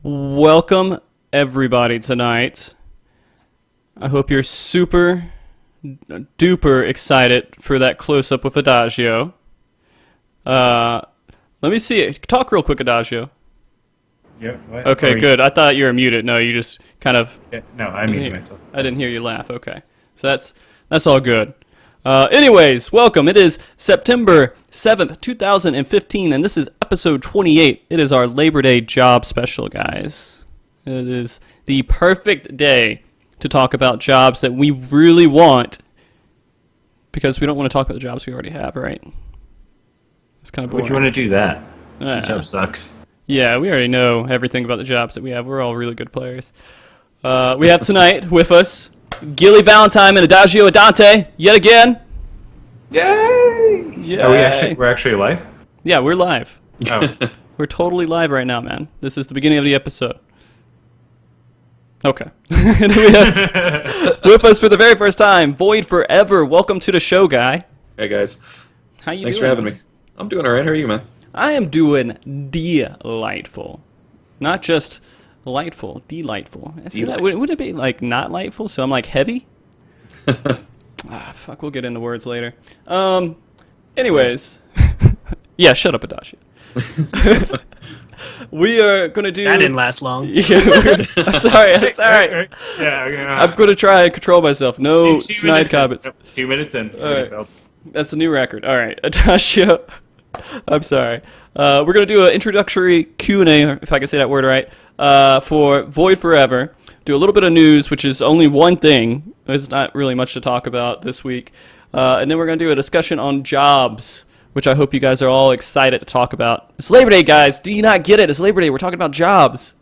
Welcome, everybody, tonight. I hope you're super duper excited for that close-up with Adagio. Let me see it. Talk real quick, Adagio. Yep. What? Okay, good. I thought you were muted. No, you just kind of... Yeah, no, I muted myself. I didn't hear you laugh. Okay. So that's all good. Anyways, welcome. It is September 7th, 2015, and this is episode 28. It is our Labor Day job special, guys. It is the perfect day to talk about jobs that we really want, because we don't want to talk about the jobs we already have, right? It's kind of boring. Would you want to do that? The job sucks. Yeah, we already know everything about the jobs that we have. We're all really good players. We have tonight with us Gilly Valentine and Adagio Adante yet again. Yay! Yay! We're actually live? Yeah, we're live. Oh. We're totally live right now, man. This is the beginning of the episode. Okay. And we have with us for the very first time, Void Forever. Welcome to the show, guy. Hey guys. How you Thanks doing? for having me. I'm doing alright. How are you, man? I am doing delightful. Not just delightful, delightful. See that? Would it be like not lightful? So I'm like heavy? Fuck, we'll get into words later. Anyways. Yeah, shut up, Adagio. We are going to do... That didn't last long. Yeah, I'm sorry. Yeah. I'm going to try and control myself. No Two snide minutes comments. 2 minutes in. All right. That's the new record. All right, Adagio. I'm sorry. We're going to do an introductory Q&A, if I can say that word right, for Void Forever. Do a little bit of news, which is only one thing. There's not really much to talk about this week. And then we're going to do a discussion on jobs, which I hope you guys are all excited to talk about. It's Labor Day, guys. Do you not get it? It's Labor Day. We're talking about jobs.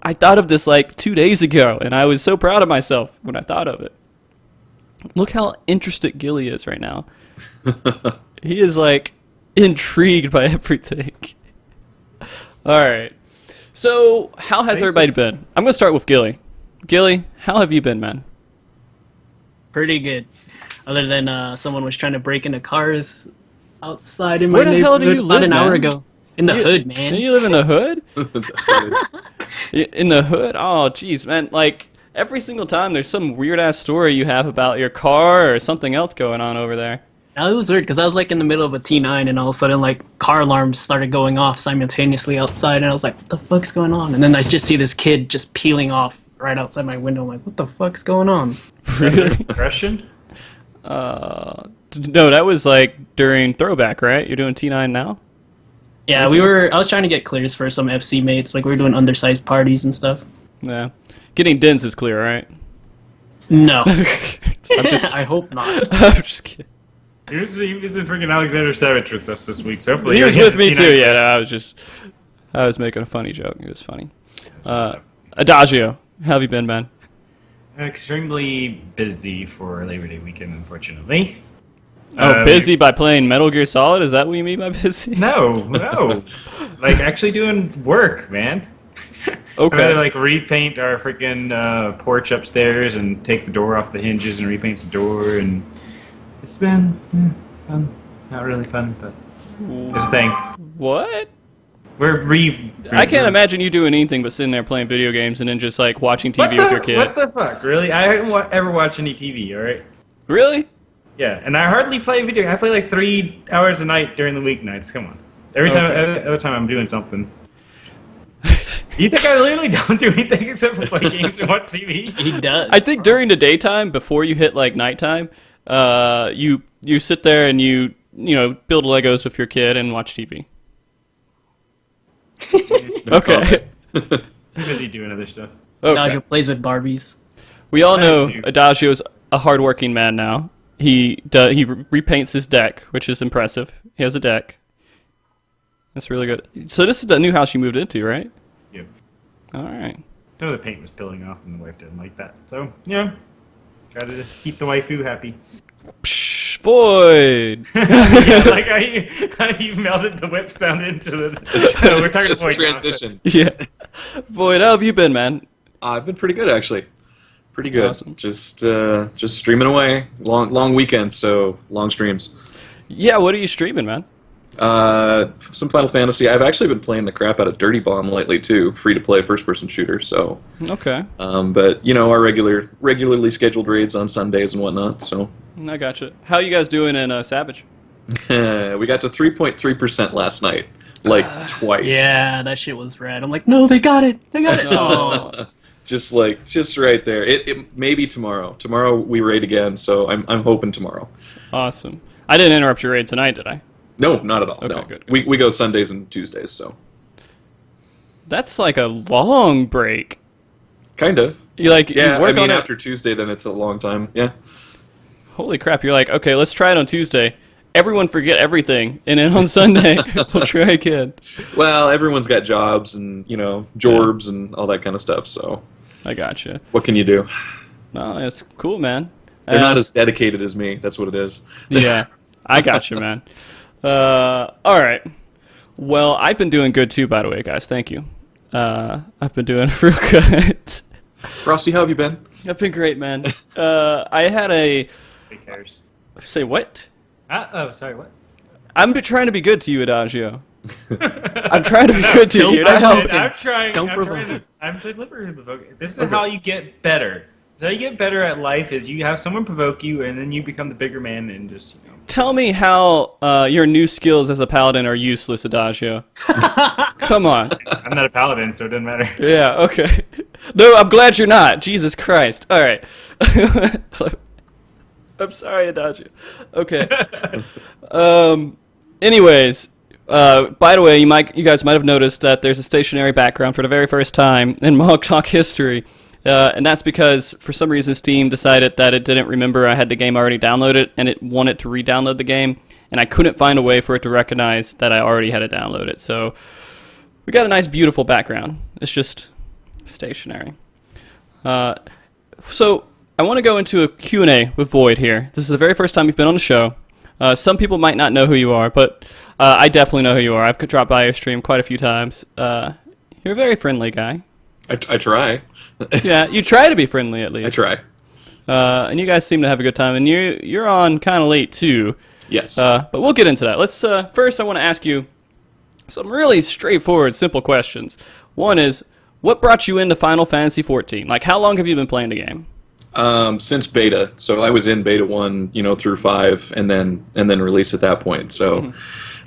I thought of this like 2 days ago, and I was so proud of myself when I thought of it. Look how interested Gilly is right now. He is like intrigued by everything. All right. So, how has everybody been? I'm going to start with Gilly. Gilly, how have you been, man? Pretty good. Other than someone was trying to break into cars outside in my Where the hell do neighborhood you live, about an hour man? ago. In the hood, man. You live in the hood? In the hood? Oh, jeez, man. Like, every single time there's some weird-ass story you have about your car or something else going on over there. Now, it was weird because I was like in the middle of a T9 and all of a sudden like car alarms started going off simultaneously outside and I was like, what the fuck's going on? And then I just see this kid just peeling off right outside my window. I'm like, what the fuck's going on? Really? Depression? No, that was like during Throwback, right? You're doing T9 now? Yeah, I was trying to get clears for some FC mates. Like we were doing undersized parties and stuff. Yeah. Getting Dins is clear, right? No. I'm just I hope not. I'm just kidding. He was in freaking Alexander Savage with us this week, so hopefully He was with me too, yeah. I was making a funny joke. It was funny. Adagio, how have you been, man? Extremely busy for Labor Day weekend, unfortunately. Busy by playing Metal Gear Solid? Is that what you mean by busy? No. Like, actually doing work, man. Okay. I had to, like, repaint our freaking porch upstairs and take the door off the hinges and repaint the door, and it's been fun. Not really fun, but it's a thing. What? I I can't imagine you doing anything but sitting there playing video games and then just like watching TV with your kid. What the fuck? Really? I haven't ever watched any TV, alright? Really? Yeah, and I hardly play video games. I play like 3 hours a night during the weeknights. Come on. Every time I'm doing something. You think I literally don't do anything except for play games and watch TV? He does. I think during the daytime, before you hit like nighttime, you sit there and you build Legos with your kid and watch TV. Okay. I'm busy doing other stuff. Okay. Adagio plays with Barbies. We all know Adagio's a hardworking man now. He repaints his deck, which is impressive. He has a deck. That's really good. So this is the new house you moved into, right? Yep. All right. Some of the paint was peeling off and the wife didn't like that. So, yeah. Try to just keep the waifu happy. Psh, Void! Yeah, like how you melted the whip sound into the... we're talking Just Void now. transition. Yeah. Void, how have you been, man? I've been pretty good, actually. Pretty good. Awesome. Just streaming away. Long weekend, so long streams. Yeah, what are you streaming, man? Some Final Fantasy. I've actually been playing the crap out of Dirty Bomb lately too, free to play first-person shooter. So, Okay. but our regularly scheduled raids on Sundays and whatnot. So, I gotcha. How you guys doing in Savage? we got to 3.3% last night, like twice. Yeah, that shit was rad. I'm like, no, they got it. They got it. Oh. Just right there. It maybe tomorrow. Tomorrow we raid again, so I'm hoping tomorrow. Awesome. I didn't interrupt your raid tonight, did I? No, not at all. Okay, no. good. We go Sundays and Tuesdays, so That's like a long break. kind of. You like Yeah, you work I mean on it. after Tuesday, then it's a long time. Yeah. Holy crap! You're like, okay, let's try it on Tuesday. Everyone forget everything, and then on Sunday we'll try again. Well, everyone's got jobs and jorbs and all that kind of stuff. So I gotcha. what can you do? No, it's cool, man. They're not as dedicated as me. That's what it is. Yeah, I gotcha, man. All right. Well, I've been doing good too, by the way, guys. Thank you. I've been doing real good. Frosty, how have you been? I've been great, man. I had a Who cares? say what? Oh, sorry, what? I'm trying to be good to you, Adagio. I'm trying to be good to you. You're not helping. I'm trying. Don't I'm provoke trying to. I'm deliberately provoking. This is Okay. how you get better. So how you get better at life is you have someone provoke you, and then you become the bigger man, and just Tell me how your new skills as a paladin are useless, Adagio. Come on. I'm not a paladin, so it doesn't matter. Yeah, okay. No, I'm glad you're not. Jesus Christ. All right. I'm sorry, Adagio. Okay. Anyways, by the way, you guys might have noticed that there's a stationary background for the very first time in MogTalk history. And that's because, for some reason, Steam decided that it didn't remember I had the game already downloaded, and it wanted to re-download the game, and I couldn't find a way for it to recognize that I already had it downloaded. So we got a nice, beautiful background. It's just stationary. So I want to go into a Q&A with Void here. This is the very first time you've been on the show. Some people might not know who you are, but I definitely know who you are. I've dropped by your stream quite a few times. You're a very friendly guy. I try. Yeah, you try to be friendly at least. I try. And you guys seem to have a good time, and you're on kind of late too. Yes. But we'll get into that. Let's first. I want to ask you some really straightforward, simple questions. One is, what brought you into Final Fantasy XIV? Like, how long have you been playing the game? Since beta, so I was in beta 1, through 5, and then released at that point. So,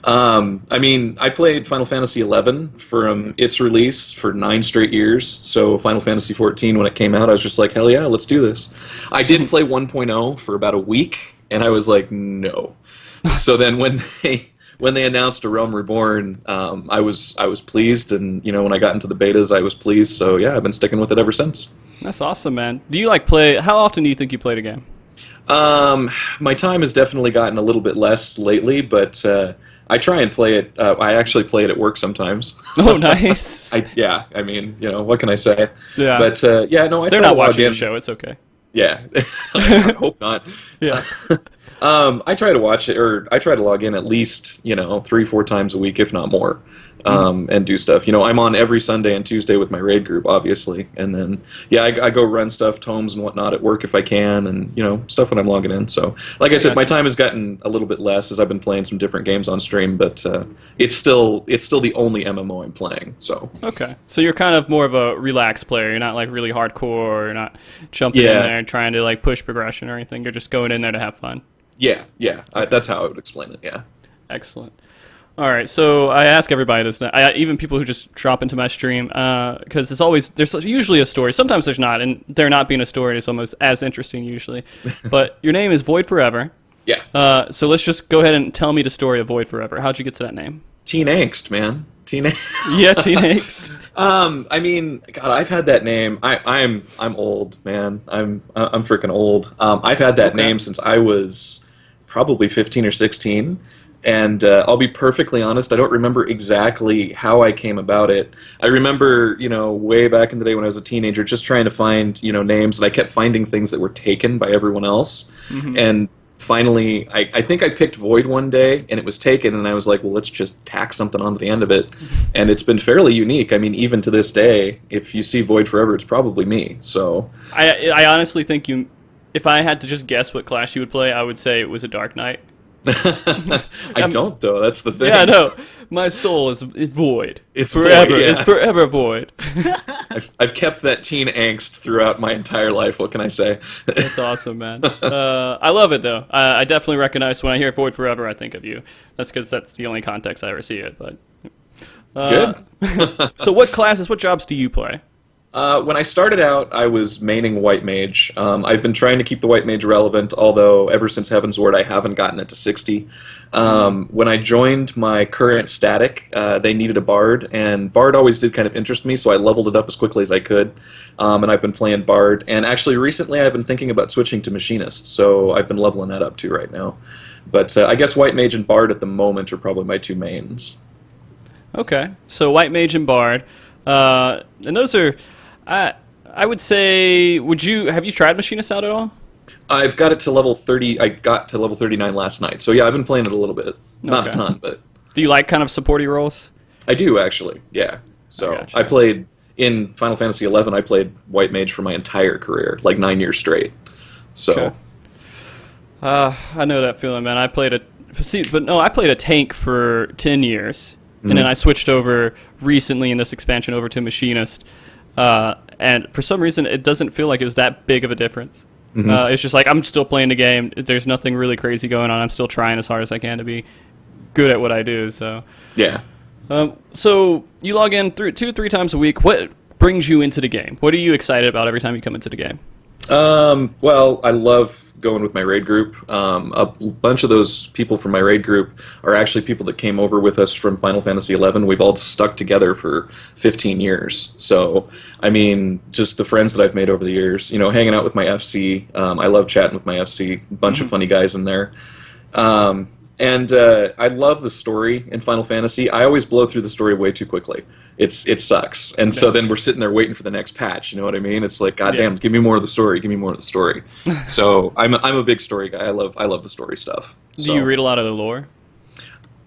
I mean, I played Final Fantasy XI from its release for 9 straight years. So Final Fantasy XIV, when it came out, I was just like, hell yeah, let's do this. I did play 1.0 for about a week, and I was like, no. So then when they announced A Realm Reborn, I was pleased, and when I got into the betas, I was pleased. So yeah, I've been sticking with it ever since. That's awesome, man. Do you play? How often do you think you play the game? My time has definitely gotten a little bit less lately, but I try and play it. I actually play it at work sometimes. Oh, nice. I mean, what can I say? Yeah. But yeah, no, I They're try not to log watching in. the show. It's okay. Yeah, I hope not. Yeah. I try to watch it, or I try to log in at least 3-4 times a week, if not more, and do stuff. I'm on every Sunday and Tuesday with my raid group, obviously, and then I go run stuff, tomes and whatnot at work if I can, and stuff when I'm logging in. So, like I said, my time has gotten a little bit less as I've been playing some different games on stream, but it's still the only MMO I'm playing. So Okay. So you're kind of more of a relaxed player. You're not like really hardcore. Or you're not jumping in there and trying to like push progression or anything. You're just going in there to have fun. yeah, that's how I would explain it. Yeah. Excellent. All right, so I ask everybody this, even people who just drop into my stream, because there's usually a story. Sometimes there's not, and there not being a story is almost as interesting usually. But your name is Void Forever. Yeah. So let's just go ahead and tell me the story of Void Forever. How'd you get to that name? Teen angst, man. Teen. Yeah, Teen Angst. I mean, God, I've had that name. I'm old, man. I'm freaking old. I've had that name since I was probably 15 or 16. And I'll be perfectly honest, I don't remember exactly how I came about it. I remember, way back in the day when I was a teenager, just trying to find, names, and I kept finding things that were taken by everyone else. Mm-hmm. And finally, I think I picked Void one day, and it was taken, and I was like, well, let's just tack something onto the end of it. And it's been fairly unique. I mean, even to this day, if you see Void Forever, it's probably me. So I honestly think if I had to just guess what class you would play, I would say it was a Dark Knight. I don't though. That's the thing. Yeah, no. My soul is void. It's forever. void, yeah. It's forever void. I've kept that teen angst throughout my entire life. What can I say? That's awesome, man. I love it though. I definitely recognize when I hear "void forever," I think of you. That's because that's the only context I ever see it. But Good. so, what classes, what jobs do you play? When I started out, I was maining White Mage. I've been trying to keep the White Mage relevant, although ever since Heaven's Ward, I haven't gotten it to 60. When I joined my current static, they needed a Bard, and Bard always did kind of interest me, so I leveled it up as quickly as I could, and I've been playing Bard. And actually, recently, I've been thinking about switching to Machinist, so I've been leveling that up too right now. But I guess White Mage and Bard at the moment are probably my two mains. Okay, so White Mage and Bard, and those are. I would say, have you tried Machinist out at all? I've got it to level 30. I got to level 39 last night. So yeah, I've been playing it a little bit. Not a ton, but do you like kind of supporty roles? I do actually. Yeah. So gotcha. I played in Final Fantasy 11. I played White Mage for my entire career, like 9 years straight. So Okay. I know that feeling, man. I played a tank for 10 years, and then I switched over recently in this expansion over to Machinist. And for some reason, it doesn't feel like it was that big of a difference. It's just like I'm still playing the game. There's nothing really crazy going on. I'm still trying as hard as I can to be good at what I do. So yeah. So you log in 2 or 3 times a week. What brings you into the game? What are you excited about every time you come into the game? Well, I love going with my raid group. A bunch of those people from my raid group are actually people that came over with us from Final Fantasy XI. We've all stuck together for 15 years. So, I mean, just the friends that I've made over the years, you know, hanging out with my FC. I love chatting with my FC. A bunch of funny guys in there. And I love the story in Final Fantasy. I always blow through the story way too quickly. It sucks. And so then we're sitting there waiting for the next patch. You know what I mean? It's like, God damn, give me more of the story. Give me more of the story. So I'm a big story guy. I love the story stuff. Do you read a lot of the lore?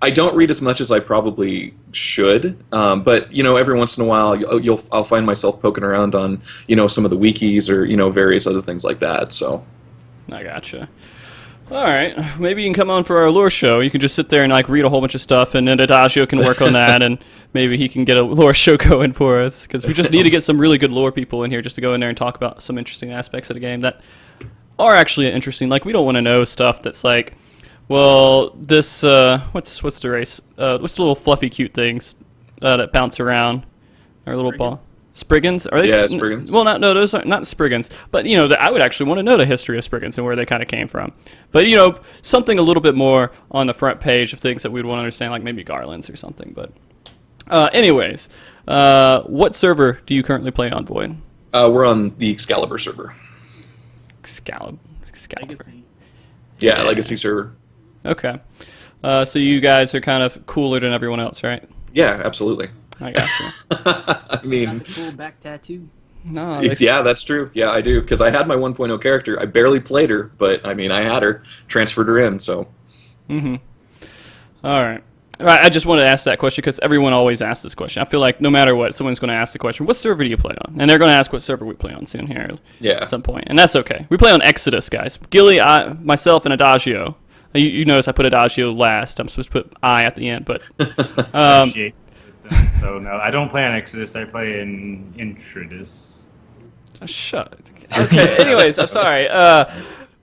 I don't read as much as I probably should, but you know, every once in a while, I'll find myself poking around on some of the wikis or various other things like that. So I gotcha. All right, maybe you can come on for our lore show. You can just sit there and like read a whole bunch of stuff, and then Adagio can work on that, and maybe he can get a lore show going for us. Because we just need to get some really good lore people in here just to go in there and talk about some interesting aspects of the game that are actually interesting. Like we don't want to know stuff that's like, well, this what's the race? What's the little fluffy cute things that bounce around? Our little ball. Spriggans? Are they? Yeah, Spriggans. Well, those are not Spriggans. But I would actually want to know the history of Spriggans and where they kind of came from. But something a little bit more on the front page of things that we'd want to understand, like maybe garlands or something. But, anyways, what server do you currently play on, Void? We're on the Excalibur server. Excalibur. Legacy. Yeah, Legacy server. Okay. So you guys are kind of cooler than everyone else, right? Yeah, absolutely. I gotcha. I mean, Got the cool back tattoo. No, yeah, that's true. Yeah, I do, because I had my 1.0 character. I barely played her, but I mean, I had her, transferred her in, so. All right. I just wanted to ask that question because everyone always asks this question. I feel like no matter what, someone's going to ask the question, what server do you play on? And they're going to ask what server we play on soon here at some point. And that's okay. We play on Exodus, guys. Gilly, myself, and Adagio. You notice I put Adagio last. I'm supposed to put I at the end, but... So no, I don't play on Exodus. I play in Intrudus. Shut up. Okay, anyways, I'm sorry.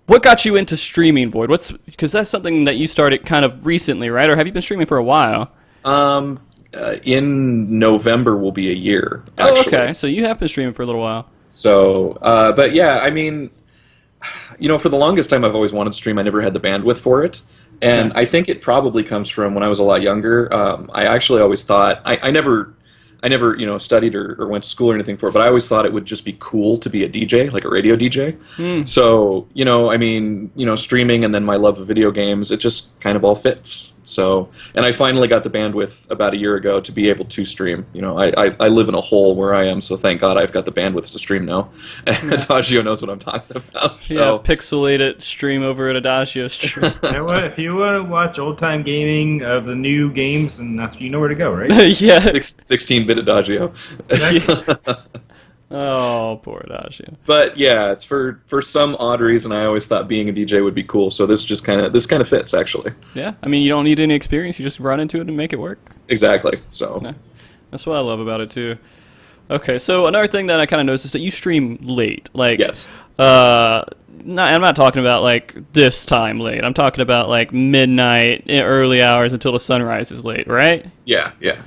What got you into streaming, Void? Because that's something that you started kind of recently, right? Or have you been streaming for a while? In November will be a year, actually. Oh, okay. So you have been streaming for a little while. So, but yeah, I mean, for the longest time I've always wanted to stream. I never had the bandwidth for it. And I think it probably comes from when I was a lot younger. I actually always thought, I never studied or went to school or anything for it, but I always thought it would just be cool to be a DJ, like a radio DJ. So, streaming and then my love of video games, it just kind of all fits. So, and I finally got the bandwidth about a year ago to be able to stream. I live in a hole where I am, so thank God I've got the bandwidth to stream now. And Adagio knows what I'm talking about. So. Yeah, pixelated stream over at Adagio's stream. If you want to watch old-time gaming of the new games, and you know where to go, right? Yeah. 16-bit Adagio. Oh, poor Adagio. But yeah, it's for some odd reason I always thought being a DJ would be cool. So this kind of fits actually. Yeah, I mean, you don't need any experience. You just run into it and make it work. Exactly. So Yeah. That's what I love about it too. Okay, so another thing that I kind of noticed is that you stream late. Like, yes. I'm not talking about like this time late. I'm talking about like midnight, early hours until the sunrise is late, right? Yeah. Yeah.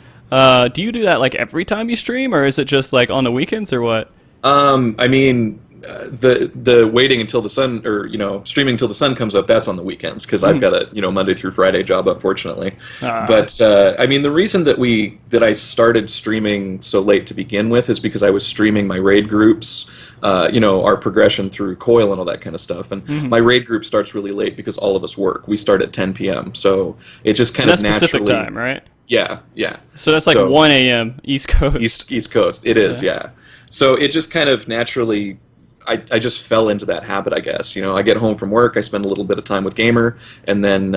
Do you do that like every time you stream, or is it just like on the weekends, or what? I mean, the waiting until the sun, or streaming until the sun comes up. That's on the weekends because I've got a Monday through Friday job, unfortunately. But I mean, the reason that I started streaming so late to begin with is because I was streaming my raid groups, our progression through Coil and all that kind of stuff. And my raid group starts really late because all of us work. We start at 10 p.m. So it just kind of naturally. Pacific time, right? Yeah, yeah. So that's like 1 a.m. East Coast. East Coast. It is, yeah. So it just kind of naturally, I just fell into that habit, I guess. I get home from work, I spend a little bit of time with Gamer, and then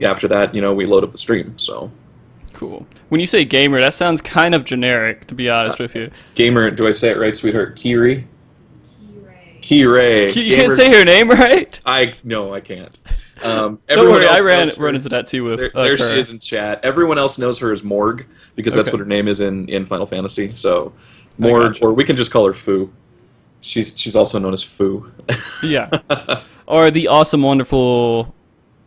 after that, we load up the stream. So cool. When you say Gamer, that sounds kind of generic, to be honest with you. Gamer, do I say it right, sweetheart? Kiri? Kiri. You can't say her name right? No, I can't. Don't worry, I run into that too with there she is in chat. Everyone else knows her as Morg because that's what her name is in Final Fantasy. So Morg, or we can just call her Foo. She's also known as Foo. Yeah, or the awesome, wonderful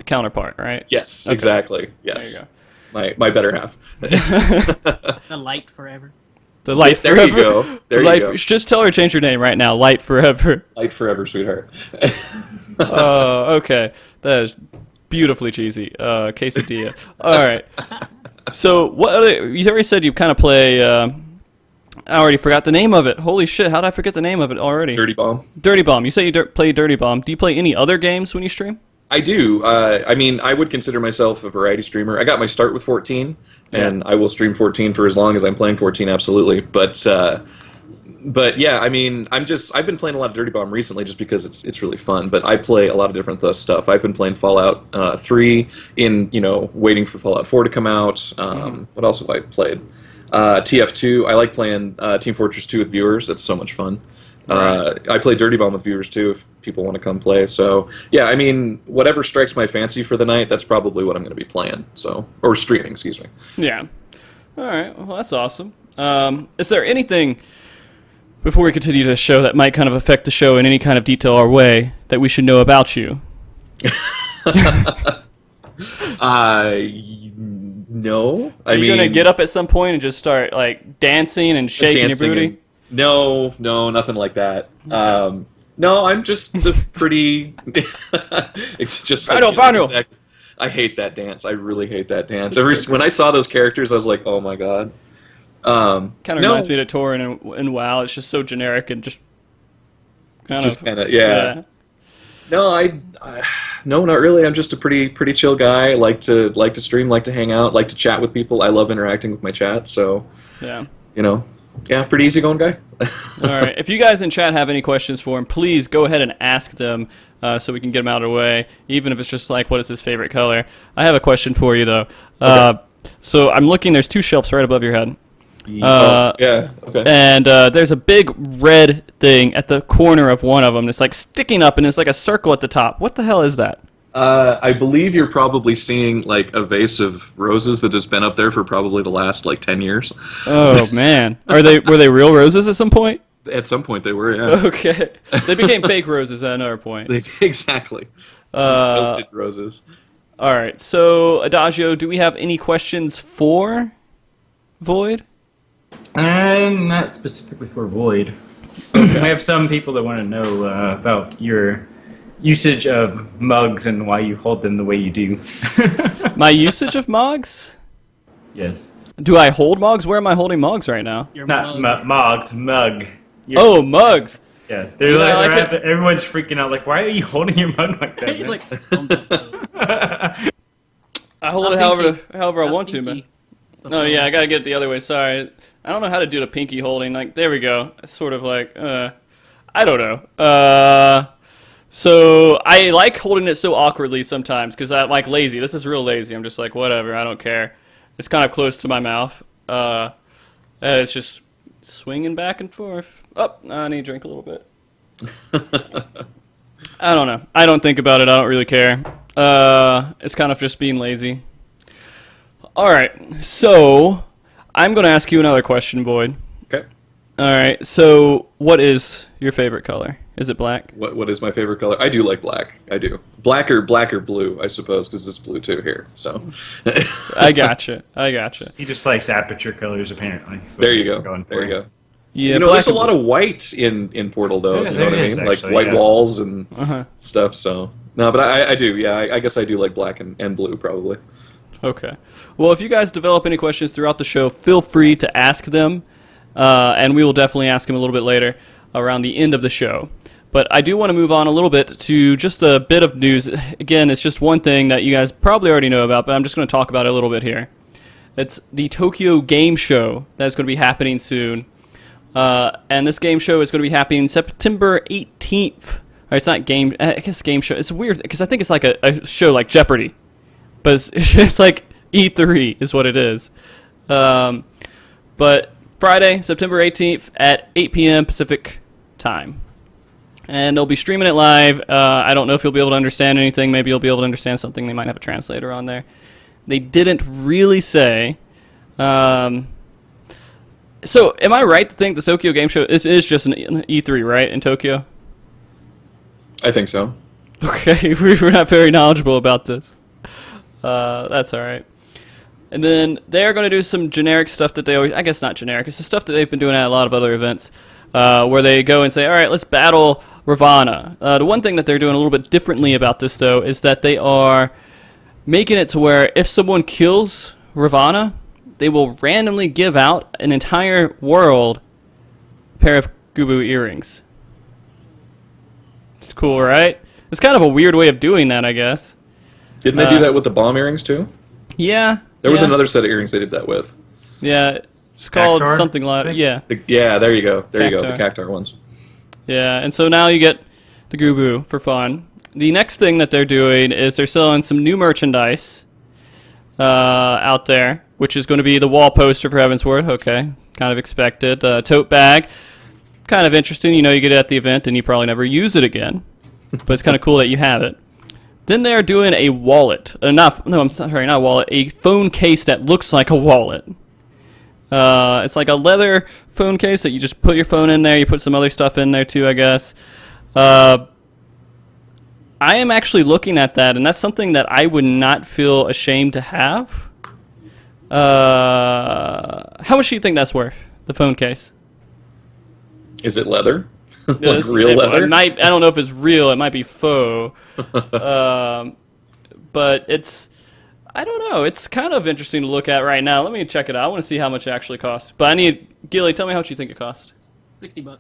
counterpart, right? Yes, exactly. Yes, there you go. My better half. The light forever. The light there forever. You go. There you go. Just tell her to change her name right now. Light forever. Light forever, sweetheart. Okay. That is beautifully cheesy. Quesadilla. All right. So you already said you kind of play. I already forgot the name of it. Holy shit! How did I forget the name of it already? Dirty Bomb. Dirty Bomb. You say you play Dirty Bomb. Do you play any other games when you stream? I do. I mean, I would consider myself a variety streamer. I got my start with 14, and I will stream 14 for as long as I'm playing 14. Absolutely. But yeah, I mean, I've been playing a lot of Dirty Bomb recently just because it's really fun. But I play a lot of different stuff. I've been playing Fallout 3 waiting for Fallout 4 to come out. What else have I played? TF2. I like playing Team Fortress 2 with viewers. It's so much fun. I play Dirty Bomb with viewers too if people want to come play. So yeah, I mean, whatever strikes my fancy for the night, that's probably what I'm going to be playing. Or streaming, excuse me. Yeah. All right. Well, that's awesome. Is there anything before we continue the show that might kind of affect the show in any kind of detail or way that we should know about you? No. Are you going to get up at some point and just start like dancing and shaking your booty? No, nothing like that. Okay. No, I'm just a pretty. It's just like, exactly. I hate that dance. I really hate that dance. When I saw those characters, I was like, oh my god. Kind of reminds me of Torin and WoW. It's just so generic and just kind of yeah. No, no, not really. I'm just a pretty chill guy. Like to stream, like to hang out, like to chat with people. I love interacting with my chat. So yeah, yeah, pretty easygoing guy. All right. If you guys in chat have any questions for him, please go ahead and ask them so we can get them out of the way, even if it's just like, what is his favorite color? I have a question for you, though. Okay. So I'm looking. There's 2 shelves right above your head. Yeah, okay. And there's a big red thing at the corner of one of them. It's like sticking up, and it's like a circle at the top. What the hell is that? I believe you're probably seeing like a vase of roses that has been up there for probably the last 10 years. Oh man, were they real roses at some point? At some point they were, yeah. Okay, they became fake roses at another point. Exactly. Melted roses. All right, so Adagio, do we have any questions for Void? Not specifically for Void. Okay. I have some people that want to know about your usage of mugs and why you hold them the way you do. My usage of mugs? Yes. Do I hold mugs? Where am I holding mugs right now? Not mugs, mug. Oh, mugs. Yeah, everyone's freaking out. Like, why are you holding your mug like that? He's like, I hold it however I want to, man. No, yeah, I gotta get it the other way. Sorry, I don't know how to do the pinky holding. Like, there we go. It's sort of like, I don't know. So I like holding it so awkwardly sometimes because I'm like lazy. This is real lazy. I'm just like, whatever, I don't care. It's kind of close to my mouth. It's just Swinging back and forth. Oh, I need to drink a little bit. I don't know. I don't think about it. I don't really care. It's kind of just being lazy. All right. So I'm going to ask you another question, Boyd. Okay. All right. So what is your favorite color? Is it black? What is my favorite color? I do like black. I do. Black or blue, I suppose, because it's blue too here. So. I gotcha. He just likes aperture colors, apparently. So There you he's go. going for There you it. go. Yeah. You know, black there's a and lot blue. of white in Portal, though. Yeah, You know what I there mean? is, Like actually, white yeah. walls and Uh-huh. stuff. So no, but I do. Yeah, I guess I do like black and blue probably. Okay. Well, if you guys develop any questions throughout the show, feel free to ask them, and we will definitely ask them a little bit later around the end of the show. But I do want to move on a little bit to just a bit of news. Again, it's just one thing that you guys probably already know about, but I'm just going to talk about it a little bit here. It's the Tokyo Game Show that's going to be happening soon. And this game show is going to be happening September 18th. Or it's not game, I guess game show. It's weird because I think it's like a show like Jeopardy. But it's like E3 is what it is. But Friday, September 18th at 8 p.m. Pacific time. And they'll be streaming it live. I don't know if you'll be able to understand anything. Maybe you'll be able to understand something. They might have a translator on there. They didn't really say. So am I right to think the Tokyo Game Show is just an E3, right, in Tokyo? I think so. Okay, we're not very knowledgeable about this. That's all right. And then they're going to do some generic stuff that they always... I guess not generic. It's the stuff that they've been doing at a lot of other events where they go and say, all right, let's battle Ravana. The one thing that they're doing a little bit differently about this, though, is that they are making it to where if someone kills Ravana, they will randomly give out an entire world a pair of Gubu earrings. It's cool, right? It's kind of a weird way of doing that, I guess. Didn't they do that with the bomb earrings too? Yeah. There was another set of earrings they did that with. Yeah, it's called Cactar, something like... Yeah. Yeah, there you go. There you go. Cactar. The Cactar ones. Yeah, and so now you get the Gubu for fun. The next thing that they're doing is they're selling some new merchandise out there, which is going to be the wall poster for Heavensward. Okay, kind of expected. Tote bag, kind of interesting. You know, you get it at the event and you probably never use it again, but it's kind of cool that you have it. Then they're doing a wallet. Not a wallet. A phone case that looks like a wallet. It's like a leather phone case that you just put your phone in there. You put some other stuff in there too, I guess. I am actually looking at that, and that's something that I would not feel ashamed to have. How much do you think that's worth, the phone case? Is it leather? Like Yes, real leather? I don't know if it's real. It might be faux. But it's... I don't know. It's kind of interesting to look at right now. Let me check it out. I want to see how much it actually costs. But I need... Gilly, tell me how much you think it cost. $60.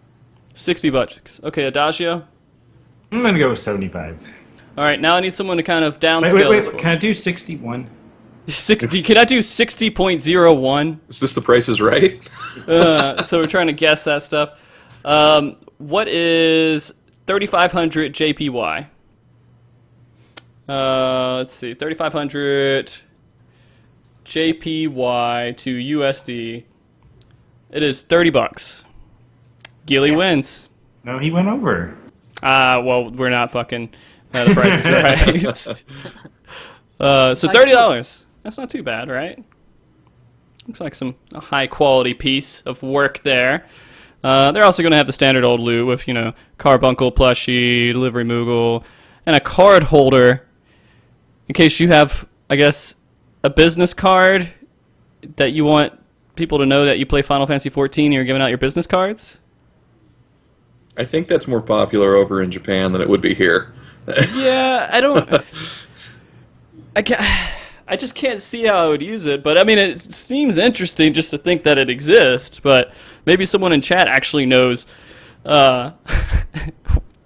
60 bucks. Okay, Adagio? I'm gonna go with 75. All right, now I need someone to kind of downscale Wait. this for Can I do 61? 60. Can I do 60.01? Is this the Price is Right? So we're trying to guess that stuff. What is 3,500 JPY? Let's see, 3,500 JPY to USD. It is 30 bucks. Gilly wins. No, he went over. Well, we're not fucking the price is right. So $30. That's not too bad, right? Looks like a high quality piece of work there. They're also going to have the standard old loot with, carbuncle plushie, delivery moogle, and a card holder in case you have, I guess, a business card that you want people to know that you play Final Fantasy XIV and you're giving out your business cards. I think that's more popular over in Japan than it would be here. Yeah, I just can't see how I would use it, but I mean, it seems interesting just to think that it exists, but maybe someone in chat actually knows what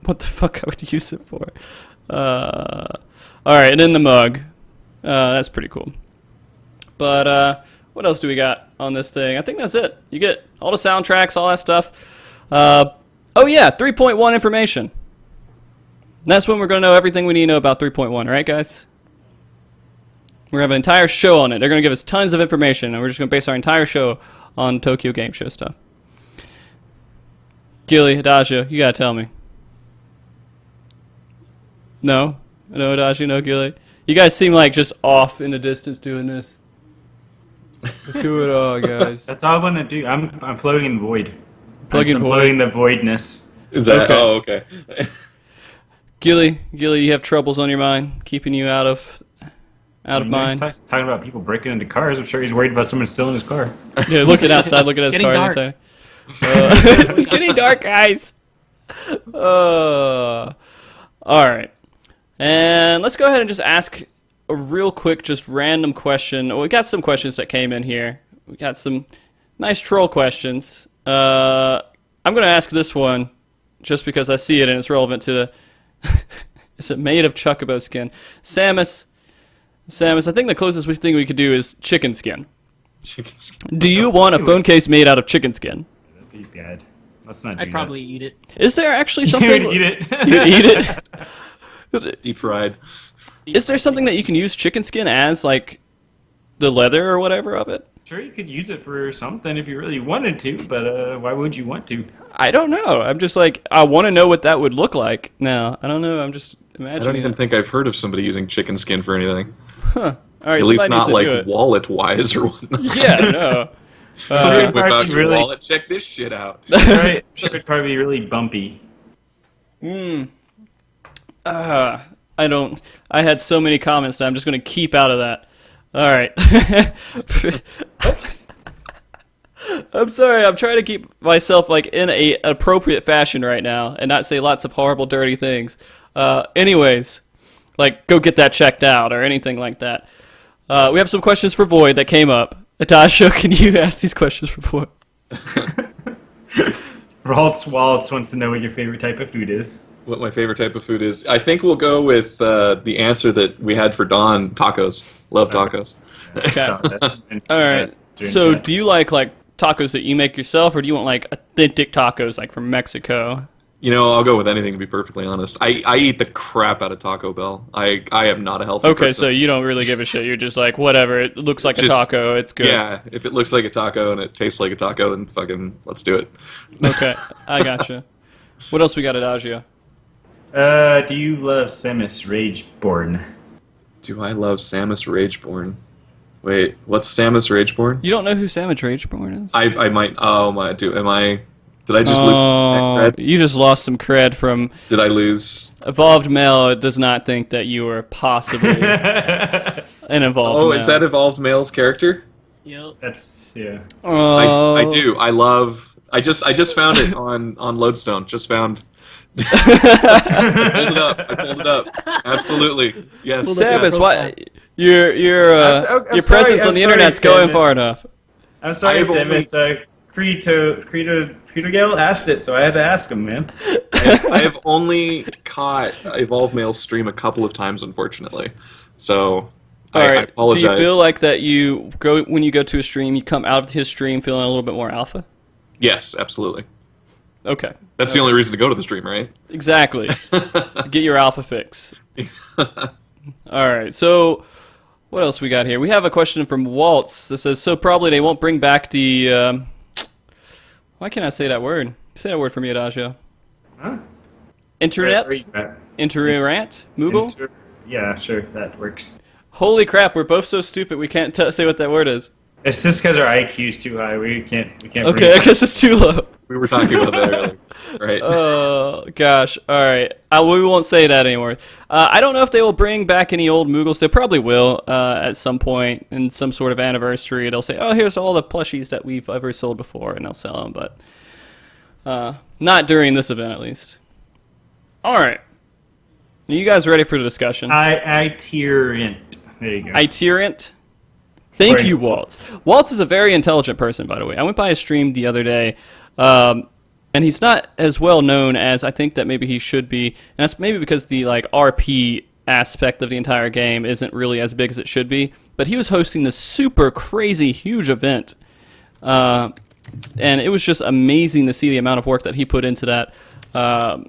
the fuck I would use it for. Alright, and then the mug. That's pretty cool. But what else do we got on this thing? I think that's it. You get all the soundtracks, all that stuff. Oh yeah, 3.1 information. That's when we're going to know everything we need to know about 3.1, right guys? We're going to have an entire show on it. They're going to give us tons of information, and we're just going to base our entire show on Tokyo Game Show stuff. Gilly, Adagio, you gotta tell me. No? No, Adagio, no, Gilly? You guys seem like just off in the distance doing this. Let's do it all, guys. That's all I want to do. I'm floating in void. Plug-in I'm void. floating the voidness. Is that? Okay. Oh, okay. Gilly, you have troubles on your mind, keeping you out of mind. Talking about people breaking into cars. I'm sure he's worried about someone stealing his car. Yeah, looking outside, look at his Getting car. dark. It's getting dark, guys. All right. And let's go ahead and just ask a real quick, just random question. Well, we got some questions that came in here. We got some nice troll questions. I'm going to ask this one just because I see it and it's relevant to the... Is it made of chocobo skin? Samus, I think the closest thing we could do is chicken skin. Chicken skin. Do you want a phone case made out of chicken skin? That'd be bad. Let's not do I'd probably eat it. Is there actually that. something... You would eat it. You'd eat it? Deep fried. Is there something that you can use chicken skin as, like, the leather or whatever of it? Sure, you could use it for something if you really wanted to, but why would you want to? I don't know. I'm just like, I want to know what that would look like. No, I don't know. I'm just imagining I don't even it. think I've heard of somebody using chicken skin for anything. Huh. All right, At least somebody needs not to like do it. wallet-wise or whatnot. Yeah, no. Sure, Whip out probably your really- wallet. Check this shit out. Right? Sure, it'd probably be really bumpy. I had so many comments that I'm just going to keep out of that. All right. I'm sorry. I'm trying to keep myself like in a appropriate fashion right now and not say lots of horrible, dirty things. Anyways, like go get that checked out or anything like that. We have some questions for Void that came up. Natasha, can you ask these questions for Void? Waltz wants to know what your favorite type of food is. What my favorite type of food is? I think we'll go with the answer that we had for Dawn, tacos. Love tacos. Okay. All right. So, do you like tacos that you make yourself, or do you want like authentic tacos like from Mexico? You know, I'll go with anything to be perfectly honest. I eat the crap out of Taco Bell. I am not a healthy Okay, person. so you don't really give a shit. You're just like, whatever. It looks like a Just- taco. It's good. Yeah, if it looks like a taco and it tastes like a taco, then fucking let's do it. Okay, I gotcha. What else we got, Adagio? Do you love Samus Rageborn? Do I love Samus Rageborn? Wait, what's Samus Rageborn? You don't know who Samus Rageborn is? I might. Oh my. Did I just lose Oh, cred? you just lost some cred from Did I lose? Evolved Male. Does not think that you were possibly an Evolved Oh, Male. is that Evolved Male's character? Yep. That's yeah. Oh. I do. I love. I just found it on Lodestone. Just found. I pulled it up. Absolutely. Yes. Samus, yes. why? Your I'm your sorry, presence I'm on the sorry, internet's going Samus. far enough. I'm sorry, I've only- Samus. Credo asked it, so I had to ask him, man. I have only caught Evolved Male's stream a couple of times, unfortunately. So All I right. apologize. Do you feel like that you go when you go to a stream, you come out of his stream feeling a little bit more alpha? Yes, absolutely. Okay. That's the only reason to go to the stream, right? Exactly. Get your alpha fix. All right. So, what else we got here? We have a question from Waltz that says, "So probably they won't bring back the." Why can't I say that word? Say that word for me, Adagio. Huh? Internet. Where you at? Interrant. Moogle. Yeah, sure, that works. Holy crap! We're both so stupid. We can't say what that word is. It's just because our IQ's too high. We can't. Okay, I guess it's too low. We were talking about that earlier. Right. Oh, gosh. All right. We won't say that anymore. I don't know if they will bring back any old Moogles. They probably will at some point in some sort of anniversary. They'll say, oh, here's all the plushies that we've ever sold before, and they'll sell them. But not during this event, at least. All right. Are you guys ready for the discussion? Iterant. There you go. Iterant. Thank Sorry. you, Waltz. Waltz is a very intelligent person, by the way. I went by his stream the other day, and he's not as well known as I think that maybe he should be. And that's maybe because the RP aspect of the entire game isn't really as big as it should be. But he was hosting this super crazy, huge event, and it was just amazing to see the amount of work that he put into that. And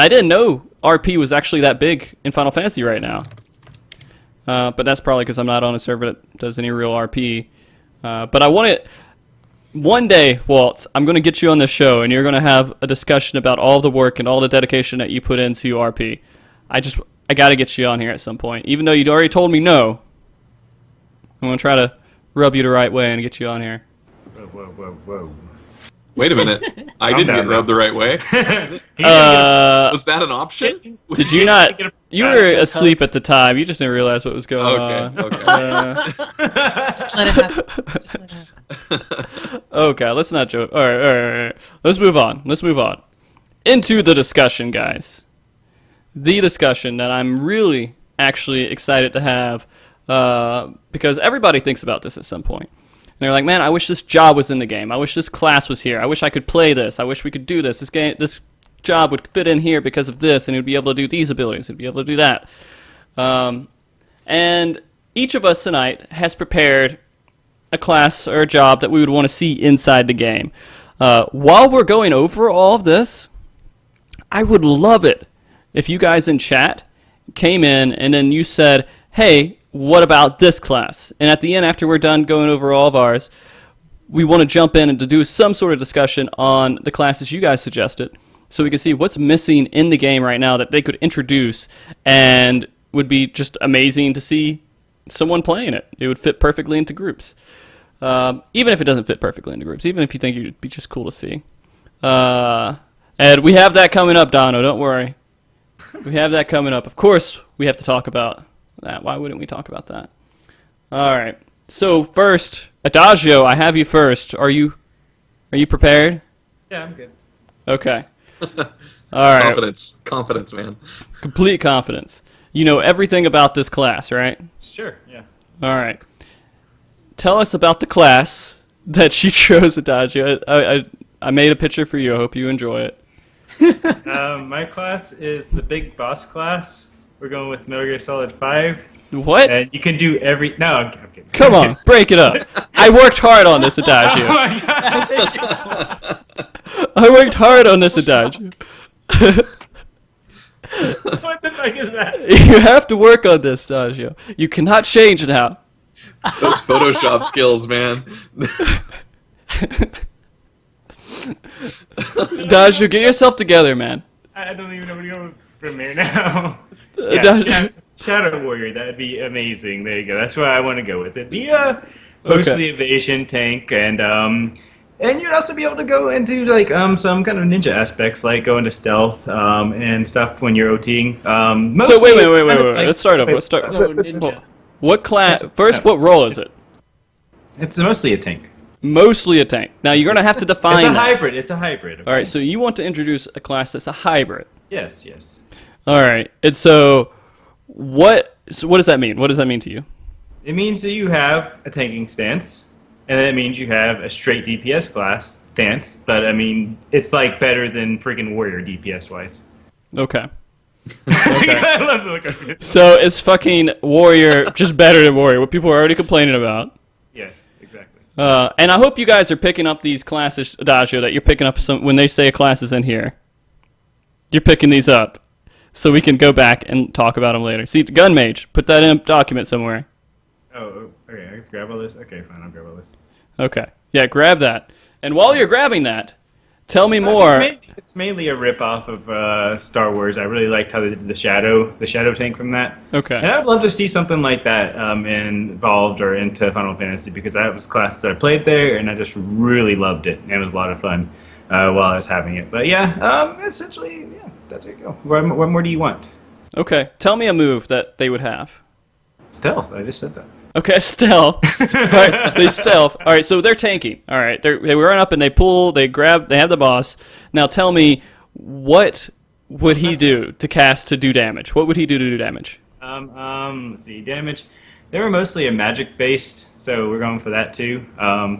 I didn't know RP was actually that big in Final Fantasy right now. But that's probably because I'm not on a server that does any real RP. But I want it. one day, Waltz, I'm going to get you on the show, and you're going to have a discussion about all the work and all the dedication that you put into RP. I got to get you on here at some point. Even though you'd already told me no, I'm going to try to rub you the right way and get you on here. Whoa. Wait a minute. I didn't get rubbed the right way. Was that an option? Did you not? You were asleep at the time. You just didn't realize what was going on. Okay. Just let it happen. Okay, let's not joke. All right. Let's move on. Into the discussion, guys. The discussion that I'm really actually excited to have because everybody thinks about this at some point. And they're like, man, I wish this job was in the game. I wish this class was here. I wish I could play this. I wish we could do this. This job would fit in here because of this, and it would be able to do these abilities. It would be able to do that. And each of us tonight has prepared a class or a job that we would want to see inside the game. While we're going over all of this, I would love it if you guys in chat came in and then you said, hey, what about this class? And at the end, after we're done going over all of ours, we want to jump in and to do some sort of discussion on the classes you guys suggested so we can see what's missing in the game right now that they could introduce and would be just amazing to see someone playing it. It would fit perfectly into groups. Even if it doesn't fit perfectly into groups, even if you think it would be just cool to see. And we have that coming up, Dono, don't worry. We have that coming up. Of course, we have to talk about that. Why wouldn't we talk about that? All right. So first, Adagio, I have you first. Are you prepared? Yeah, I'm good. Okay. All right. Confidence, man. Complete confidence. You know everything about this class, right? Sure, yeah. All right. Tell us about the class that she chose, Adagio. I made a picture for you. I hope you enjoy it. My class is the Big Boss class. We're going with Metal Gear Solid 5. What? And you can do every... No, I'm kidding. Come on, break it up. I worked hard on this, Adagio. Oh my god! I worked hard on this, Adagio. What the fuck is that? You have to work on this, Adagio. You cannot change now. Those Photoshop skills, man. Adagio, get yourself together, man. I don't even know where to go from here now. Adagio. Yeah, Shadow Warrior, that'd be amazing. There you go. That's where I want to go with it. Be mostly evasion tank, and you'd also be able to go into like some kind of ninja aspects, like go into stealth and stuff when you're OTing. So wait. Let's start over. So ninja. What class? First, what role is it? It's mostly a tank. Mostly a tank. Now you're gonna have to define. It's a that. hybrid. It's a hybrid. Okay? All right. So you want to introduce a class that's a hybrid. Yes. All right. And so what does that mean? What does that mean to you? It means that you have a tanking stance, and that means you have a straight DPS class stance. But I mean, it's like better than freaking warrior DPS wise. Okay. I love the look of it. So is fucking warrior just better than warrior? What people are already complaining about. Yes, exactly. And I hope you guys are picking up these classes, Adagio, that you're picking up some when they say classes in here. You're picking these up, so we can go back and talk about them later. See, Gun Mage, put that in a document somewhere. Oh, okay. I have to grab all this. Okay, fine. I'll grab all this. Okay. Yeah, grab that. And while you're grabbing that, tell me more. It's mainly a rip-off of Star Wars. I really liked how they did the shadow tank from that. Okay. And I would love to see something like that involved or into Final Fantasy, because that was a class that I played there, and I just really loved it. And it was a lot of fun while I was having it. But yeah, essentially, yeah, that's it. Go. What more do you want? Okay. Tell me a move that they would have. Stealth. I just said that. Okay, stealth. All right, they stealth. All right, so they're tanking. All right, they run up and they pull, they grab, they have the boss. Now tell me, what would he do to cast to do damage? What would he do to do damage? Let's see, damage. They were mostly a magic based, so we're going for that too.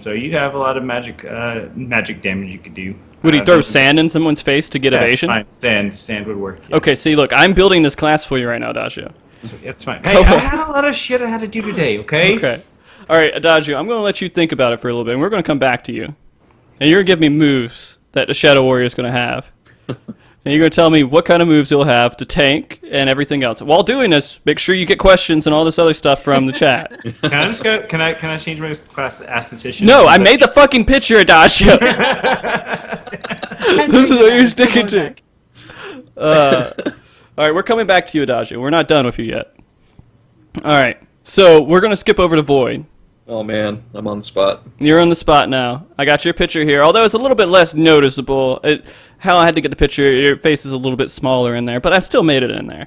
So you'd have a lot of magic damage you could do. Would he throw sand in someone's face to get evasion? Fine. Sand would work. Yes. Okay, see, look, I'm building this class for you right now, Adagio. It's fine. Hey, I had a lot of shit I had to do today, okay? Okay. All right, Adagio, I'm going to let you think about it for a little bit, and we're going to come back to you. And you're going to give me moves that the Shadow Warrior is going to have. And and you're going to tell me what kind of moves you'll have to tank and everything else. While doing this, make sure you get questions and all this other stuff from the chat. Can I just go? Can I change my class to aesthetician? No, I made the fucking picture, Adagio. This is what you're sticking to. All right, we're coming back to you, Adagio. We're not done with you yet. All right, so we're going to skip over to Void. Oh man, I'm on the spot. You're on the spot now. I got your picture here, although it's a little bit less noticeable. How I had to get the picture, your face is a little bit smaller in there, but I still made it in there.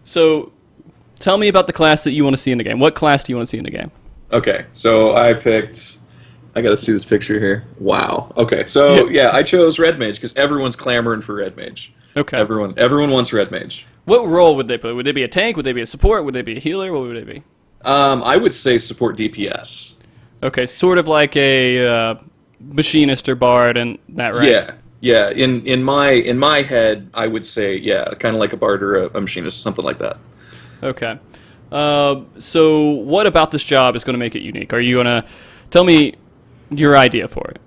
So tell me about the class that you want to see in the game. What class do you want to see in the game? Okay, so I got to see this picture here. Wow. Okay, so yeah, I chose Red Mage because everyone's clamoring for Red Mage. Okay. Everyone wants Red Mage. What role would they play? Would they be a tank? Would they be a support? Would they be a healer? What would they be? I would say support DPS. Okay, sort of like a machinist or bard and that, right? Yeah. In my head, I would say kind of like a bard or a machinist, something like that. Okay. So what about this job is going to make it unique? Are you going to tell me your idea for it?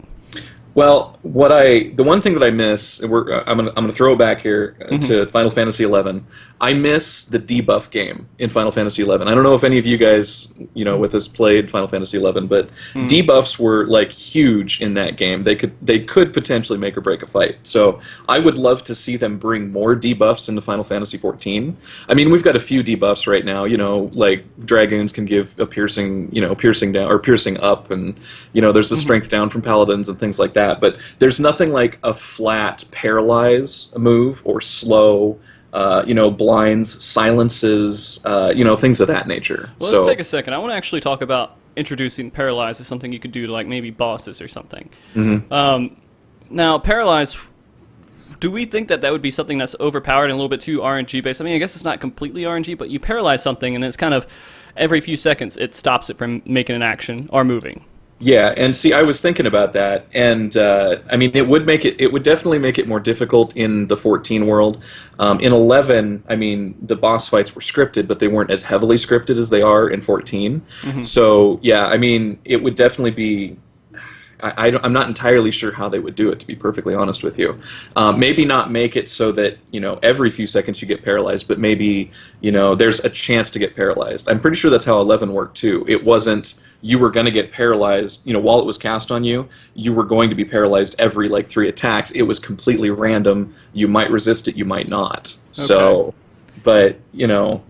Well, the one thing that I miss, and I'm gonna throw it back here to Final Fantasy XI. I miss the debuff game in Final Fantasy XI. I don't know if any of you guys, with us played Final Fantasy XI, but debuffs were like huge in that game. They could potentially make or break a fight. So I would love to see them bring more debuffs into Final Fantasy XIV. I mean, we've got a few debuffs right now. Like Dragoons can give a piercing down or piercing up, and there's the strength down from Paladins and things like that. But there's nothing like a flat paralyze move or slow, blinds, silences, things of that nature. Well, let's take a second. I want to actually talk about introducing paralyze as something you could do to like maybe bosses or something. Now, paralyze. Do we think that would be something that's overpowered and a little bit too RNG based? I mean, I guess it's not completely RNG, but you paralyze something and it's kind of every few seconds it stops it from making an action or moving. Yeah, and see, I was thinking about that, and I mean, it would definitely make it more difficult in the 14 world. In 11, I mean, the boss fights were scripted, but they weren't as heavily scripted as they are in 14. So, yeah, I mean, it would definitely be. I'm not entirely sure how they would do it, to be perfectly honest with you. Maybe not make it so that every few seconds you get paralyzed, but maybe there's a chance to get paralyzed. I'm pretty sure that's how 11 worked too. It wasn't you were going to get paralyzed. While it was cast on you, you were going to be paralyzed every 3 attacks. It was completely random. You might resist it, you might not. Okay. So, but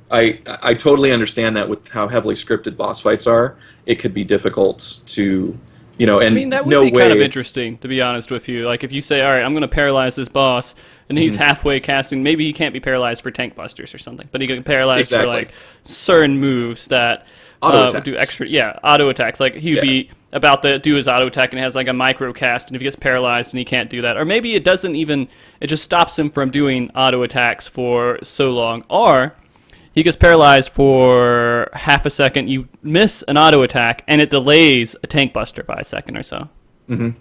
I totally understand that with how heavily scripted boss fights are, it could be difficult to. And I mean, that would be kind of interesting, to be honest with you. Like, if you say, all right, I'm going to paralyze this boss, and he's halfway casting, maybe he can't be paralyzed for tank busters or something, but he can paralyze for, certain moves that do extra, auto attacks. Like, he would be about to do his auto attack, and has, a micro cast, and if he gets paralyzed and he can't do that. Or maybe it just stops him from doing auto attacks for so long. Or he gets paralyzed for half a second, you miss an auto attack, and it delays a tank buster by a second or so.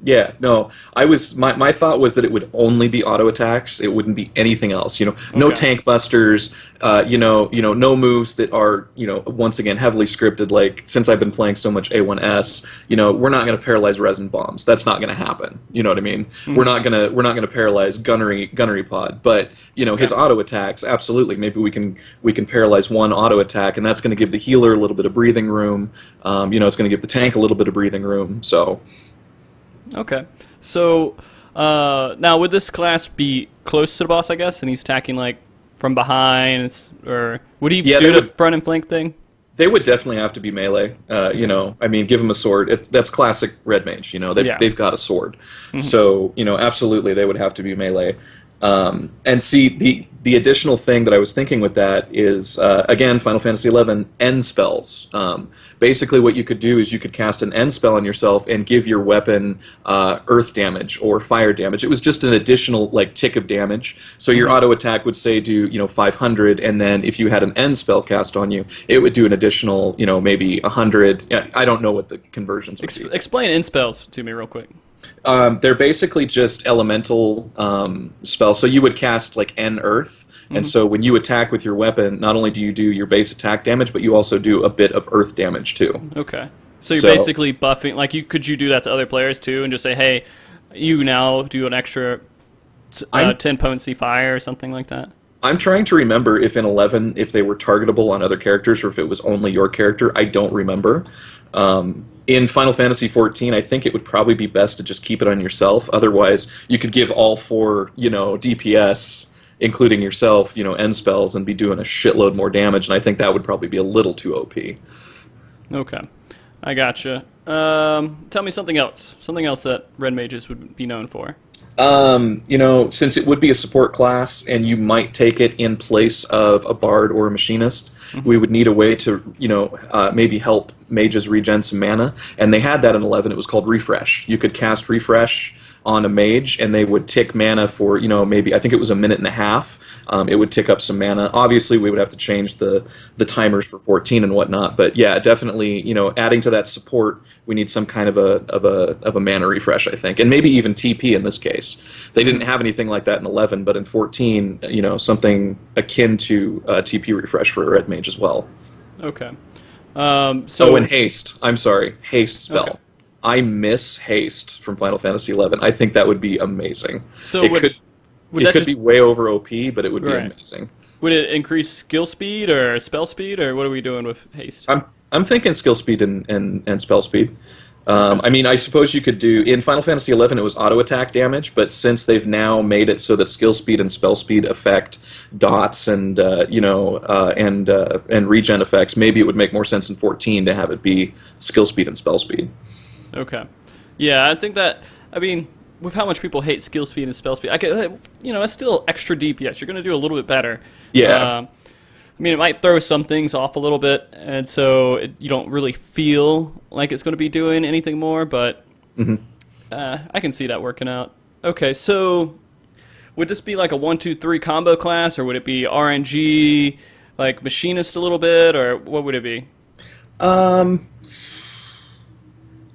Yeah, no. My thought was that it would only be auto attacks. It wouldn't be anything else. No tank busters. No moves that are once again heavily scripted. Like, since I've been playing so much A1S, we're not going to paralyze resin bombs. That's not going to happen. You know what I mean? We're not gonna paralyze gunnery pod. But his auto attacks, absolutely. Maybe we can paralyze one auto attack, and that's going to give the healer a little bit of breathing room. It's going to give the tank a little bit of breathing room. So. Okay, so now would this class be close to the boss, I guess, and he's attacking from behind, or would he do the front and flank thing? They would definitely have to be melee. I mean, give him a sword. That's classic Red Mage. They've got a sword, so absolutely they would have to be melee. And see, the additional thing that I was thinking with that is, again, Final Fantasy XI, end spells. Basically what you could do is you could cast an end spell on yourself and give your weapon earth damage or fire damage. It was just an additional tick of damage. So your auto attack would say do 500, and then if you had an end spell cast on you, it would do an additional maybe 100. Yeah, I don't know what the conversions would be. Explain end spells to me real quick. They're basically just elemental spells. So you would cast N Earth, and so when you attack with your weapon, not only do you do your base attack damage, but you also do a bit of Earth damage too. Okay. So you're basically buffing. Could you do that to other players too, and just say, hey, you now do an extra 10 potency fire or something like that? I'm trying to remember if in 11 if they were targetable on other characters or if it was only your character. I don't remember. In Final Fantasy XIV, I think it would probably be best to just keep it on yourself. Otherwise, you could give all 4, DPS, including yourself, end spells and be doing a shitload more damage. And I think that would probably be a little too OP. Okay, I gotcha. Tell me something else. Something else that red mages would be known for. Since it would be a support class and you might take it in place of a bard or a machinist, we would need a way to, maybe help mages regen some mana. And they had that in 11. It was called Refresh. You could cast Refresh on a mage, and they would tick mana for, maybe, I think it was a minute and a half. It would tick up some mana. Obviously, we would have to change the timers for 14 and whatnot, but yeah, definitely, adding to that support, we need some kind of a mana refresh, I think, and maybe even TP in this case. They didn't have anything like that in 11, but in 14, something akin to TP refresh for a red mage as well. Okay. And haste. I'm sorry, haste spell. Okay. I miss haste from Final Fantasy XI. I think that would be amazing. So it could be way over OP, but it would be amazing. Would it increase skill speed or spell speed, or what are we doing with haste? I'm thinking skill speed and spell speed. I suppose you could do in Final Fantasy XI it was auto attack damage, but since they've now made it so that skill speed and spell speed affect dots and regen effects, maybe it would make more sense in 14 to have it be skill speed and spell speed. Okay. Yeah, I think that, with how much people hate skill speed and spell speed, it's still extra DPS. You're going to do a little bit better. Yeah. It might throw some things off a little bit, and so you don't really feel like it's going to be doing anything more, but I can see that working out. Okay, so would this be like a 1-2-3 combo class, or would it be RNG, like machinist a little bit, or what would it be?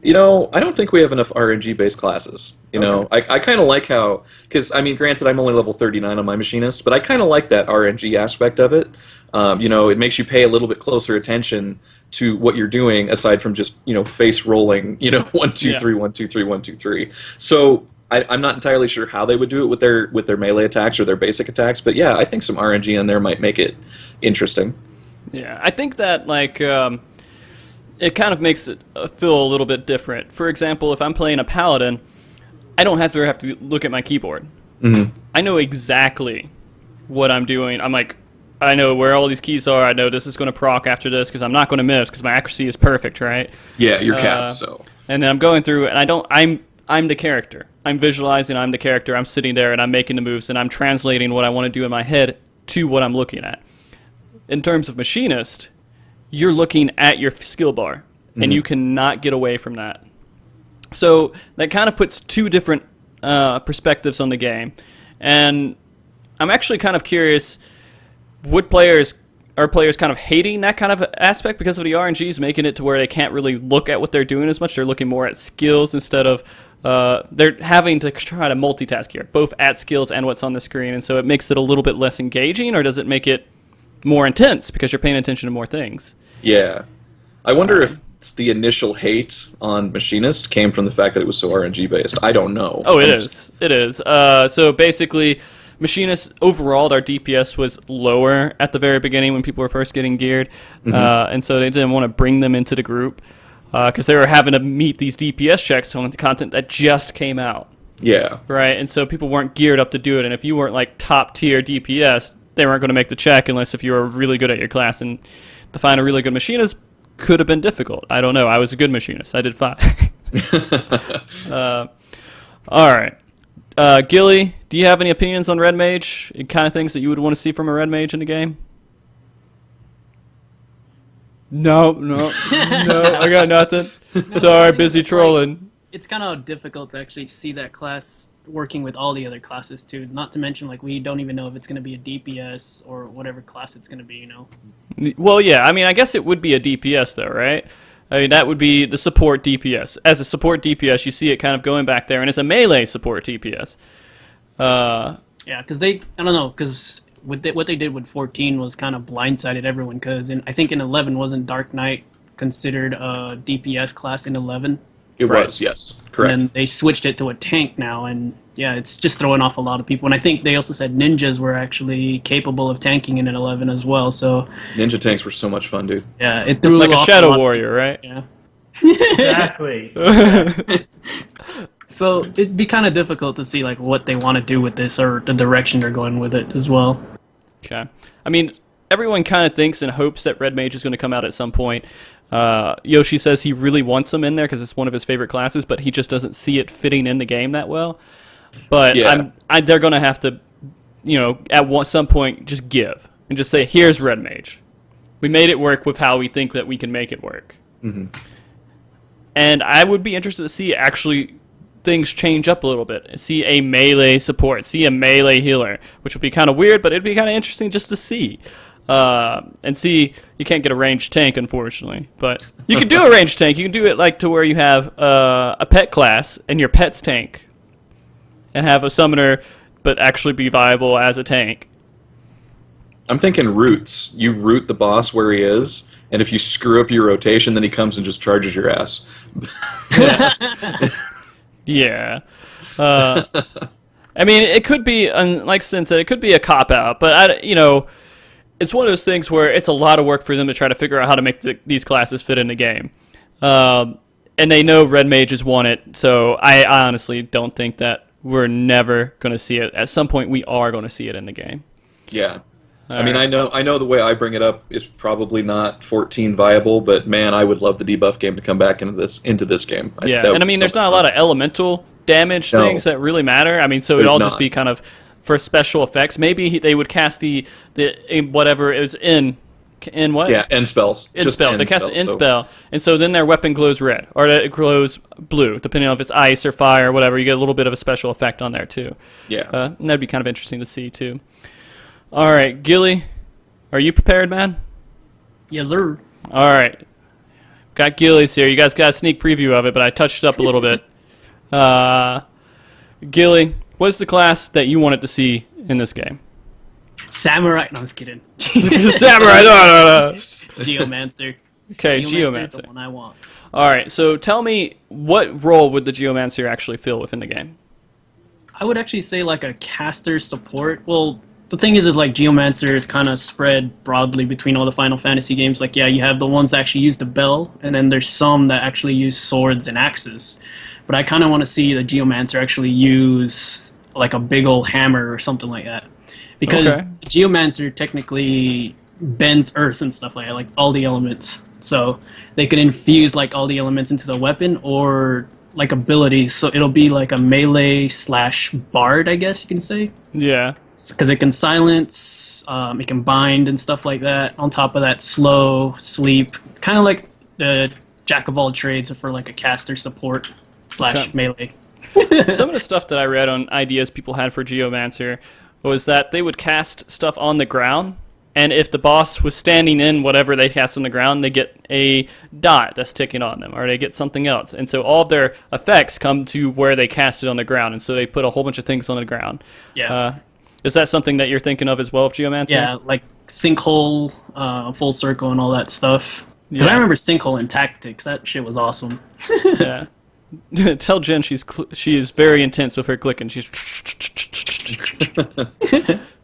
I don't think we have enough RNG-based classes. I kind of like how, because, granted, I'm only level 39 on my machinist, but I kind of like that RNG aspect of it. It makes you pay a little bit closer attention to what you're doing, aside from just, face rolling, 1, 2, 3, 1, 2, 3, 1, 2, 3. So I'm not entirely sure how they would do it with their melee attacks or their basic attacks, but yeah, I think some RNG in there might make it interesting. Yeah, I think that, it kind of makes it feel a little bit different. For example, if I'm playing a paladin, I don't have to look at my keyboard. Mm-hmm. I know exactly what I'm doing. I know where all these keys are. I know this is going to proc after this because I'm not going to miss because my accuracy is perfect, right? Yeah, you're capped, so. And then I'm going through, and I'm the character. I'm visualizing I'm the character. I'm sitting there, and I'm making the moves, and I'm translating what I want to do in my head to what I'm looking at. In terms of machinist, you're looking at your skill bar, and you cannot get away from that. So that kind of puts two different perspectives on the game. And I'm actually kind of curious, are players kind of hating that kind of aspect because of the RNGs, making it to where they can't really look at what they're doing as much? They're looking more at skills instead of they're having to try to multitask here, both at skills and what's on the screen. And so it makes it a little bit less engaging, or does it make it more intense because you're paying attention to more things? Yeah. I wonder if the initial hate on Machinist came from the fact that it was so RNG based. I don't know. Oh, it is. It is. So basically, Machinist overall, our DPS was lower at the very beginning when people were first getting geared, and so they didn't want to bring them into the group because they were having to meet these DPS checks on the content that just came out. Yeah. Right, and so people weren't geared up to do it, and if you weren't like top tier DPS, they weren't going to make the check unless if you were really good at your class, and to find a really good machinist could have been difficult. I don't know. I was a good machinist. I did fine. All right. Gilly, do you have any opinions on Red Mage? Kind of things that you would want to see from a Red Mage in the game? No, I got nothing. Sorry, busy trolling. It's kind of difficult to actually see that class working with all the other classes too. Not to mention, like, we don't even know if it's going to be a DPS or whatever class it's going to be, you know? Well, yeah, I mean, I guess it would be a DPS, though, right? I mean, that would be the support DPS. As a support DPS, you see it kind of going back there, and as a melee support DPS. Yeah, because I don't know, because what they did with 14 was kind of blindsided everyone, because I think in 11 wasn't Dark Knight considered a DPS class in 11? It was, yes. Correct. And then they switched it to a tank now, and yeah, it's just throwing off a lot of people. And I think they also said ninjas were actually capable of tanking in an 11 as well. So Ninja tanks were so much fun, dude. yeah, it threw Like a off Shadow lot of Warrior, right? people. Yeah. Exactly. So it'd be kind of difficult to see like what they want to do with this or the direction they're going with it as well. Okay. I mean, everyone kind of thinks and hopes that Red Mage is going to come out at some point. Yoshi says he really wants him in there because it's one of his favorite classes, but he just doesn't see it fitting in the game that well. But Yeah. they're going to have to, at some point, just give and just say, here's Red Mage. We made it work with how we think that we can make it work. Mm-hmm. And I would be interested to see actually things change up a little bit. See a melee support, see a melee healer, which would be kind of weird, but it'd be kind of interesting just to see. And see, you can't get a ranged tank, unfortunately, but you can do a ranged tank. You can do it like to where you have a pet class and your pet's tank, and have a summoner, but actually be viable as a tank. I'm thinking roots. You root the boss where he is, and if you screw up your rotation, then he comes and just charges your ass. Yeah. I mean, it could be, like Sin said, it could be a cop-out, but, it's one of those things where it's a lot of work for them to try to figure out how to make these classes fit in the game. And they know Red Mages want it, so I honestly don't think that we're never going to see it. At some point, we are going to see it in the game. Yeah. All I mean, right. I know the way I bring it up is probably not 14 viable, but man, I would love the debuff game to come back into this game. Yeah, That would and I be mean, so there's much not a fun. lot of elemental damage No. things that really matter. I mean, so it'd There's all just not. be kind of for special effects. Maybe they would cast the whatever is in what? Yeah, end spells. In Just spell. end They cast an spells, in so- spell, and so then their weapon glows red, or it glows blue, depending on if it's ice or fire or whatever. You get a little bit of a special effect on there too. Yeah. And that'd be kind of interesting to see too. All right, Gilly, are you prepared, man? Yes, sir. All right, got Gilly's here. You guys got a sneak preview of it, but I touched it up a little bit. Gilly, what's the class that you wanted to see in this game? Samurai. No, I was kidding. Samurai. No. Geomancer. Okay, Is Geomancer. the one I want. All right, so tell me, what role would the Geomancer actually fill within the game? I would actually say like a caster support. Well, the thing is like Geomancer is kind of spread broadly between all the Final Fantasy games. Like, yeah, you have the ones that actually use the bell, and then there's some that actually use swords and axes. But I kind of want to see the Geomancer actually use like a big old hammer or something like that. Because Okay. Geomancer technically bends earth and stuff like all the elements. So they could infuse like all the elements into the weapon or like abilities. So it'll be like a melee / bard, I guess you can say. Yeah. Because it can silence, it can bind and stuff like that. On top of that, slow, sleep. Kind of like the jack of all trades for like a caster support / Okay. melee. Some of the stuff that I read on ideas people had for Geomancer was that they would cast stuff on the ground, and if the boss was standing in whatever they cast on the ground, they get a dot that's ticking on them, or they get something else. And so all of their effects come to where they cast it on the ground, and so they put a whole bunch of things on the ground. Yeah. Is that something that you're thinking of as well with Geomancer? Yeah, like sinkhole, full circle, and all that stuff. Because Yeah. I remember sinkhole in Tactics. That shit was awesome. Yeah. Tell Jen she is very intense with her clicking. She's.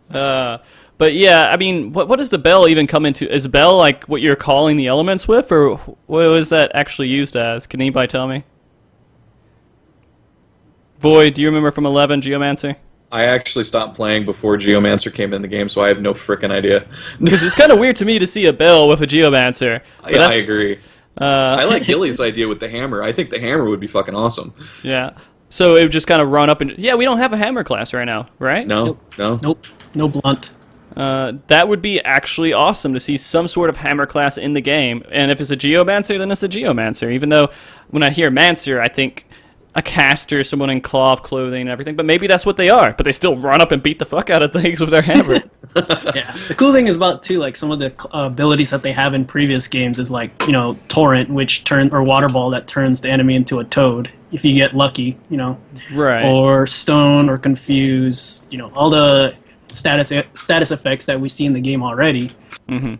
But yeah, I mean, what does the bell even come into? Is bell like what you're calling the elements with, or what was that actually used as? Can anybody tell me? Void, do you remember from 11 Geomancer? I actually stopped playing before Geomancer came in the game, so I have no frickin' idea. Because it's kind of weird to me to see a bell with a Geomancer. But I agree. I Uh, like Gilly's idea with the hammer. I think the hammer would be fucking awesome. yeah. So it would just kind of run up and yeah, we don't have a hammer class right now, right? No, no. Nope. No blunt. That would be actually awesome to see some sort of hammer class in the game. And if it's a Geomancer, then it's a Geomancer. Even though when I hear Mancer, I think a caster, someone in cloth clothing and everything. But maybe that's what they are. But they still run up and beat the fuck out of things with their hammer. Yeah. The cool thing is about too, like some of the abilities that they have in previous games is like torrent, which or water ball that turns the enemy into a toad if you get lucky, Right. or stone or confuse, all the status effects that we see in the game already. Mm-hmm.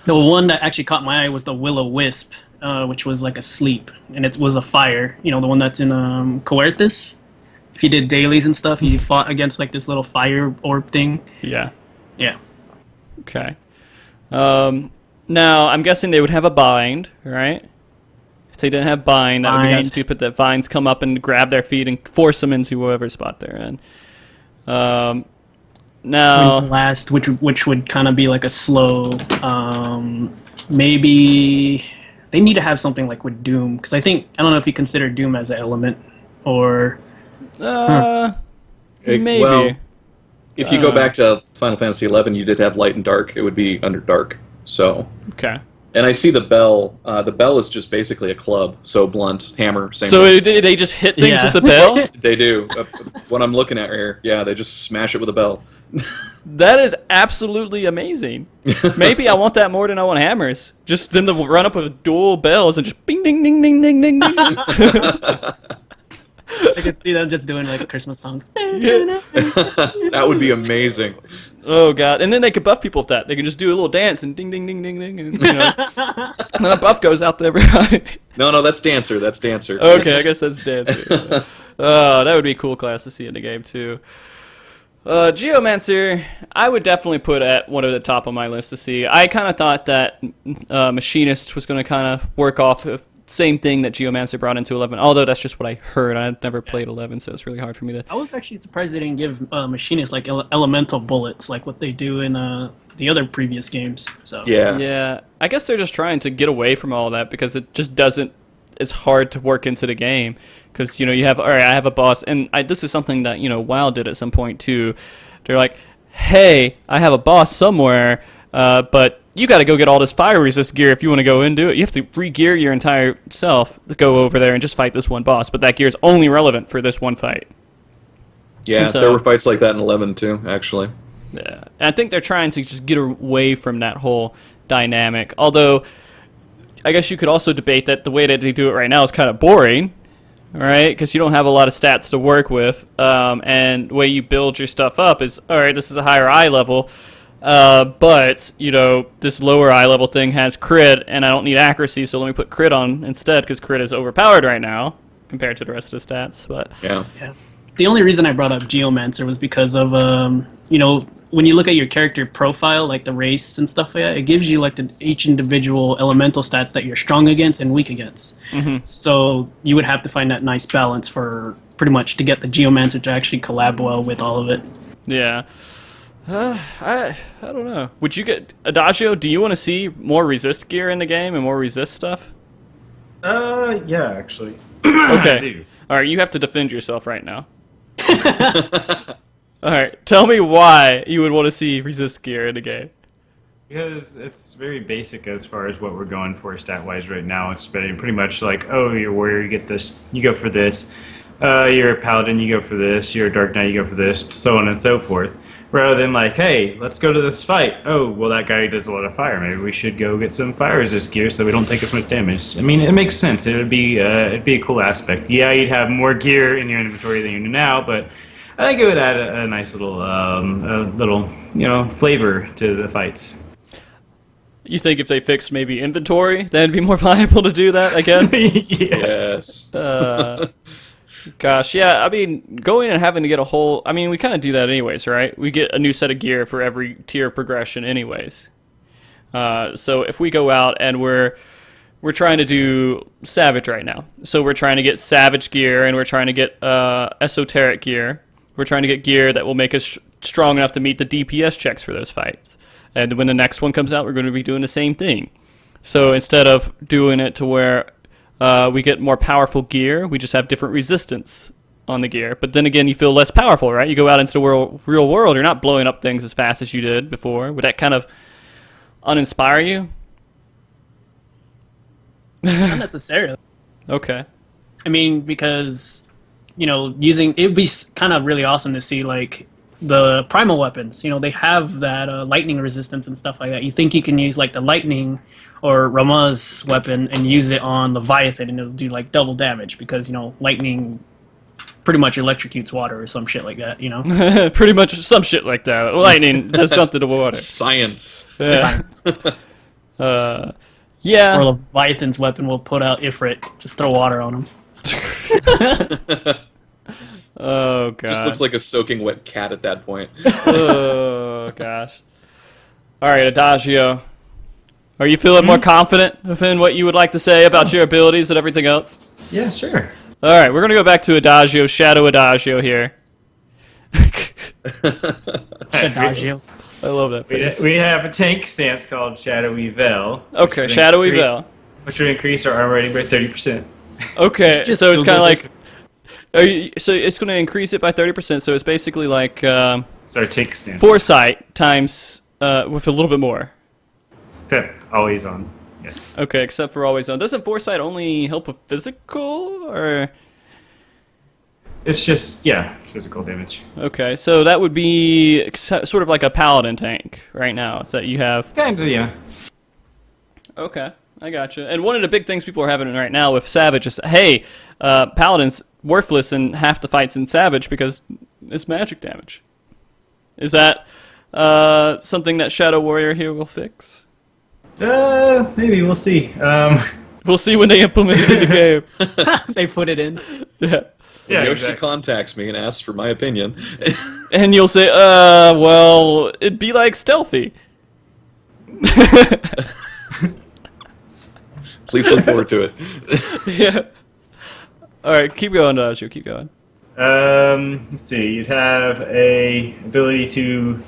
The one that actually caught my eye was the Will-O-Wisp, which was like a sleep, and it was a fire. The one that's in Coerthus. if you did dailies and stuff, you fought against like this little fire orb thing. Yeah. Yeah. Okay. Now, I'm guessing they would have a bind, right? If they didn't have bind, that would be kind of Bind. stupid that vines come up and grab their feet and force them into whatever spot they're in. Now, Last, which would kind of be like a slow. Maybe they need to have something like with Doom, because I don't know if you consider Doom as an element or. maybe. Well, if you go back to Final Fantasy XI, you did have light and dark. It would be under dark. So. Okay. And I see the bell. The bell is just basically a club. So blunt, hammer, same So thing. they just hit things Yeah. with the bell? They do. What I'm looking at here, yeah, they just smash it with a bell. That is absolutely amazing. Maybe I want that more than I want hammers. Just them to run up with dual bells and just bing, ding, ding, ding, ding, ding, ding. I could see them just doing like a Christmas song. That would be amazing. Oh god! And then they could buff people with that. They can just do a little dance and ding, ding, ding, ding, ding, and, and then a buff goes out to everybody. No, that's Dancer. That's Dancer. Okay, I guess that's dancing. Oh, that would be a cool class to see in the game too. Geomancer, I would definitely put at one of the top of my list to see. I kind of thought that Machinist was going to kind of work off of same thing that Geomancer brought into 11, although that's just what I heard. I've never played 11, so it's really hard for me to... I was actually surprised they didn't give Machinists like elemental bullets, like what they do in the other previous games. So Yeah. Yeah, I guess they're just trying to get away from all that because it just doesn't... It's hard to work into the game because, you have... All right, I have a boss, and this is something that, WoW did at some point, too. They're like, hey, I have a boss somewhere, but you got to go get all this fire resist gear if you want to go and do it. You have to re-gear your entire self to go over there and just fight this one boss, but that gear is only relevant for this one fight. Yeah, And so- there were fights like that in 11 too, actually. Yeah, and I think they're trying to just get away from that whole dynamic. Although, I guess you could also debate that the way that they do it right now is kind of boring, right? Because you don't have a lot of stats to work with, and the way you build your stuff up is, all right, this is a higher eye level, but, this lower eye level thing has crit, and I don't need accuracy, so let me put crit on instead, because crit is overpowered right now compared to the rest of the stats. But Yeah. Yeah. The only reason I brought up Geomancer was because of, when you look at your character profile, like the race and stuff like that, it gives you like each individual elemental stats that you're strong against and weak against. Mhm. So you would have to find that nice balance for pretty much to get the Geomancer to actually collab well with all of it. yeah. I don't know. Would you get... Adagio, do you want to see more resist gear in the game and more resist stuff? Yeah, actually. Okay. I do. Alright, you have to defend yourself right now. Alright, tell me why you would want to see resist gear in the game. Because it's very basic as far as what we're going for stat-wise right now. It's pretty much like, oh, you're a warrior, you get this, you go for this. You're a paladin, you go for this. You're a dark knight, you go for this, so on and so forth. Rather than like, hey, let's go to this fight. Oh, well, that guy does a lot of fire. Maybe we should go get some fire resist gear so we don't take as much damage. I mean, it makes sense. It'd be a cool aspect. Yeah, you'd have more gear in your inventory than you do now, but I think it would add a nice little, flavor to the fights. You think if they fixed maybe inventory, then it'd be more viable to do that, I guess? Yes. Yes. Gosh, yeah, I mean, going and having to get a whole... I mean, we kind of do that anyways, right? We get a new set of gear for every tier progression anyways. So if we go out and we're trying to do Savage right now. So we're trying to get Savage gear, and we're trying to get Esoteric gear. We're trying to get gear that will make us strong enough to meet the DPS checks for those fights. And when the next one comes out, we're going to be doing the same thing. So instead of doing it to where... we get more powerful gear. We just have different resistance on the gear. But then again, you feel less powerful, right? You go out into the real world, you're not blowing up things as fast as you did before. Would that kind of uninspire you? Not necessarily. Okay. I mean, because, it'd be kind of really awesome to see, like, the primal weapons. They have that lightning resistance and stuff like that. You think you can use, like, the lightning or Rama's weapon and use it on Leviathan and it'll do, like, double damage because, lightning pretty much electrocutes water or some shit like that, Pretty much some shit like that. Lightning does something to water. Science. Yeah. Yeah. Or Leviathan's weapon will put out Ifrit. Just throw water on him. Oh god. Just looks like a soaking wet cat at that point. Oh gosh. All right, Adagio. Are you feeling more confident within what you would like to say about your abilities and everything else? Yeah, sure. All right, we're gonna go back to Adagio, Shadow Adagio here. Adagio. I love that face. We have a tank stance called Shadowy Veil. Okay, Shadowy Veil. Which would increase our armor rating by 30%. Okay, Just so it's kind Google of like, this. so it's going to increase it by 30%. So it's basically like It's our tank stance. foresight times with a little bit more. Step always on. Yes. Okay, except for always on. Doesn't foresight only help with physical, or? It's just, yeah, physical damage. Okay, so that would be sort of like a paladin tank right now. It's that you have. Kinda, yeah. Okay, I gotcha. And one of the big things people are having right now with Savage is, hey, paladin's worthless in half the fights in Savage because it's magic damage. Is that something that Shadow Warrior here will fix? Maybe, we'll see. We'll see when they implement it in the game. They put it in. Yeah. Yeah, Yoshi exactly. contacts me and asks for my opinion. And you'll say, well, it'd be like stealthy. Please look forward to it. Yeah. All right, keep going, Dodger. Keep going. Let's see. You'd have a ability to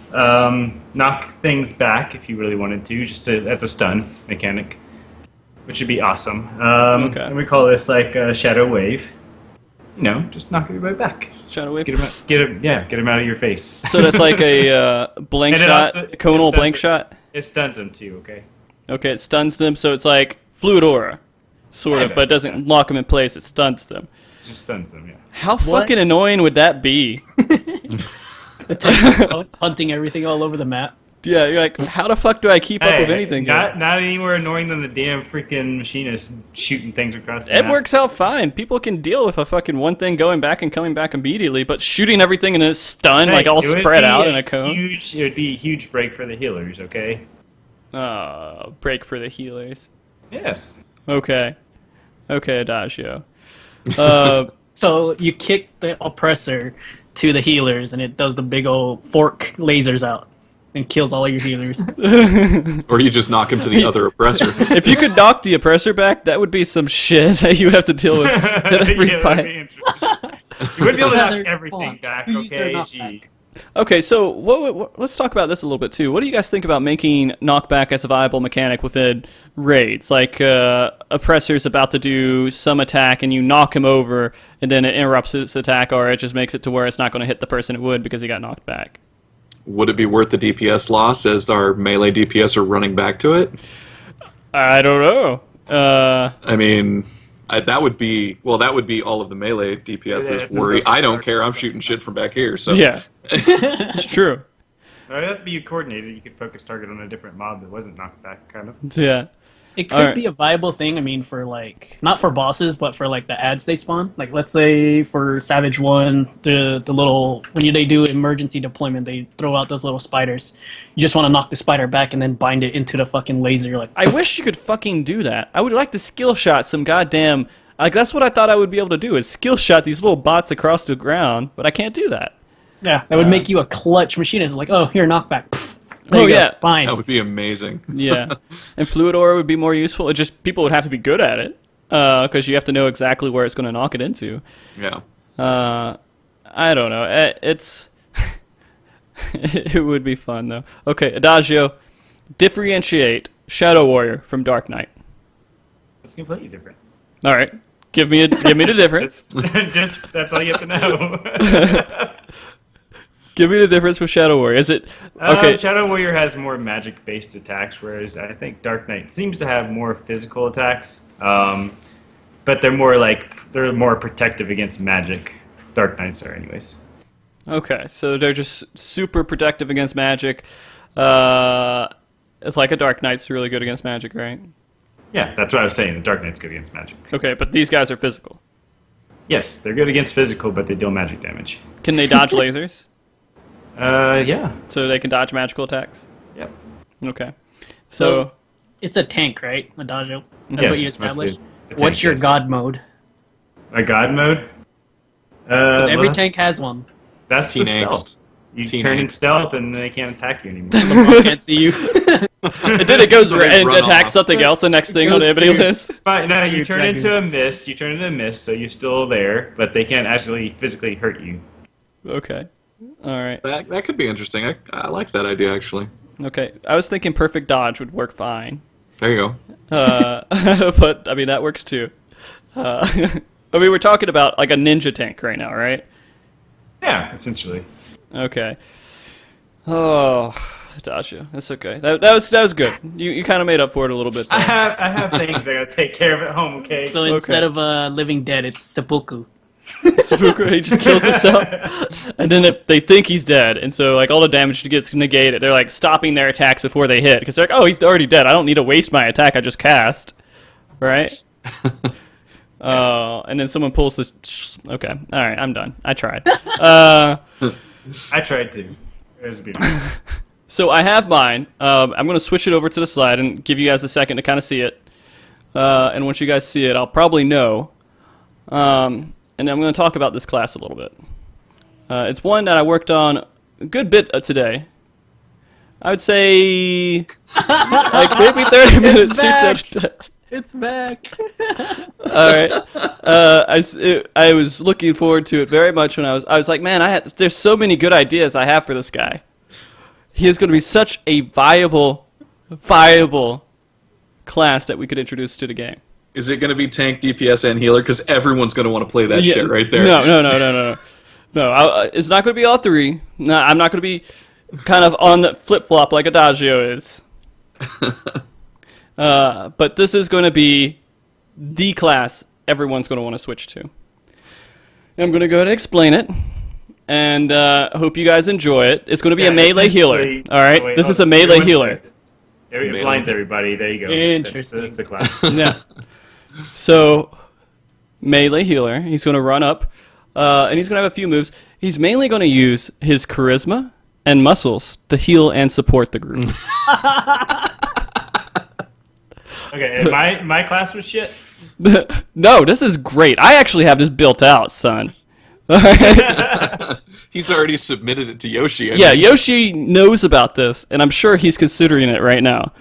knock things back if you really wanted to, just as a stun mechanic, which would be awesome. Okay. And we call this like a Shadow Wave. You know, just knock everybody back. Shadow Wave. Get him out of your face. So that's like a blank And it shot, also- conal it blank stuns shot. It stuns them too. Okay. Okay, it stuns them, so it's like fluid aura, sort of, Kinda, but it doesn't yeah. lock them in place. It stuns them. It just stuns them. Yeah. How What? fucking annoying would that be? The tank hunting everything all over the map. Yeah, you're like, how the fuck do I keep up with anything? Not here? not any more annoying than the damn freaking machinist shooting things across the It map. works out fine. People can deal with a fucking one thing going back and coming back immediately, but shooting everything in a stun, like all It would spread be out in a cone. It would be a huge break for the healers. Okay. Break for the healers. Yes. Okay. Okay, Adagio. So you kick the oppressor to the healers, and it does the big old fork lasers out and kills all your healers. Or you just knock him to the other oppressor. If you could knock the oppressor back, that would be some shit that you would have to deal with at every Yeah, that'd fight. be interesting. You wouldn't be able to knock Rather- everything back. Please don't Okay. knock Gee. back. Okay, so let's talk about this a little bit too. What do you guys think about making knockback as a viable mechanic within raids? Like oppressor's about to do some attack and you knock him over, and then it interrupts his attack, or it just makes it to where it's not going to hit the person it would because he got knocked back. Would it be worth the DPS loss as our melee DPS are running back to it? I don't know. I mean, that would be all of the melee DPS's Yeah, worry. I don't care. I'm shooting shit from back here. So Yeah, it's true. It would have to be coordinated. You could focus target on a different mob that wasn't knocked back, kind of. Yeah. It could Alright. be a viable thing. I mean, for like not for bosses, but for like the ads they spawn. Like let's say for Savage 1, the little when they do emergency deployment, they throw out those little spiders. You just want to knock the spider back and then bind it into the fucking laser. You're like, I wish you could fucking do that. I would like to skill shot some goddamn. Like that's what I thought I would be able to do is skill shot these little bots across the ground, but I can't do that. yeah, that would make you a clutch machinist. Like, oh, here, knockback. Pff, there Oh, you go, yeah. fine. that would be amazing. Yeah, and fluid aura would be more useful. It just people would have to be good at it because you have to know exactly where it's going to knock it into. Yeah. I don't know. It's it would be fun though. Okay, Adagio, differentiate Shadow Warrior from Dark Knight. It's completely different. All right, give me the difference. Just that's all you have to know. Give me the difference with Shadow Warrior. Is it okay? Shadow Warrior has more magic-based attacks, whereas I think Dark Knight seems to have more physical attacks. But they're more protective against magic. Dark Knights are, anyways. Okay, so they're just super protective against magic. It's like a Dark Knight's really good against magic, right? Yeah, that's what I was saying. The Dark Knight's good against magic. Okay, but these guys are physical. Yes, they're good against physical, but they deal magic damage. Can they dodge lasers? Yeah. So they can dodge magical attacks? Yep. Okay. So It's a tank, right? Adagio. That's Yes, what you it's mostly established. a tank, What's your yes. god mode? A god mode? Because every well, tank has one. that's the Teen stealth. angst. You Teen turn in angst. stealth and they can't attack you anymore. The boss can't see you. And then it goes So they and run attacks off. something else the next thing on the Goes ability to- list. But no, So you you're turn dragging- into a mist. You turn into a mist, so you're still there, but they can't actually physically hurt you. Okay. All right. That could be interesting. I like that idea, actually. Okay. I was thinking perfect dodge would work fine. There you go. But I mean that works too. I mean we're talking about like a ninja tank right now, right? Yeah, essentially. Okay. Oh, Dasha, that's okay. That was good. You kind of made up for it a little bit. I There. have things I gotta take care of at home. Okay. So instead of living dead, it's seppuku. Seppuku, he just kills himself, and then they think he's dead, and so like all the damage gets negated. They're like stopping their attacks before they hit because they're like, oh, he's already dead. I don't need to waste my attack. I just cast, right? And then someone pulls this. Okay, all right, I'm done. I tried. I tried to. It was beautiful. So I have mine. I'm going to switch it over to the slide and give you guys a second to kind of see it. And once you guys see it, I'll probably know. And I'm going to talk about this class a little bit. It's one that I worked on a good bit today. I would say like maybe 30 minutes or so. back. It's back. All right. I was looking forward to it very much when I was like, man, there's so many good ideas I have for this guy. He is going to be such a viable class that we could introduce to the game. Is it going to be tank, DPS, and healer? Because everyone's going to want to play that shit right there. No. No, it's not going to be all three. No, I'm not going to be kind of on the flip-flop like Adagio is. But this is going to be the class everyone's going to want to switch to. And I'm going to go ahead and explain it. And hope you guys enjoy it. It's going to be a melee healer. All right? Wait, This is a melee healer. It blinds everybody. There you go. Interesting. That's the class. Yeah. So, melee healer. He's going to run up, and he's going to have a few moves. He's mainly going to use his charisma and muscles to heal and support the group. Okay, and my class was shit. No, this is great. I actually have this built out, son. He's already submitted it to Yoshi. I Yeah, mean, Yoshi knows about this, and I'm sure he's considering it right now.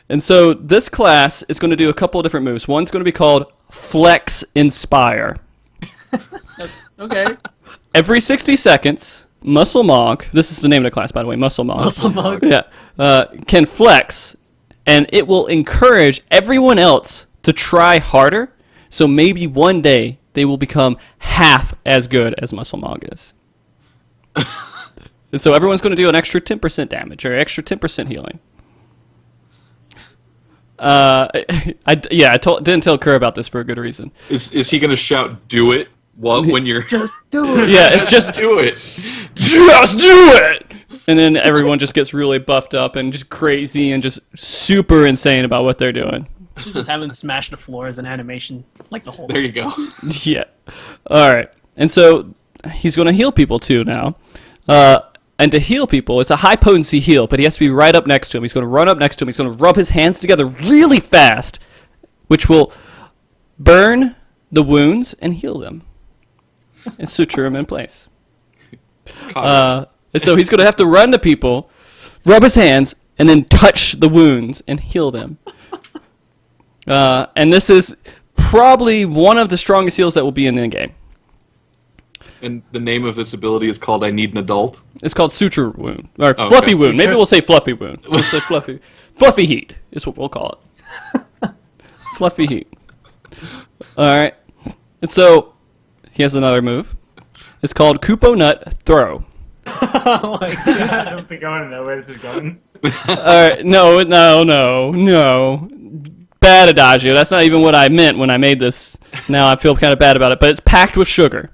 And so this class is going to do a couple of different moves. One's going to be called Flex Inspire. Okay. Every 60 seconds, Muscle Mog, this is the name of the class, by the way, Muscle Mog. Muscle Mog. Yeah, can flex, and it will encourage everyone else to try harder, so maybe one day they will become half as good as Muscle Mog is. So everyone's going to do an extra 10% damage, or extra 10% healing. Didn't tell Kerr about this for a good reason. Is he going to shout, do it, when you're... Just do it. Yeah, it's just do it. just do it! And then everyone just gets really buffed up and just crazy and just super insane about what they're doing. Just have him smash the floor as an animation, like the whole. There you go. Yeah. All right. And so he's going to heal people too now. And to heal people, it's a high potency heal, but he has to be right up next to him. He's going to run up next to him. He's going to rub his hands together really fast, which will burn the wounds and heal them and suture them in place. And so he's going to have to run to people, rub his hands, and then touch the wounds and heal them. And this is probably one of the strongest heals that will be in the game. And the name of this ability is called I Need an Adult. It's called Suture Wound. Or Okay. Fluffy Wound. Maybe Suture? we'll say Fluffy Wound. We'll say Fluffy. Fluffy Heat is what we'll call it. Fluffy Heat. Alright. And so, he has another move. It's called Koopo Nut Throw. Oh my god. I don't think I want to know where this is going. Alright, no. Bad Adagio. That's not even what I meant when I made this. Now I feel kind of bad about it. But it's packed with sugar.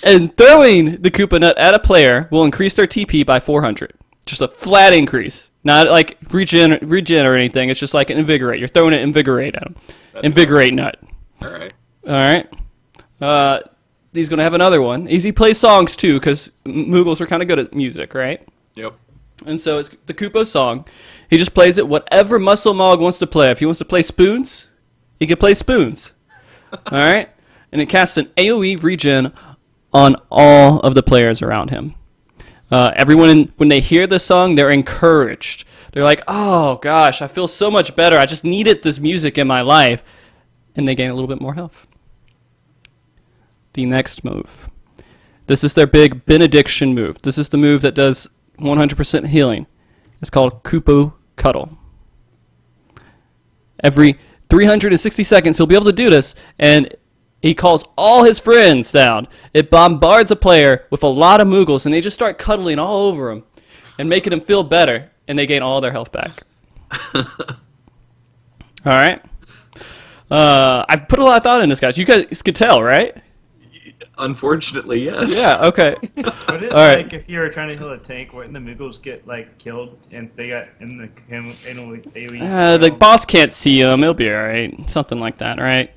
And throwing the Koopa Nut at a player will increase their TP by 400. Just a flat increase. Not like regen or anything. It's just like an invigorate. You're throwing it invigorate at him. Invigorate nut. All right. Alright. He's going to have another one. He plays songs too, because Moogles are kind of good at music, right? Yep. And so it's the Koopo song. He just plays it whatever Muscle Mog wants to play. If he wants to play spoons, he can play spoons. All right? And it casts an AoE regen on all of the players around him. Everyone, when they hear the song, they're encouraged. They're like, oh, gosh, I feel so much better. I just needed this music in my life. And they gain a little bit more health. The next move. This is their big benediction move. This is the move that does 100% healing. It's called Koopo Cuddle. Every 360 seconds, he'll be able to do this, and he calls all his friends down. It bombards a player with a lot of Moogles, and they just start cuddling all over him and making him feel better, and they gain all their health back. All right? I've put a lot of thought in this, guys. You guys could tell, right? Unfortunately, yes. Yeah, okay. But it's All right. like if you were trying to heal a tank, wouldn't the Moogles get like killed and they got in the AoE? The boss can't see him. It'll be alright. Something like that, right?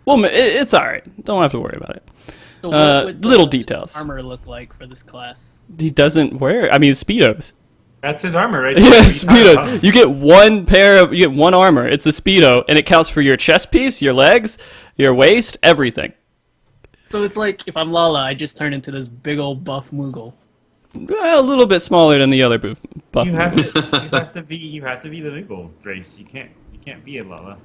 Well, it's alright. Don't have to worry about it. So what would Little the details. armor look like for this class? He doesn't wear. I mean, Speedos. That's his armor, right? Yeah, That's what you're talking Speedos. about. You get one armor. It's a Speedo, and it counts for your chest piece, your legs, your waist, everything. So it's like if I'm Lala, I just turn into this big old buff Moogle. Well, a little bit smaller than the other buff. You have to be the Moogle race. You can't be a Lala.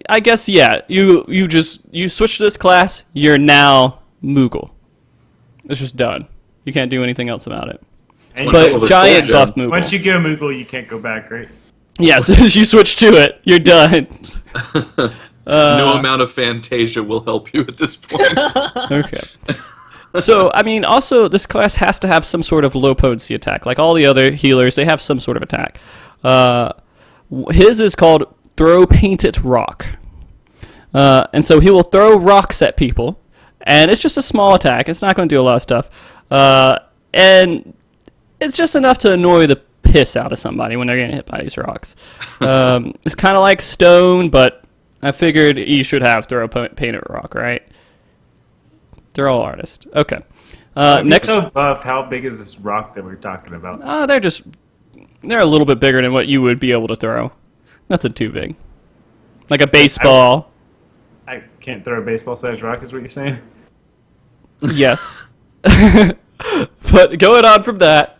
I guess yeah. You switch to this class. You're now Moogle. It's just done. You can't do anything else about it. And Hell of But a giant soul gem. buff Moogle. once you go Moogle, you can't go back, right? Yeah, as soon as you switch to it, you're done. No amount of Fantasia will help you at this point. Okay. So, I mean, also, this class has to have some sort of low potency attack. Like all the other healers, they have some sort of attack. His is called Throw Painted Rock. And so he will throw rocks at people. And it's just a small attack. It's not going to do a lot of stuff. And it's just enough to annoy the piss out of somebody when they're getting hit by these rocks. It's kind of like stone, but I figured you should have throw painted rock, right? They're all artists. Okay. Next. So buff. How big is this rock that we're talking about? They're a little bit bigger than what you would be able to throw. Nothing too big. Like a baseball. I can't throw a baseball-sized rock. Is what you're saying? Yes. But going on from that,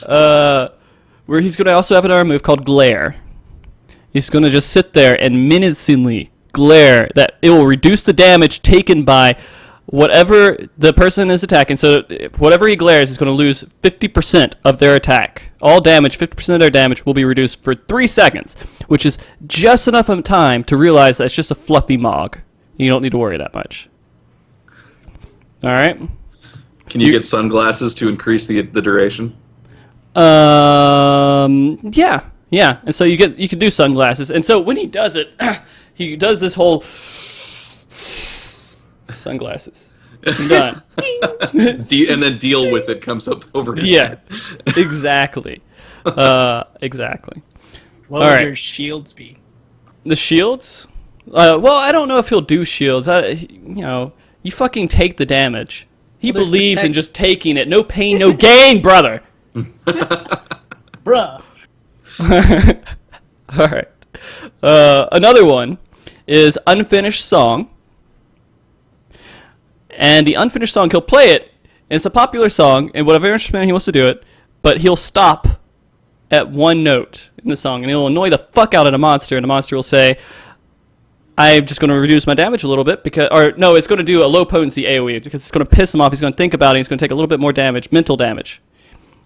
where he's going to also have an arm move called Glare. He's going to just sit there and menacingly glare. That it will reduce the damage taken by whatever the person is attacking. So whatever he glares is going to lose 50% of their attack. All damage, 50% of their damage will be reduced for 3 seconds, which is just enough of time to realize that it's just a fluffy Mog. You don't need to worry that much. All right? Can you get sunglasses to increase the duration? Yeah. And so you can do sunglasses. And so when he does it, he does this whole sunglasses. I'm done. And then deal with it comes up over his Yeah. head. Exactly. Exactly. What All would right. your shields be? The shields? Well, I don't know if he'll do shields. You fucking take the damage. He Well, there's believes in protect- just taking it. No pain, no gain, brother. Bruh. All right. Another one is Unfinished Song. And the Unfinished Song, he'll play it, and it's a popular song, and whatever instrument he wants to do it, but he'll stop at one note in the song, and he'll annoy the fuck out of the monster, and the monster will say, I'm just going to reduce my damage a little bit, it's going to do a low potency AoE, because it's going to piss him off, he's going to think about it, he's going to take a little bit more damage, mental damage,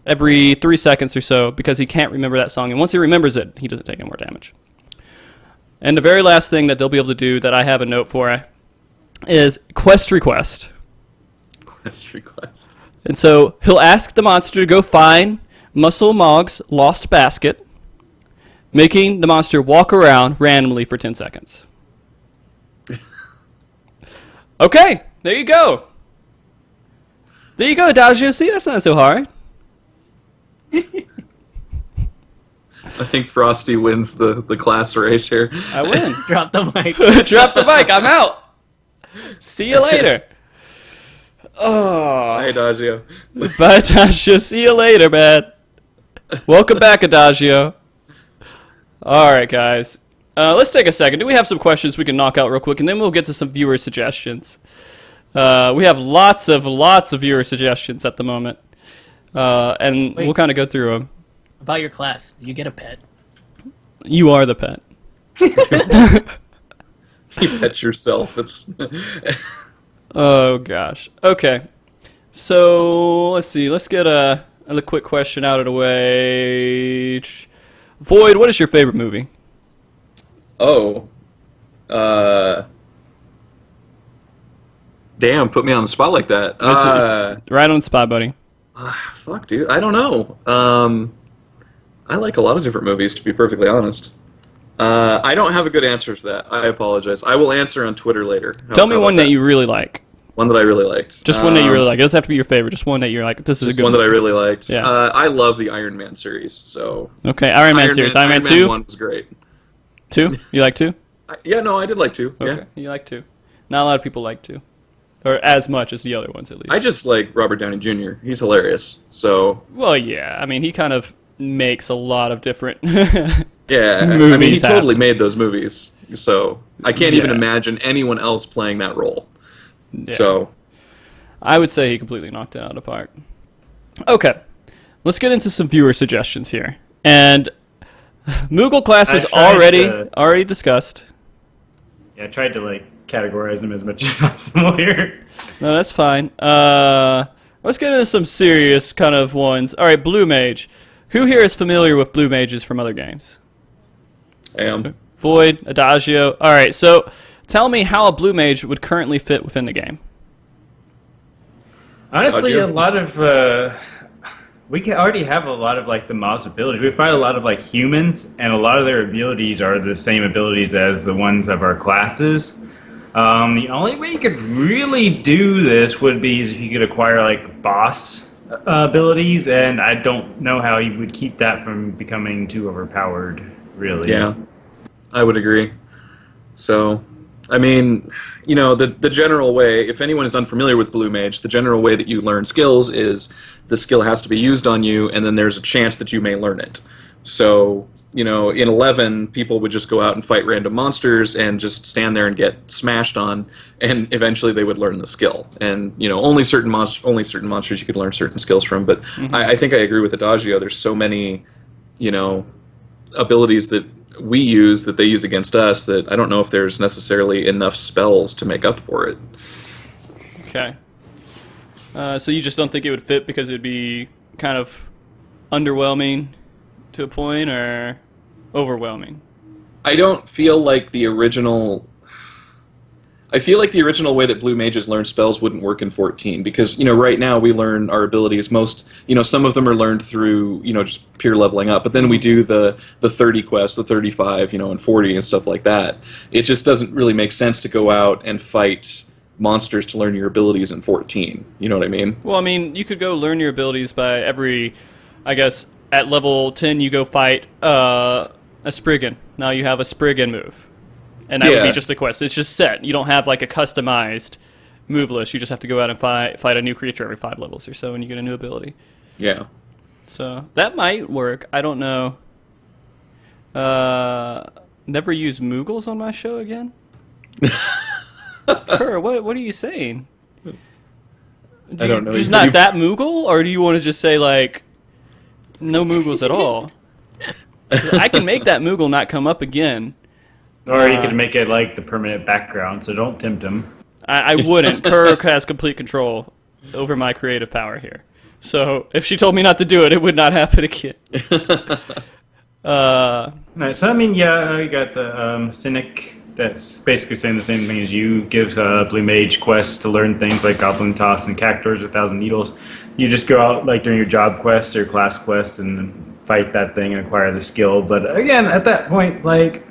every 3 seconds or so, because he can't remember that song, and once he remembers it, he doesn't take any more damage. And the very last thing that they'll be able to do that I have a note for is Quest Request. Quest request. And so he'll ask the monster to go find Muscle Mog's lost basket, making the monster walk around randomly for 10 seconds. Okay, there you go. There you go, Adagio. See, that's not so hard. I think Frosty wins the class race here. I win. Drop the mic. Drop the mic. I'm out. See you later. Oh. Hi, Adagio. Bye, Adagio. See you later, man. Welcome back, Adagio. All right, guys. Let's take a second. Do we have some questions we can knock out real quick, and then we'll get to some viewer suggestions. We have lots of viewer suggestions at the moment, and Wait. we'll kind of go through them. About your class, do you get a pet? You are the pet. You pet yourself. It's Oh gosh. Okay. So let's see. Let's get a quick question out of the way. Void, what is your favorite movie? oh, damn! Put me on the spot like that. Right on the spot, buddy. Fuck, dude. I don't know. I like a lot of different movies, to be perfectly honest. I don't have a good answer for that. I apologize. I will answer on Twitter later. Tell me one that you really like. One that I really liked. Just one that you really like. It doesn't have to be your favorite. Just one that you're like, this is a Just good one that I really liked. Yeah. I love the Iron Man series. So Okay, Iron Man series. Iron Man 2? 1 was great. 2? You like 2? Yeah, no, I did like 2. Okay, Yeah. you like 2. Not a lot of people like 2. Or as much as the other ones, at least. I just like Robert Downey Jr. He's hilarious. So Well, yeah. I mean, he kind of makes a lot of different... yeah, I mean, he Movies totally happen. made those movies. So I can't even Yeah. imagine anyone else playing that role. Yeah. So I would say he completely knocked it out of the park. Okay, let's get into some viewer suggestions here. And Moogle class I was tried to- already discussed. Yeah, I tried to like categorize them as much as possible here. No, that's fine. Let's get into some serious kind of ones. All right, Blue Mage. Who here is familiar with Blue Mages from other games? I am. Void, Adagio. All right, so tell me how a Blue Mage would currently fit within the game. Honestly, How'd a you- lot of already have a lot of like the mob's abilities. We fight a lot of like humans, and a lot of their abilities are the same abilities as the ones of our classes. The only way you could really do this would be is if you could acquire like boss abilities, and I don't know how you would keep that from becoming too overpowered. Really, Yeah, I would agree. So, I mean, you know, the general way, if anyone is unfamiliar with Blue Mage, the general way that you learn skills is the skill has to be used on you, and then there's a chance that you may learn it. So, you know, in 11, people would just go out and fight random monsters and just stand there and get smashed on, and eventually they would learn the skill. And, you know, only certain monsters you could learn certain skills from. But I think I agree with Adagio. There's so many, you know, abilities that we use that they use against us that I don't know if there's necessarily enough spells to make up for it. Okay. So you just don't think it would fit because it would be kind of underwhelming to a point, or overwhelming? I don't feel like the original... I feel like the original way that Blue Mages learn spells wouldn't work in 14 because, you know, right now we learn our abilities some of them are learned through, you know, just pure leveling up, but then we do the 30 quests, the 35, you know, and 40 and stuff like that. It just doesn't really make sense to go out and fight monsters to learn your abilities in 14. You know what I mean? Well, I mean, you could go learn your abilities by I guess, at level 10 you go fight a Spriggan. Now you have a Spriggan move. And that would be Yeah. just a quest. It's just set. You don't have like a customized move list. You just have to go out and fight a new creature every 5 levels or so, and you get a new ability. Yeah. So that might work. I don't know. Never use Moogles on my show again? Kerr, what are you saying? I don't know. Just not that Moogle? Or do you want to just say, like, no Moogles at all? I can make that Moogle not come up again. Or you could make it like the permanent background, so don't tempt him. I wouldn't. Kerr has complete control over my creative power here. So if she told me not to do it, it would not happen again. Right, so I mean, yeah, you got the Cynic that's basically saying the same thing as you. Gives Blue Mage quests to learn things like Goblin Toss and Cactuars with 1,000 Needles. You just go out like during your job quests or class quests and fight that thing and acquire the skill. But again, at that point, like,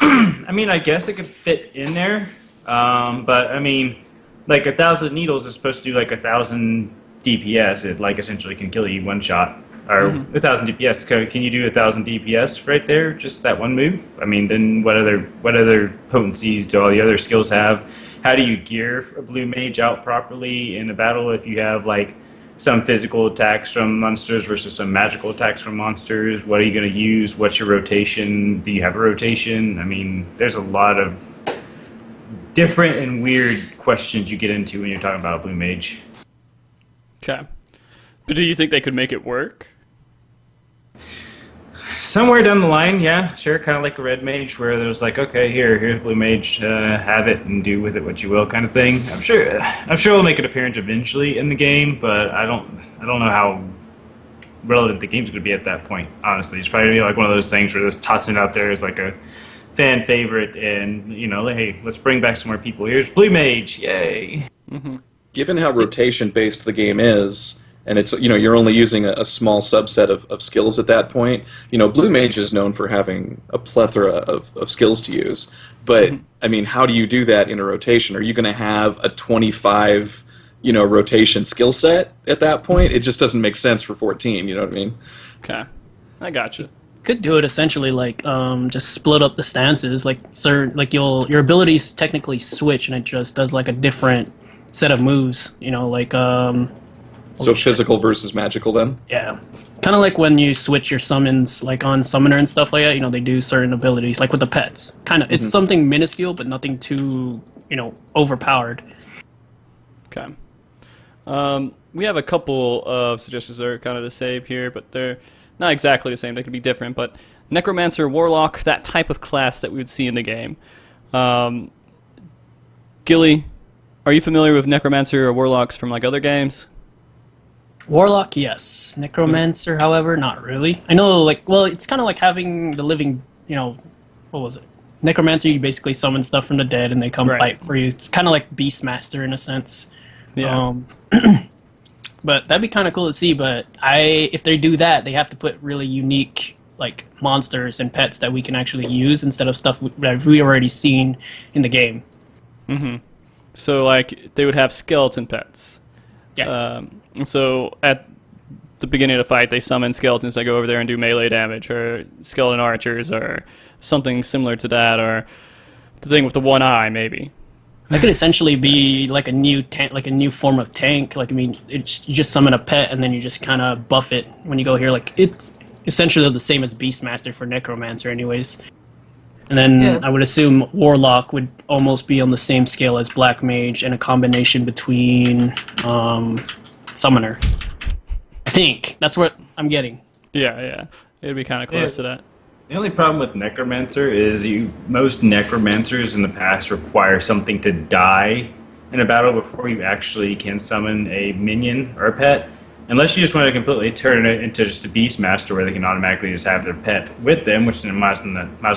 I mean, I guess it could fit in there. But I mean, like 1,000 Needles is supposed to do like 1,000 DPS. It like essentially can kill you one shot. or 1,000 DPS. Can you do 1,000 DPS right there? Just that one move? I mean, then what other potencies do all the other skills have? How do you gear a blue mage out properly in a battle if you have like some physical attacks from monsters versus some magical attacks from monsters? What are you going to use? What's your rotation? Do you have a rotation? I mean, there's a lot of different and weird questions you get into when you're talking about a blue mage. Okay. But do you think they could make it work? Somewhere down the line, yeah, sure, kind of like a red mage, where there's like, okay, here's blue mage, have it and do with it what you will, kind of thing. I'm sure it'll make an appearance eventually in the game, but I don't know how relevant the game's going to be at that point. Honestly, it's probably gonna be like one of those things where just tossing it out there is like a fan favorite, and hey, let's bring back some more people. Here's blue mage, yay! Given how rotation based the game is, and it's you're only using a small subset of skills at that point. Blue Mage is known for having a plethora of skills to use. But I mean, how do you do that in a rotation? Are you going to have a 25 rotation skill set at that point? It just doesn't make sense for 14. You know what I mean? Okay, I gotcha. Could do it essentially like just split up the stances, like your abilities technically switch, and it just does like a different set of moves. So physical versus magical then? Yeah. Kind of like when you switch your summons, like on Summoner and stuff like that, they do certain abilities, like with the pets. Kind of, it's something minuscule, but nothing too, overpowered. Okay. We have a couple of suggestions that are kind of the same here, but they're not exactly the same. They could be different, but Necromancer, Warlock, that type of class that we would see in the game. Gilly, are you familiar with Necromancer or Warlocks from like other games? Warlock, yes. Necromancer, however, not really. I know, it's kind of like having the living, what was it? Necromancer, you basically summon stuff from the dead and they come fight for you. It's kind of like Beastmaster in a sense. Yeah. But that'd be kind of cool to see, but if they do that, they have to put really unique, like, monsters and pets that we can actually use instead of stuff that we already seen in the game. So, like, they would have skeleton pets. Yeah. So at the beginning of the fight, they summon skeletons that go over there and do melee damage, or skeleton archers, or something similar to that, or the thing with the one eye, maybe. That could essentially be like a new tank, like a new form of tank. Like, I mean, you just summon a pet and then you just kind of buff it when you go here. Like, it's essentially the same as Beastmaster for Necromancer, anyways. And then I would assume Warlock would almost be on the same scale as Black Mage, and a combination between Summoner. I think that's what I'm getting. Yeah. It'd be kind of close to that. The only problem with Necromancer is most Necromancers in the past require something to die in a battle before you actually can summon a minion or a pet. Unless you just want to completely turn it into just a Beastmaster where they can automatically just have their pet with them, which then might as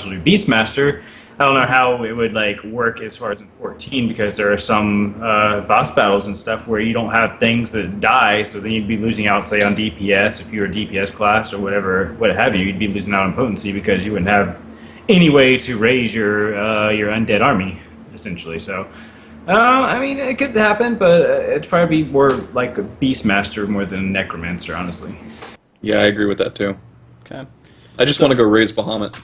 well be Beastmaster. I don't know how it would work as far as in 14, because there are some boss battles and stuff where you don't have things that die, so then you'd be losing out, say, on DPS if you were a DPS class or whatever, what have you. You'd be losing out on potency because you wouldn't have any way to raise your undead army, essentially. So, I mean, it could happen, but it'd probably be more like a Beastmaster more than a Necromancer, honestly. Yeah, I agree with that too. Okay. I just want to go raise Bahamut.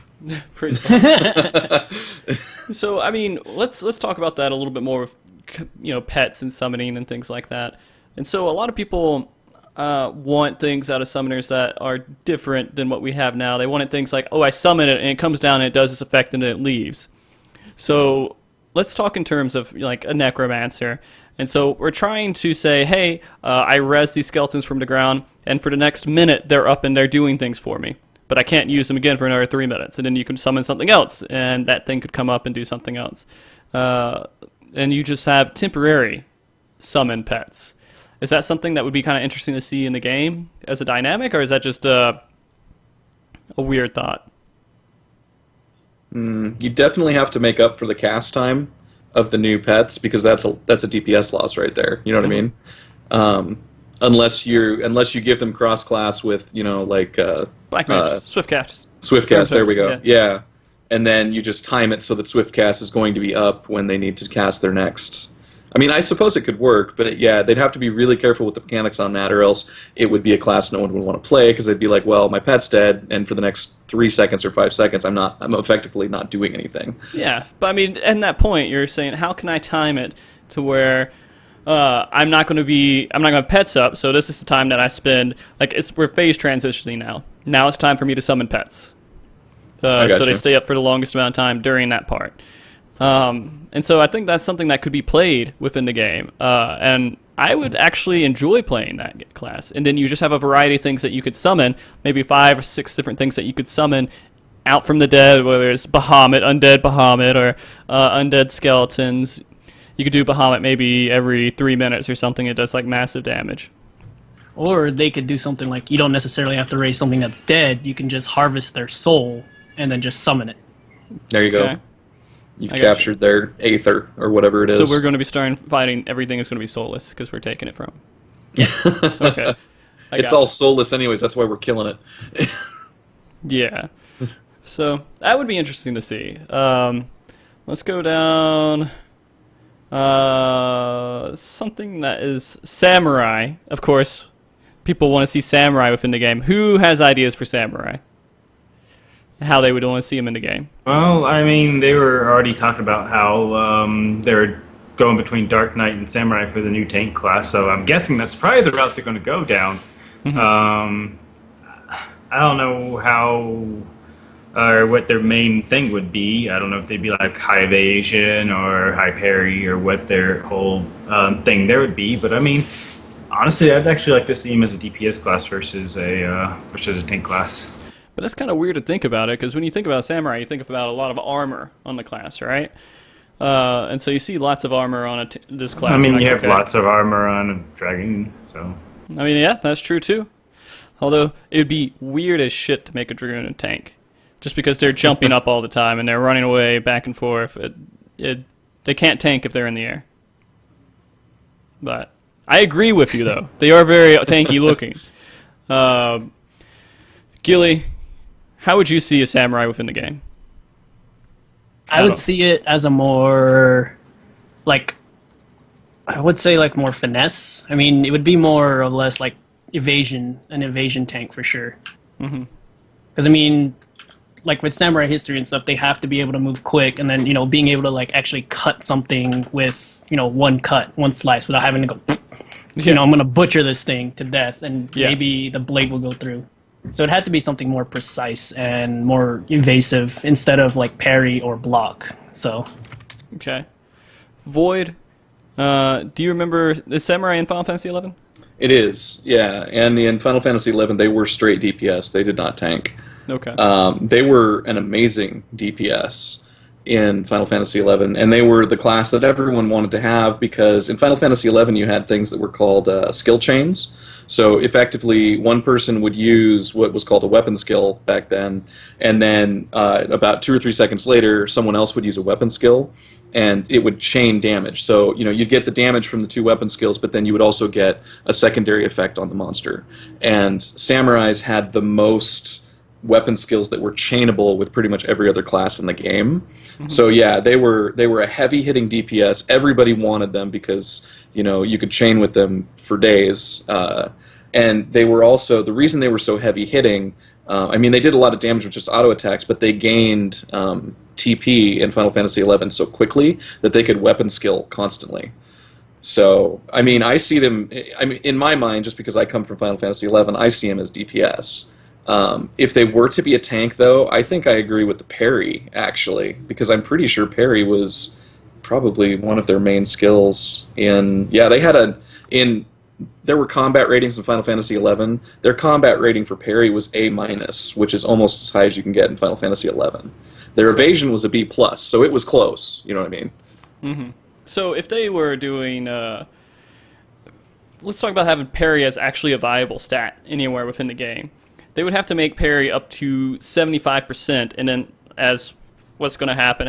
So, I mean, let's talk about that a little bit more with, pets and summoning and things like that. And so a lot of people want things out of summoners that are different than what we have now. They wanted things like, I summon it and it comes down and it does this effect and then it leaves. So let's talk in terms of like a Necromancer. And so we're trying to say, hey, I res these skeletons from the ground, and for the next minute they're up and they're doing things for me. But I can't use them again for another 3 minutes. And then you can summon something else, and that thing could come up and do something else. And you just have temporary summon pets. Is that something that would be kind of interesting to see in the game as a dynamic, or is that just a weird thought? You definitely have to make up for the cast time of the new pets, because that's a DPS loss right there. You know what I mean? Unless you give them cross class with Black Mage, Swiftcast. Swiftcast, there we go. Yeah. And then you just time it so that Swiftcast is going to be up when they need to cast their next I mean, I suppose it could work, but yeah, they'd have to be really careful with the mechanics on that, or else it would be a class no one would want to play because they'd be like, well, my pet's dead, and for the next 3 seconds or 5 seconds, I'm effectively not doing anything. Yeah, but I mean, at that point, you're saying, how can I time it to where I'm not going to have pets up, so this is the time that I spend, like, we're phase transitioning now. Now it's time for me to summon pets. So they stay up for the longest amount of time during that part. And so I think that's something that could be played within the game. And I would actually enjoy playing that class. And then you just have a variety of things that you could summon, maybe 5 or 6 different things that you could summon out from the dead, whether it's undead Bahamut, or undead skeletons. You could do Bahamut maybe every 3 minutes or something. It does like massive damage. Or they could do something like, you don't necessarily have to raise something that's dead. You can just harvest their soul and then just summon it. There you Okay. go. You've captured their aether, or whatever it is. So we're going to be starting fighting everything is going to be soulless because we're taking it from. Yeah. Okay. It's all soulless anyways, that's why we're killing it. Yeah. So that would be interesting to see. Let's go down. Something that is samurai. Of course, people want to see samurai within the game. Who has ideas for samurai? How they would want to see them in the game? Well, I mean, they were already talking about how they're going between Dark Knight and Samurai for the new tank class, so I'm guessing that's probably the route they're going to go down. I don't know how or what their main thing would be. I don't know if they'd be like high evasion or high parry or what their whole thing there would be, but I mean, honestly, I'd actually like to see him as a DPS class versus a tank class. But that's kind of weird to think about it, because when you think about samurai, you think about a lot of armor on the class, right? And so you see lots of armor on this class. I mean, you have lots of armor on a dragon, so... I mean, yeah, that's true too. Although, it would be weird as shit to make a dragoon a tank. Just because they're jumping up all the time and they're running away back and forth. They can't tank if they're in the air. But I agree with you, though. They are very tanky looking. Gilly, how would you see a samurai within the game? I would see it as a more, like, I would say like more finesse. I mean, it would be more or less like an evasion tank for sure. Because I mean, like with samurai history and stuff, they have to be able to move quick, and then being able to like actually cut something with one slice without having to go. I'm gonna butcher this thing to death, and maybe the blade will go through. So it had to be something more precise and more evasive instead of like parry or block. So. Okay. Void, do you remember the samurai in Final Fantasy XI? It is, yeah. And in Final Fantasy XI, they were straight DPS. They did not tank. Okay. They were an amazing DPS in Final Fantasy XI, and they were the class that everyone wanted to have because in Final Fantasy XI you had things that were called skill chains. So effectively, one person would use what was called a weapon skill back then, and then about 2 or 3 seconds later, someone else would use a weapon skill, and it would chain damage. So you'd get the damage from the 2 weapon skills, but then you would also get a secondary effect on the monster. And samurais had the most weapon skills that were chainable with pretty much every other class in the game. So yeah, they were a heavy hitting DPS. Everybody wanted them because you could chain with them for days. And they were also, the reason they were so heavy hitting, I mean, they did a lot of damage with just auto attacks, but they gained TP in Final Fantasy XI so quickly that they could weapon skill constantly. So, I mean, I see them, in my mind, just because I come from Final Fantasy XI, I see them as DPS. If they were to be a tank, though, I think I agree with the parry, actually, because I'm pretty sure parry was probably one of their main skills there were combat ratings in Final Fantasy XI. Their combat rating for parry was A-, which is almost as high as you can get in Final Fantasy XI. Their evasion was a B+, so it was close, you know what I mean? Mm-hmm. So if they were doing... let's talk about having parry as actually a viable stat anywhere within the game. They would have to make parry up to 75%, and then as what's going to happen,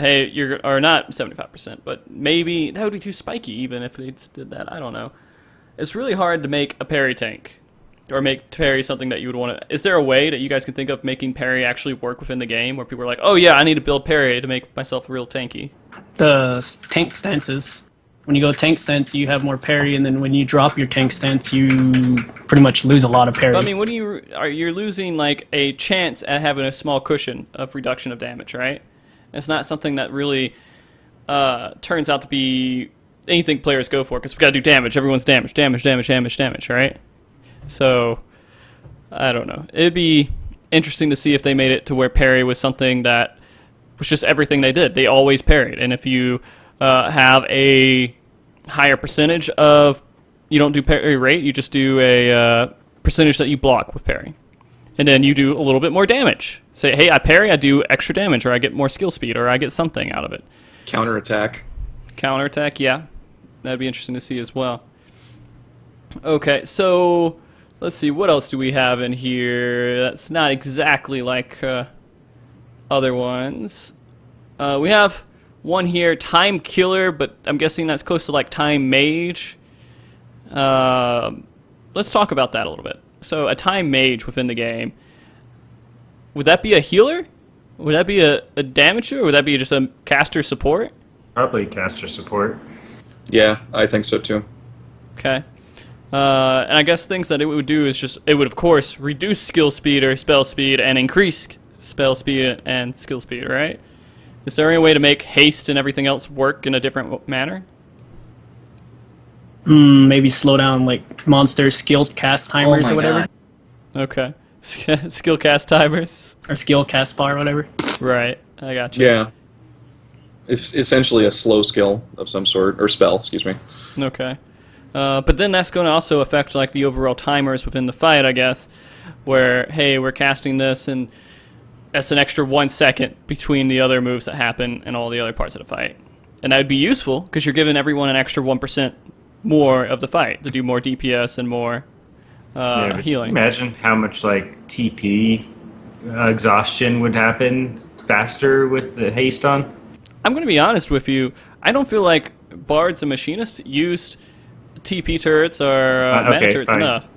or not 75%, but maybe that would be too spiky even if they just did that. I don't know. It's really hard to make a parry tank, or make parry something that you would want to... Is there a way that you guys can think of making parry actually work within the game, where people are like, oh yeah, I need to build parry to make myself real tanky? The tank stances. when you go tank stance, you have more parry, and then when you drop your tank stance, you pretty much lose a lot of parry. But, I mean, when you're losing like a chance at having a small cushion of reduction of damage, right? It's not something that really turns out to be anything players go for, because we gotta do damage. Everyone's damage, right? So I don't know. It'd be interesting to see if they made it to where parry was something that was just everything they did. They always parried, and if you have a higher percentage of you don't do parry rate, you just do a percentage that you block with parry, and then you do a little bit more damage. Say, hey, I parry, I do extra damage, or I get more skill speed, or I get something out of it. Counterattack. Counterattack, yeah, that'd be interesting to see as well. Okay, so let's see, what else do we have in here that's not exactly like other ones? We have one here, Time Killer, but I'm guessing that's close to like Time Mage. Let's talk about that a little bit. So a Time Mage within the game, would that be a healer? Would that be a damager, or would that be just a caster support? Probably caster support. Yeah, I think so too. Okay. And I guess things that it would do is just, it would of course reduce skill speed or spell speed and increase spell speed and skill speed, right? Is there any way to make haste and everything else work in a different manner? Maybe slow down like monster skill cast timers or whatever. Okay. Skill cast timers? Or skill cast bar or whatever. Right. I got you. Yeah. It's essentially a slow skill of some sort, or spell, excuse me. Okay. But then that's going to also affect like the overall timers within the fight, I guess, where, hey, we're casting this and that's an extra 1 second between the other moves that happen and all the other parts of the fight. And that would be useful because you're giving everyone an extra 1% more of the fight to do more DPS and more healing. Imagine how much like TP exhaustion would happen faster with the haste on. I'm going to be honest with you. I don't feel like bards and machinists used TP turrets or mana turrets enough.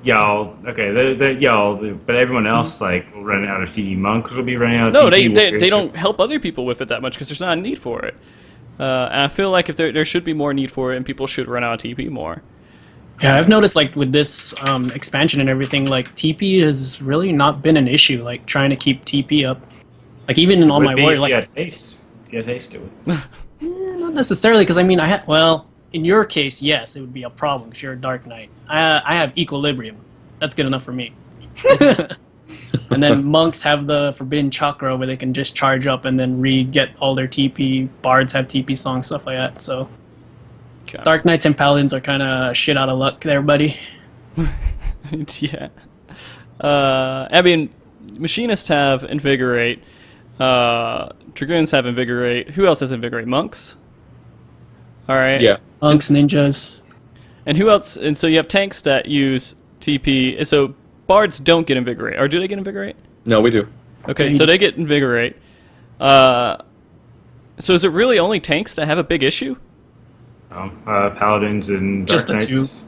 Y'all, okay, y'all, but everyone else like will run out of TP. Monks will be running out of No, TP. they don't help other people with it that much because there's not a need for it. And I feel like if there should be more need for it, and people should run out of TP more. Yeah, I've noticed like with this expansion and everything, like TP has really not been an issue. Like trying to keep TP up, like even in all my warriors, like get haste to it. Not necessarily, because I mean in your case, yes, it would be a problem because you're a Dark Knight. I have Equilibrium. That's good enough for me. And then monks have the Forbidden Chakra where they can just charge up and then re-get all their TP. Bards have TP songs, stuff like that. So Okay. Dark Knights and Paladins are kind of shit out of luck there, buddy. Yeah. I mean, machinists have Invigorate. Dragoons have Invigorate. Who else has Invigorate? Monks? Alright. Yeah. Monks, ninjas. And who else? And so you have tanks that use TP. So bards don't get Invigorate. Or do they get Invigorate? No, we do. Okay, so they get Invigorate. So is it really only tanks that have a big issue? Paladins and Dark Just the Knights.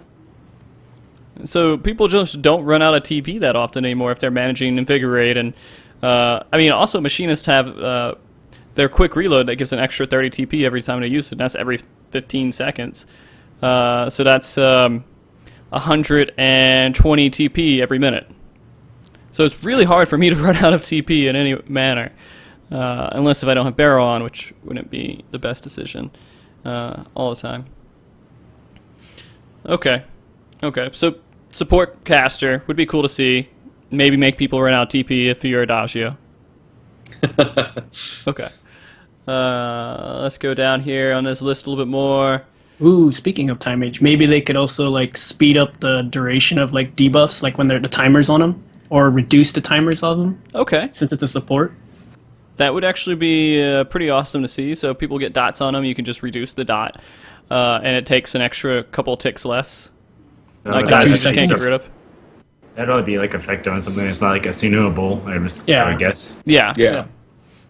So people just don't run out of TP that often anymore if they're managing Invigorate. And I mean, also machinists have their quick reload that gives an extra 30 TP every time they use it. And that's every 15 seconds. So that's 120 TP every minute. So it's really hard for me to run out of TP in any manner, unless if I don't have Barrow on, which wouldn't be the best decision all the time. Okay, so support caster would be cool to see. Maybe make people run out TP if you're Adagio. Okay. Let's go down here on this list a little bit more. Ooh, speaking of time age, maybe they could also like speed up the duration of like debuffs, like when they're the timers on them, or reduce the timers of them. Okay. Since it's a support. That would actually be pretty awesome to see. So if people get dots on them, you can just reduce the dot, and it takes an extra couple ticks less. Like dots you just can't get rid of. That'd probably be like effect on something that's not like assumable, I would guess. Yeah. Yeah.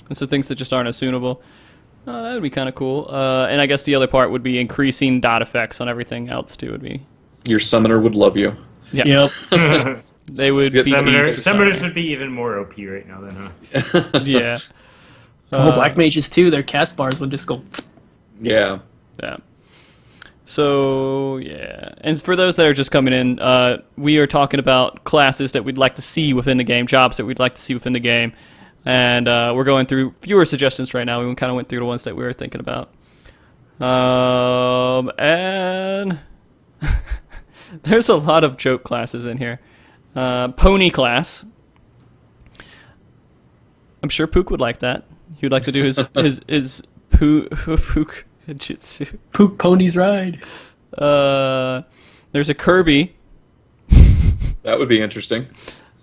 And so things that just aren't assumable. That would be kind of cool. And I guess the other part would be increasing dot effects on everything else too. Would be. Your summoner would love you. Yeah. Yep. They would be Summoners would be even more OP right now then, huh? Yeah. Black mages too, their cast bars would just go. Yeah. Yeah. So, yeah. And for those that are just coming in, we are talking about classes that we'd like to see within the game, jobs that we'd like to see within the game. And we're going through fewer suggestions right now. We kind of went through the ones that we were thinking about. And there's a lot of joke classes in here. Pony class. I'm sure Pook would like that. He would like to do his Pook Jitsu. Poop ponies ride. There's a Kirby. That would be interesting.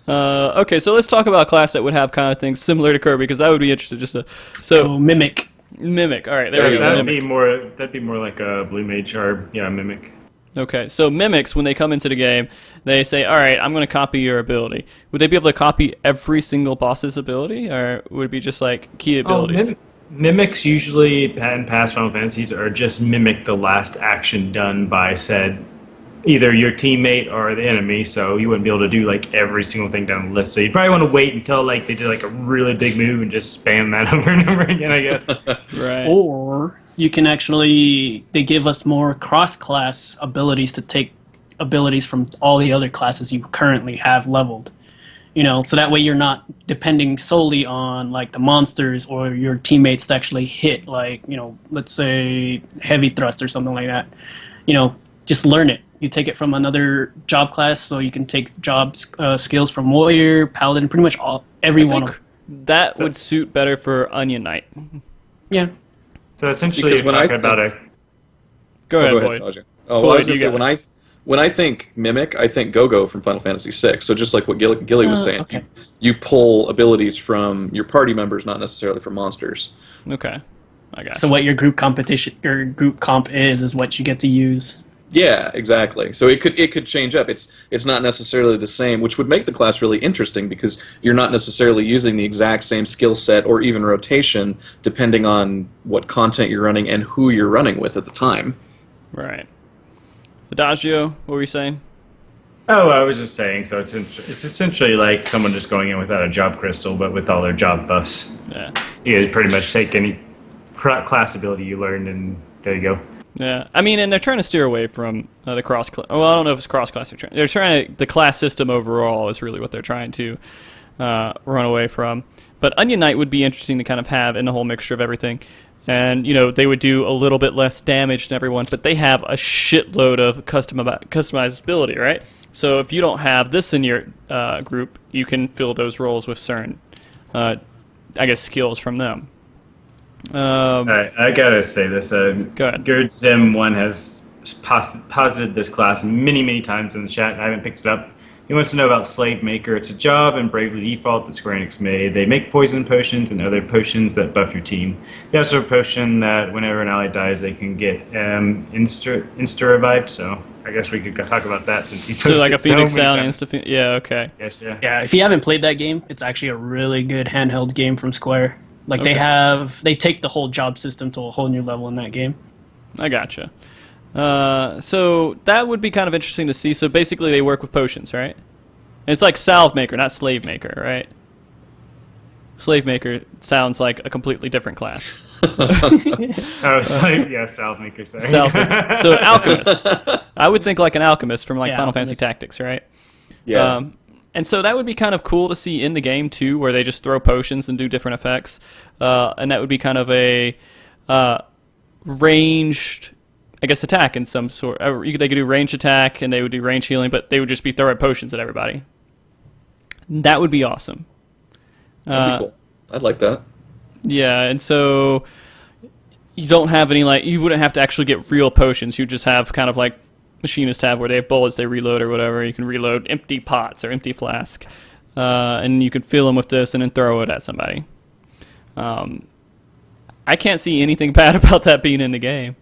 Okay, so let's talk about a class that would have kind of things similar to Kirby, because I would be interested just to... So mimic. Mimic. All right, there we go. That'd Mimic. be more like a blue mage or mimic. Okay, so mimics, when they come into the game, they say, all right, I'm going to copy your ability. Would they be able to copy every single boss's ability, or would it be just like key abilities? Mimics usually in past Final Fantasies are just mimic the last action done by said either your teammate or the enemy, so you wouldn't be able to do like every single thing down the list. So you'd probably want to wait until like they did like a really big move and just spam that over and over again, I guess. Right. Or you can actually, they give us more cross-class abilities to take abilities from all the other classes you currently have leveled. You know, so that way you're not depending solely on like the monsters or your teammates to actually hit, like, you know, let's say heavy thrust or something like that. You know, just learn it. You take it from another job class, so you can take skills from warrior, paladin, pretty much every one of them. That would suit better for Onion Knight. Yeah. So essentially, Because you're when I talking about a... Go ahead, Boyd. Boyd. Oh, well, Boyd, I was going you to say, got when I think mimic, I think Go-Go from Final Fantasy VI. So just like what Gilly was saying, okay. you pull abilities from your party members, not necessarily from monsters. Okay, I got So what your group comp is what you get to use. Yeah, exactly. So it could change up. It's not necessarily the same, which would make the class really interesting because you're not necessarily using the exact same skill set or even rotation depending on what content you're running and who you're running with at the time. Right. Adagio, what were you saying? Oh, I was just saying, so it's essentially like someone just going in without a job crystal, but with all their job buffs. Yeah. You pretty much take any class ability you learned, and there you go. Yeah, I mean, and they're trying to steer away from the cross. Well, I don't know if it's cross class. They're trying to. The class system overall is really what they're trying to run away from. But Onion Knight would be interesting to kind of have in the whole mixture of everything. And you know, they would do a little bit less damage than everyone, but they have a shitload of customizability, right? So if you don't have this in your group, you can fill those roles with certain, I guess, skills from them. Alright, I gotta say this. Go ahead. Gerd Zim 1 has posited this class many times in the chat, and I haven't picked it up. He wants to know about Slave Maker. It's a job in Bravely Default that Square Enix made. They make poison potions and other potions that buff your team. They also have a potion that whenever an ally dies, they can get insta-revived, so I guess we could talk about that since he posted So like a Phoenix many down, times. insta. Yeah, okay. Yes, yeah. Yeah, if you haven't played that game, it's actually a really good handheld game from Square. Like Okay. they take the whole job system to a whole new level in that game. I gotcha. So that would be kind of interesting to see. So basically, they work with potions, right? And it's like Salve Maker, not Slave Maker, right? Slave Maker sounds like a completely different class. Oh, Salve Maker, sorry. Salve Maker. So an alchemist. I would think like an alchemist from like Yeah, Final Fantasy alchemist. Tactics, right? Yeah. And so that would be kind of cool to see in the game too, where they just throw potions and do different effects. And that would be kind of a ranged, I guess, attack in some sort. They could do ranged attack and they would do range healing, but they would just be throwing potions at everybody. That would be awesome. That'd be cool. I'd like that. Yeah, and so you don't have any you wouldn't have to actually get real potions. You just have kind of like machinists have where they have bullets they reload or whatever. You can reload empty pots or empty flask, and you can fill them with this and then throw it at somebody. I can't see anything bad about that being in the game.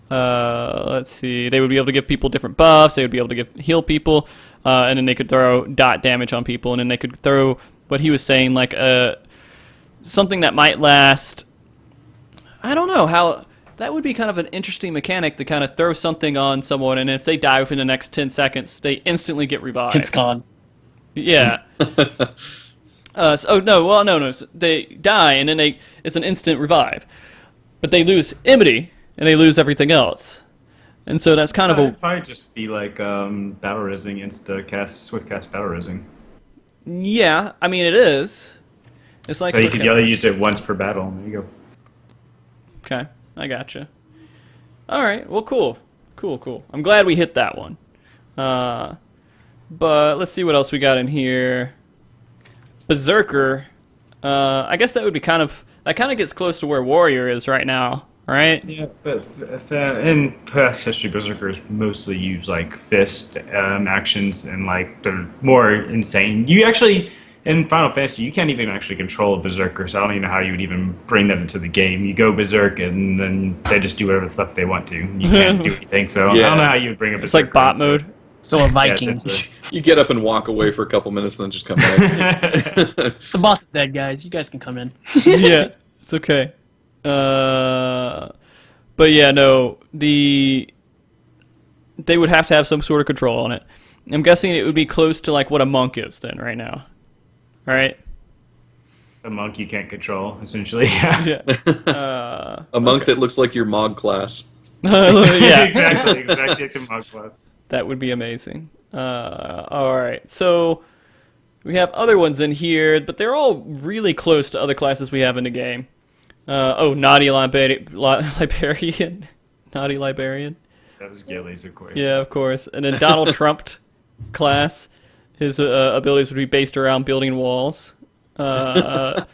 Let's see. They would be able to give people different buffs. They would be able to heal people, and then they could throw dot damage on people, and then they could throw what he was saying, like something that might last. I don't know how. That would be kind of an interesting mechanic to kind of throw something on someone, and if they die within the next 10 seconds, they instantly get revived. It's gone. Yeah. No. So they die, and then it's an instant revive. But they lose Imity, and they lose everything else. And so that's kind of It'd probably just be like battle rizzing, swift cast battle rizzing. yeah. I mean, it is. It's like So you Swift could only Cast. use it once per battle. There you go. Okay, I gotcha. All right, well, cool. I'm glad we hit that one. But let's see what else we got in here. Berserker. I guess that would be that kind of gets close to where Warrior is right now, right? Yeah, but in past history, Berserkers mostly use like fist actions, and like they're more insane. You actually, in Final Fantasy, you can't even actually control a Berserker, so I don't even know how you would even bring that into the game. You go Berserk, and then they just do whatever the fuck they want to. You can't do anything, so I don't know how you would bring a Berserker. It's like bot mode. So a Viking. Yes, You get up and walk away for a couple minutes, and then just come back. The boss is dead, guys. You guys can come in. Yeah, it's okay. But yeah, no, they would have to have some sort of control on it. I'm guessing it would be close to like what a monk is then right now, right? a monk you can't control, essentially. Yeah. Yeah. A monk that looks like your Mog class. Yeah. exactly like a monk class. That would be amazing. All right, so we have other ones in here, but they're all really close to other classes we have in the game. Naughty Librarian. Naughty Librarian. That was Gillies, of course. Yeah, of course. And then Donald Trump class. His abilities would be based around building walls. I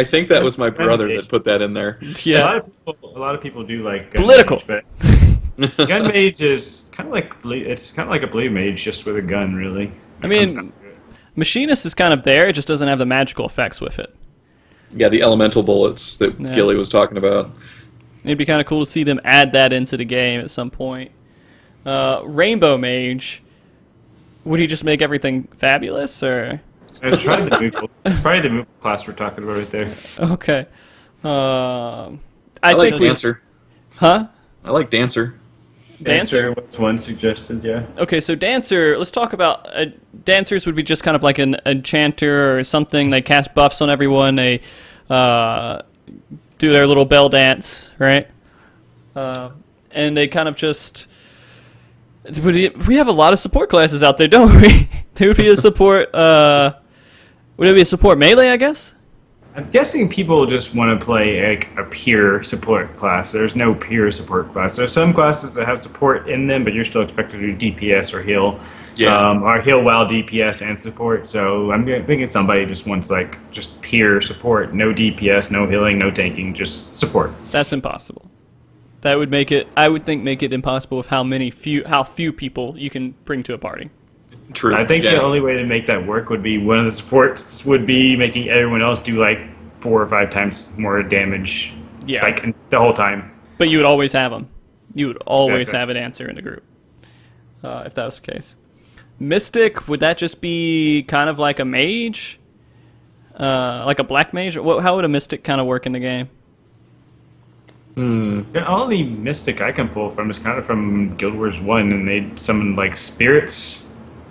think that was my brother that put that in there. Yeah. A lot of people do like gun Political. mage, but gun mage is kind of like a blue mage just with a gun, really. I mean, Machinist is kind of there. It just doesn't have the magical effects with it. Yeah, the elemental bullets that Gilly was talking about. It'd be kind of cool to see them add that into the game at some point. Rainbow Mage. Would he just make everything fabulous, or? It's probably the Moogle class we're talking about right there. Okay. I like think Dancer. Huh? I like Dancer. Dancer was one suggested, yeah. Okay, so Dancer, let's talk about... Dancers would be just kind of like an enchanter or something. They cast buffs on everyone. They do their little bell dance, right? And they kind of just... We have a lot of support classes out there, don't we? There would be a support... would it be a support melee, I guess? I'm guessing people just want to play like a pure support class. There's no pure support class. There's some classes that have support in them, but you're still expected to do DPS or heal. Yeah. Or heal while DPS and support. So I'm thinking somebody just wants like just pure support. No DPS, no healing, no tanking, just support. That's impossible. That would make it, I would think, make it impossible with how few people you can bring to a party. True. I think the only way to make that work would be one of the supports would be making everyone else do like 4 or 5 times more damage. Yeah. Like the whole time. But you would always have them. You would always Exactly. have an answer in the group, if that was the case. Mystic, would that just be kind of like a mage? Like a black mage? How would a mystic kind of work in the game? The only mystic I can pull from is kind of from Guild Wars 1, and they summoned like spirits,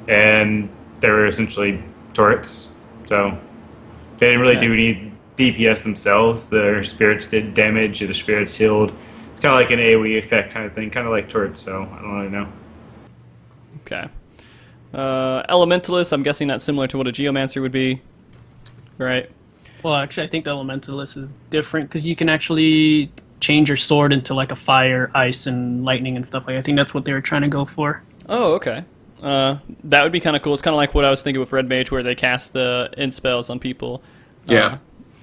and they were essentially turrets. So they didn't really do any DPS themselves. Their spirits did damage, or the spirits healed. It's kind of like an AoE effect kind of thing, kind of like turrets, so I don't really know. Okay. Elementalist, I'm guessing that's similar to what a Geomancer would be, right? Well, actually, I think the Elementalist is different because you can actually change your sword into like a fire, ice, and lightning and stuff like that. I think that's what they were trying to go for. Oh, okay. That would be kind of cool. It's kind of like what I was thinking with Red Mage, where they cast the end spells on people. Yeah.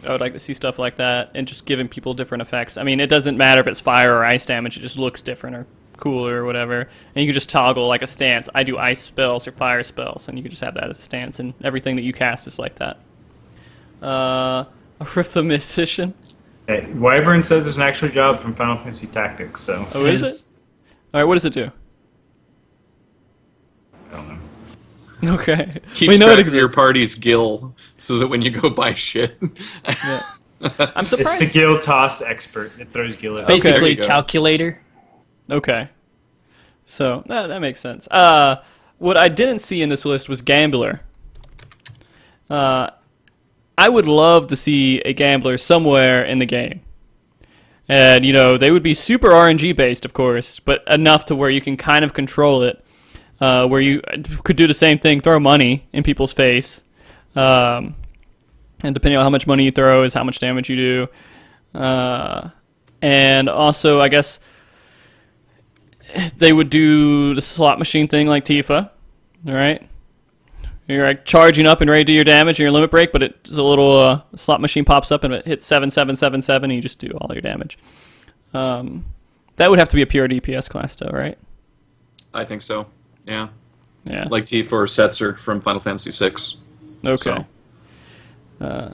I would like to see stuff like that, and just giving people different effects. I mean, it doesn't matter if it's fire or ice damage; it just looks different or cooler or whatever. And you can just toggle like a stance. I do ice spells or fire spells, and you can just have that as a stance, and everything that you cast is like that. A Rift of Magician. Hey, Wyvern says it's an actual job from Final Fantasy Tactics, so Oh, is it? All right, what does it do? I don't know. Okay, Keeps we know track it of your exists. party's gil so that when you go buy shit. Yeah. I'm It's the surprised. Gil Toss expert. It throws Gil out. Okay. Basically, There you go. calculator. Okay. So, that makes sense. What I didn't see in this list was Gambler. I would love to see a Gambler somewhere in the game. And, you know, they would be super RNG based, of course, but enough to where you can kind of control it, where you could do the same thing, throw money in people's face. And depending on how much money you throw is how much damage you do. And also, I guess, they would do the slot machine thing like Tifa, all right? You're like charging up and ready to do your damage in your limit break, but it's a little slot machine pops up and it hits 7777 and you just do all your damage. That would have to be a pure DPS class, though, right? I think so. Yeah. Yeah. Like Tifa or Setzer from Final Fantasy VI. Okay. So.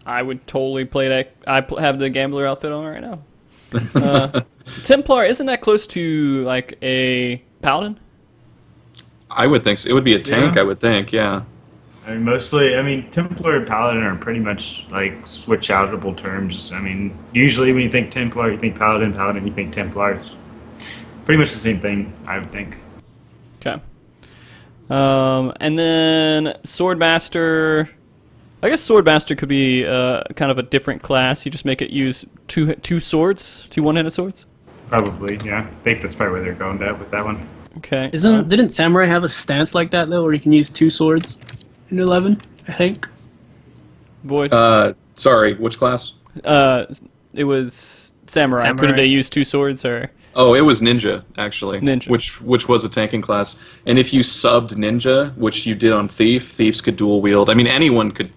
I would totally play that. Have the gambler outfit on right now. Templar, isn't that close to like a paladin? I would think so. It would be a tank, Yeah. I would think, yeah. I mean, Templar and Paladin are pretty much like switch-outable terms. I mean, usually when you think Templar, you think Paladin. Paladin, you think Templar. It's pretty much the same thing, I would think. Okay. And then Swordmaster. I guess Swordmaster could be kind of a different class. You just make it use two swords, two one-handed swords. Probably, yeah. I think that's probably where they're going with that one. Okay. Didn't Samurai have a stance like that though, where you can use 2 swords in 11? I think. Voice. Sorry, which class? It was Samurai. Couldn't they use 2 swords or? Oh, it was Ninja, actually. Ninja. Which was a tanking class. And if you subbed Ninja, which you did on Thief, Thieves could dual wield. I mean, anyone could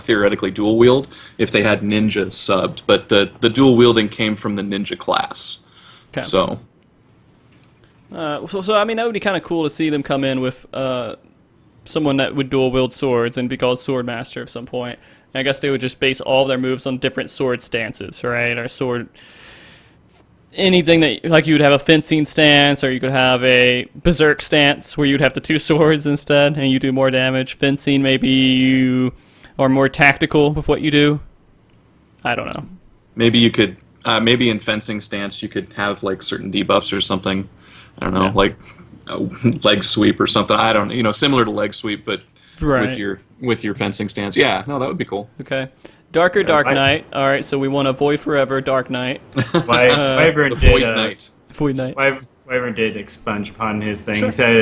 theoretically dual wield if they had Ninja subbed, but the dual wielding came from the Ninja class. Okay. So I mean, that would be kind of cool to see them come in with someone that would dual wield swords and be called Swordmaster at some point. And I guess they would just base all their moves on different sword stances, right? Or sword, anything that like you would have a fencing stance, or you could have a berserk stance where you'd have the 2 swords instead, and you do more damage. Fencing, maybe you are more tactical with what you do. I don't know. maybe you could maybe in fencing stance you could have like certain debuffs or something. I don't know, Yeah. like leg sweep or something. I don't, similar to leg sweep, but Right. with your fencing stance. Yeah, no, that would be cool. Okay. Darker Dark I- Knight. All right, so we want to Void Forever Dark Knight. Wyvern The did. Void Knight. Void Knight. Wyvern did expunge upon his thing. Sure. He said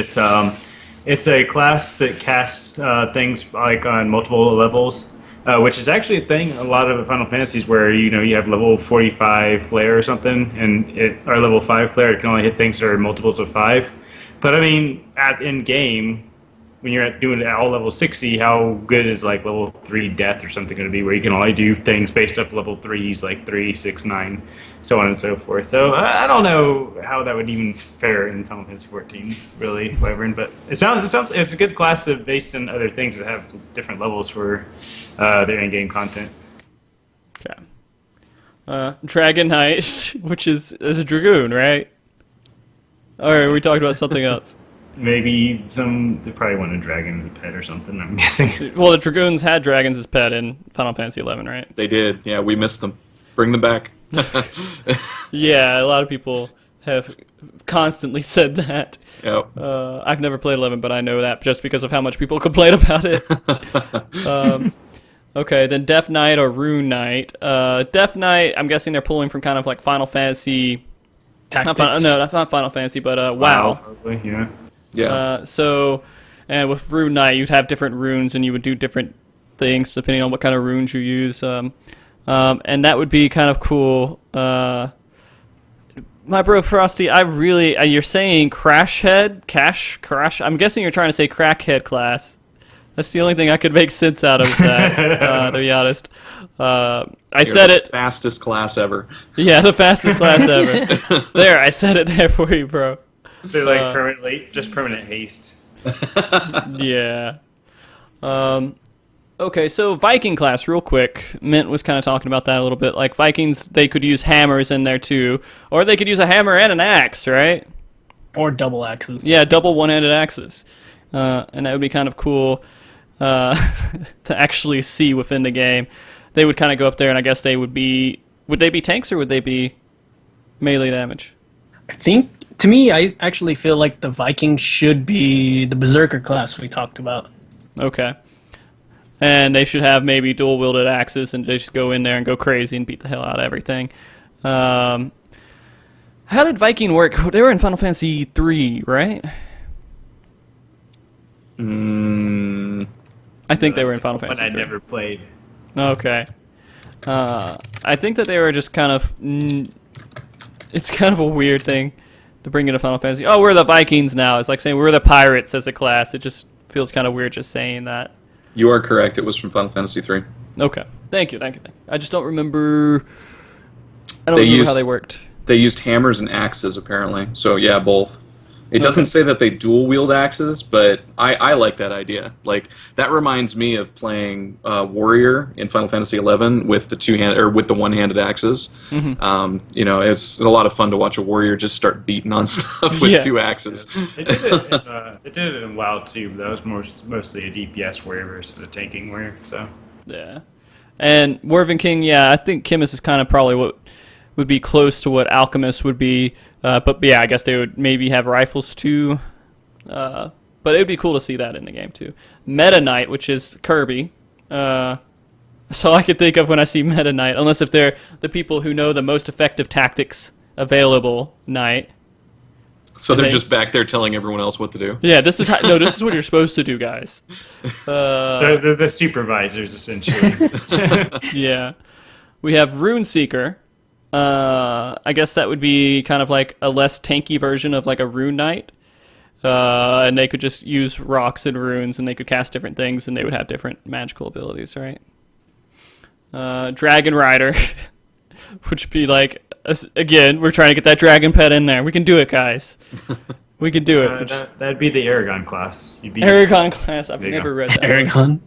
it's a class that casts things like on multiple levels, which is actually a thing. A lot of Final Fantasies where you have level 45 flare or something, or level 5 flare. It can only hit things that are multiples of 5. But I mean, in game, when you're doing it at all level 60, how good is like level 3 death or something going to be, where you can only do things based off level 3s, like 3, 6, 9, so on and so forth. So I don't know how that would even fare in Final Fantasy 14, really, Wyvern. But it's a good class based on other things that have different levels for their in-game content. Okay. Dragon Knight, which is a dragoon, right? All right, we talked about something else. Maybe they probably want a dragon as a pet or something, I'm guessing. Well, the dragoons had dragons as pet in Final Fantasy 11, right? They did. Yeah, we missed them. Bring them back. Yeah, a lot of people have constantly said that. Yep. I've never played 11, but I know that just because of how much people complain about it. Okay, then Death Knight or Rune Knight. Death Knight, I'm guessing they're pulling from kind of like Final Fantasy. Tactics. Not Final Fantasy, but WoW. Probably, yeah. Yeah. And with Rune Knight, you'd have different runes, and you would do different things depending on what kind of runes you use. And that would be kind of cool. My bro Frosty, you're saying Crash. I'm guessing you're trying to say Crackhead class. That's the only thing I could make sense out of that, to be honest. I said it. Fastest class ever. Yeah, the fastest class ever. There, I said it there for you, bro. They're like permanent haste. Yeah. Okay, so Viking class, real quick. Mint was kind of talking about that a little bit. Like Vikings, they could use hammers in there too, or they could use a hammer and an axe, right? Or double axes. Yeah, double one-handed axes, and that would be kind of cool to actually see within the game. They would kind of go up there, and I guess they would be. Would they be tanks or would they be melee damage? I think, to me, I actually feel like the Vikings should be the Berserker class we talked about. Okay. And they should have maybe dual-wielded axes, and they just go in there and go crazy and beat the hell out of everything. How did Viking work? They were in Final Fantasy 3, right? I think they were in Final Fantasy 3. One I never played. Okay. I think that they were just kind of... it's kind of a weird thing to bring into Final Fantasy. Oh, we're the Vikings now. It's like saying we're the pirates as a class. It just feels kind of weird just saying that. You are correct. It was from Final Fantasy 3. Okay. Thank you. I just don't remember... I don't remember how they worked. They used hammers and axes, apparently. So, yeah, both. It doesn't say that they dual-wield axes, but I like that idea. Like, that reminds me of playing Warrior in Final Fantasy XI with the one-handed axes. Mm-hmm. You know, it's a lot of fun to watch a warrior just start beating on stuff with two axes. They did it in WoW too, but that was mostly a DPS warrior versus a tanking warrior. So Yeah. And Morven King, yeah, I think Chemist is kind of probably what would be close to what Alchemist would be. But yeah, I guess they would maybe have rifles too. But it would be cool to see that in the game too. Meta Knight, which is Kirby. That's all I could think of when I see Meta Knight, unless if they're the people who know the most effective tactics available Knight. So they're just back there telling everyone else what to do. Yeah, this is this is what you're supposed to do, guys. they're the supervisors essentially. Yeah, we have Rune Seeker. I guess that would be kind of like a less tanky version of like a Rune Knight. And they could just use rocks and runes, and they could cast different things, and they would have different magical abilities, right? Dragon Rider, which would be like, again, we're trying to get that dragon pet in there. We can do it, guys. We can do it. That'd be the Aragon class. Aragon class. I've never read that. Aragon.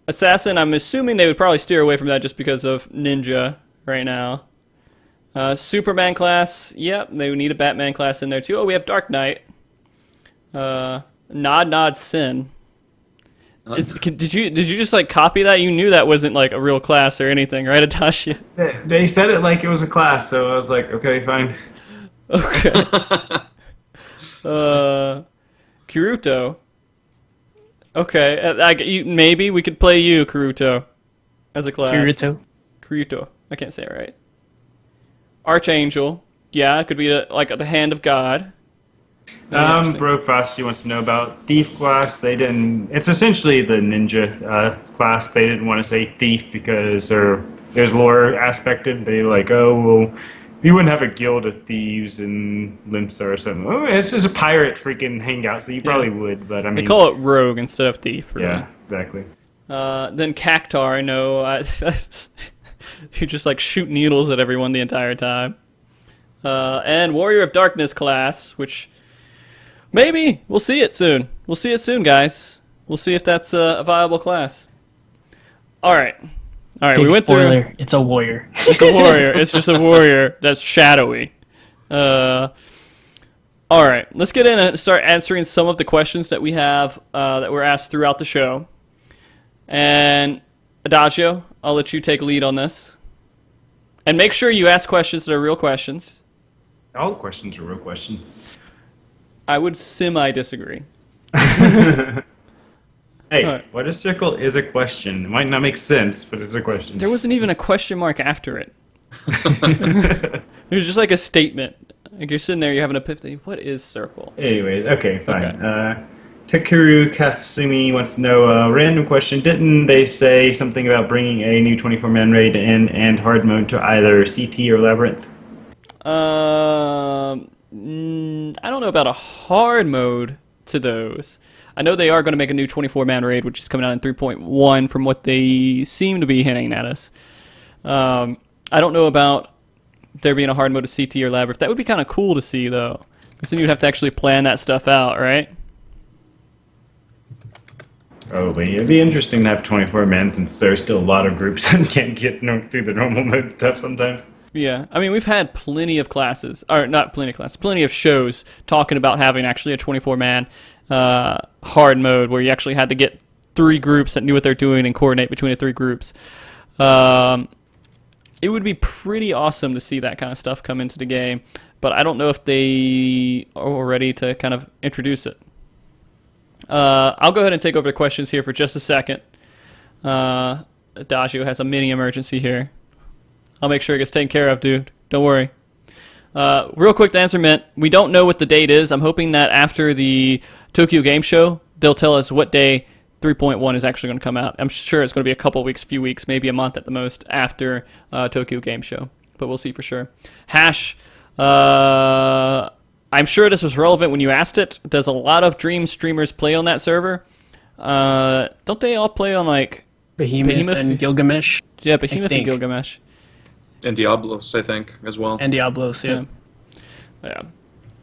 Assassin, I'm assuming they would probably steer away from that just because of Ninja right now. Superman class, yep, they would need a Batman class in there too. Oh, we have Dark Knight. Nod Sin. Did you just like copy that? You knew that wasn't like a real class or anything, right, Atashi? They said it like it was a class, so I was like, okay, fine. Okay. Kiruto. Okay, maybe we could play you, Kiruto, as a class. Kiruto. I can't say it right. Archangel. Yeah, it could be like the hand of God. Brofrost, wants to know about Thief class. They didn't. It's essentially the ninja class. They didn't want to say thief because there's lore aspected. They like, oh, well, we wouldn't have a guild of thieves in Limsa or something. Oh, it's just a pirate freaking hangout, so you probably would. But I mean, they call it rogue instead of thief. Yeah, exactly. Then Cactar. No, you just like shoot needles at everyone the entire time. And Warrior of Darkness class, which. Maybe. We'll see it soon. We'll see it soon, guys. We'll see if that's a viable class. All right. Big we went spoiler, through... It's a warrior. It's a warrior. It's just a warrior that's shadowy. All right. Let's get in and start answering some of the questions that we have that were asked throughout the show. And Adagio, I'll let you take lead on this. And make sure you ask questions that are real questions. All the questions are real questions. I would semi-disagree. Hey, right. What a circle is a question. It might not make sense, but it's a question. There wasn't even a question mark after it. It was just like a statement. Like you're sitting there, you're having an epiphany. What is circle? Anyways, okay, fine. Okay. Takeru Kasumi wants to know a random question. Didn't they say something about bringing a new 24-man raid in and hard mode to either CT or Labyrinth? I don't know about a hard mode to those. I know they are going to make a new 24-man raid, which is coming out in 3.1 from what they seem to be hinting at us. I don't know about there being a hard mode to CT or Labyrinth. That would be kind of cool to see, though. Because then you'd have to actually plan that stuff out, right? Probably. It'd be interesting to have 24 men since there's still a lot of groups that can't get through the normal mode stuff sometimes. Yeah, I mean, we've had plenty of classes, or not plenty of classes, plenty of shows talking about having actually a 24-man hard mode where you actually had to get 3 groups that knew what they're doing and coordinate between the 3 groups. It would be pretty awesome to see that kind of stuff come into the game, but I don't know if they are ready to kind of introduce it. I'll go ahead and take over the questions here for just a second. Adagio has a mini emergency here. I'll make sure it gets taken care of, dude. Don't worry. Real quick to answer Mint, we don't know what the date is. I'm hoping that after the Tokyo Game Show, they'll tell us what day 3.1 is actually going to come out. I'm sure it's going to be a couple weeks, few weeks, maybe a month at the most after Tokyo Game Show. But we'll see for sure. Hash, I'm sure this was relevant when you asked it. Does a lot of Dream streamers play on that server? Don't they all play on like Behemoth and Gilgamesh. Yeah, Behemoth and think. Gilgamesh. And Diablos, I think, as well. And Diablos, yeah. Yeah.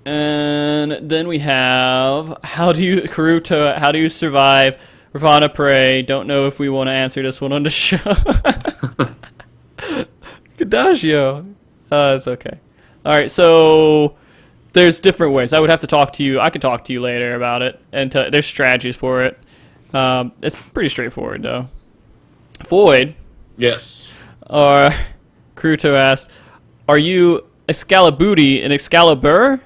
And then we have how do you survive Ravana Prey? Don't know if we want to answer this one on the show. Gadagio. It's okay. All right, so there's different ways. I would have to talk to you. I could talk to you later about it, and there's strategies for it. It's pretty straightforward, though. Void. Yes. Or Kruto asked, "Are you Excaliburi in Excalibur?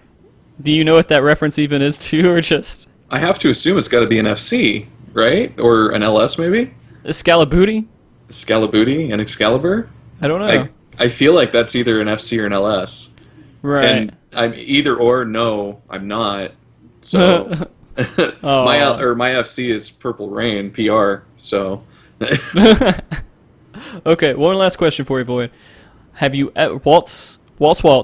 Do you know what that reference even is to, or just I have to assume it's got to be an FC, right? Or an LS, maybe? Excaliburi? Excaliburi and Excalibur? I don't know. I feel like that's either an FC or an LS. Right. And I'm either or, no, I'm not. So my FC is Purple Rain, PR, so... Okay, one last question for you, Void. Have you Waltz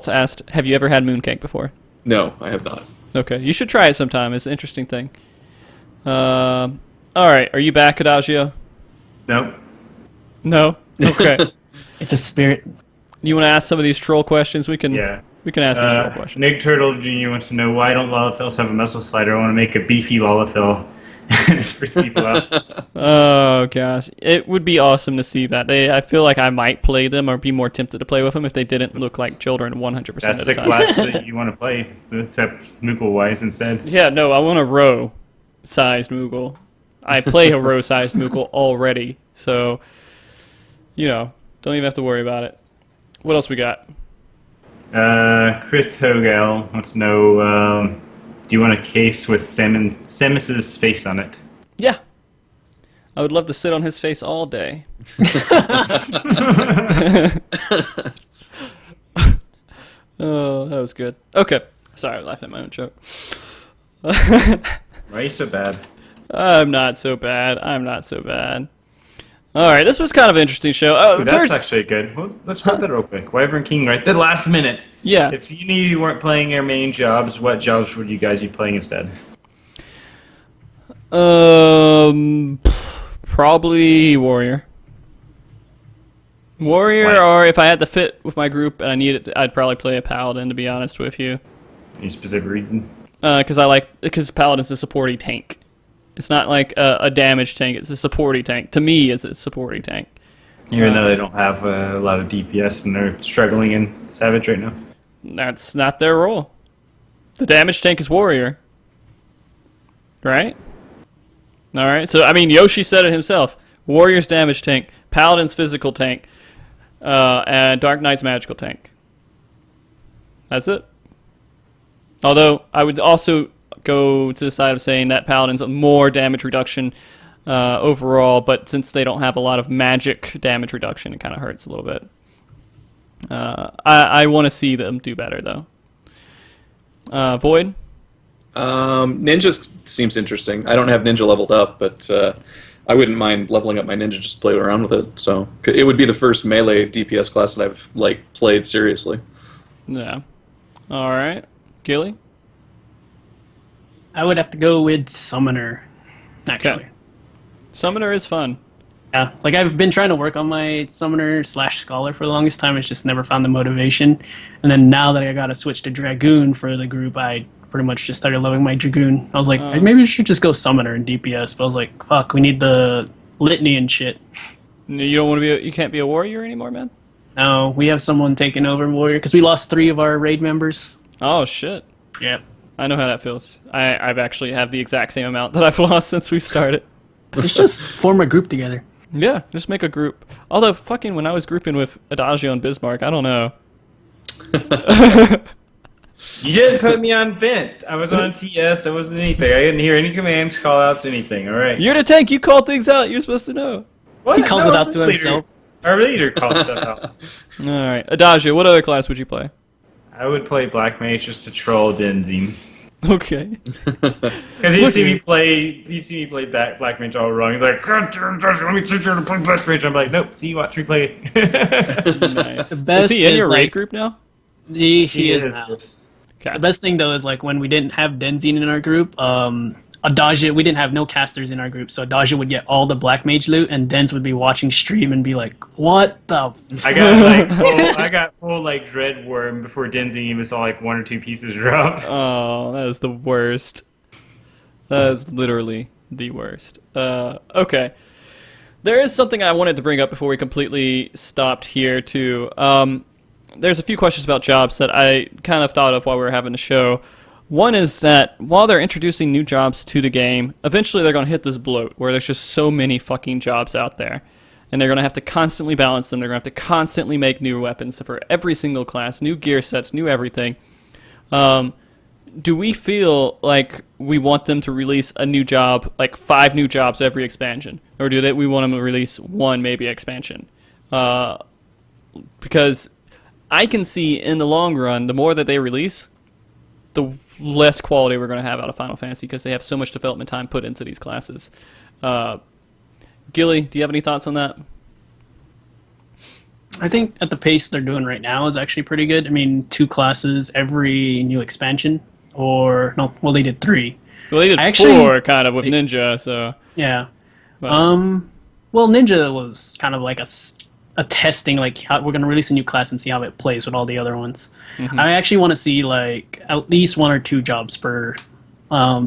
asked, have you ever had mooncake before? No, I have not. Okay, you should try it sometime. It's an interesting thing. All right, are you back, Adagio? Nope. No. Okay. It's a spirit. You want to ask some of these troll questions? We can. Yeah. We can ask these troll questions. Nick Turtle Jr. wants to know, why don't Lalafels have a muscle slider? I want to make a beefy Lalafell for people out. Oh gosh, it would be awesome to see that. I feel like I might play them or be more tempted to play with them if they didn't look like children 100% of That's the the time. class that you want to play, except Moogle-wise instead. Yeah, no, I want a row-sized Moogle. I play a row-sized Moogle already, so don't even have to worry about it. What else we got? Chris Togel wants to know, do you want a case with Samus's face on it? Yeah. I would love to sit on his face all day. Oh, that was good. Okay. Sorry, I laughed at my own joke. Why are you so bad? I'm not so bad. All right, this was kind of an interesting show. Oh, Ooh, that's actually good. Well, let's put that real quick. Wyvern King, right? The last minute. Yeah. If you weren't playing your main jobs, what jobs would you guys be playing instead? Probably Warrior. Why? Or if I had to fit with my group and I needed it, I'd probably play a Paladin, to be honest with you. Any specific reason? Because Paladin's a supporty tank. It's not like a damage tank, it's a supporty tank. To me, it's a supporty tank. Even though they don't have a lot of DPS and they're struggling in Savage right now. That's not their role. The damage tank is Warrior. Right? Alright, so, Yoshi said it himself. Warrior's damage tank, Paladin's physical tank, and Dark Knight's magical tank. That's it. Although, I would also go to the side of saying that Paladin's more damage reduction overall, but since they don't have a lot of magic damage reduction, it kind of hurts a little bit. I want to see them do better, though. Void? Ninja seems interesting. I don't have Ninja leveled up, but I wouldn't mind leveling up my Ninja just to play around with it. So it would be the first melee DPS class that I've played seriously. Yeah. All right. Gilly? I would have to go with Summoner, actually. Okay. Summoner is fun. Yeah, I've been trying to work on my Summoner/Scholar for the longest time. It's just never found the motivation. And then now that I got to switch to Dragoon for the group, I pretty much just started loving my Dragoon. I was like, maybe we should just go Summoner and DPS. But I was like, fuck, we need the litany and shit. You don't want to you can't be a warrior anymore, man? No, we have someone taking over Warrior because we lost 3 of our raid members. Oh, shit. Yep. I know how that feels. I've actually have the exact same amount that I've lost since we started. Let's just form a group together. Yeah, just make a group. Although, fucking, when I was grouping with Adagio and Bismarck, I don't know. You didn't put me on vent. I was on TS. I wasn't anything. I didn't hear any commands, call outs, anything. All right. You're the tank. You called things out. You're supposed to know. What? He calls No, it out to leader. himself. Our leader calls stuff out. All right, Adagio, what other class would you play? I would play Black Mage just to troll Denzine. Okay. Because you see me play Black Mage all wrong. You're like, God damn, Josh, let me teach you to play Black Mage. I'm like, nope. See, watch me play. Nice. The best Is he in is, your raid like- group now? He is now. Okay. The best thing though is like when we didn't have Denzine in our group, Adagio, we didn't have no casters in our group, so Adagio would get all the Black Mage loot, and Denz would be watching stream and be like, "What the?" I got full like Dread Worm before Denzine even saw like 1 or 2 pieces drop. Oh, that is the worst. That is literally the worst. Okay. There is something I wanted to bring up before we completely stopped here, too. There's a few questions about jobs that I kind of thought of while we were having the show. One is that while they're introducing new jobs to the game, eventually they're going to hit this bloat where there's just so many fucking jobs out there. And they're going to have to constantly balance them. They're going to have to constantly make new weapons for every single class, new gear sets, new everything. Do we feel like we want them to release a new job, like 5 new jobs every expansion? Or do we want them to release 1 maybe expansion? Because I can see in the long run, the more that they release, the less quality we're going to have out of Final Fantasy because they have so much development time put into these classes. Gilly, do you have any thoughts on that? I think at the pace they're doing right now is actually pretty good. I mean, 2 classes every new expansion, or no, well they did 3. Well, they did 4 kind of with Ninja, so Yeah. but, Well, Ninja was kind of like a testing, like how we're going to release a new class and see how it plays with all the other ones. I actually want to see like at least 1 or 2 jobs per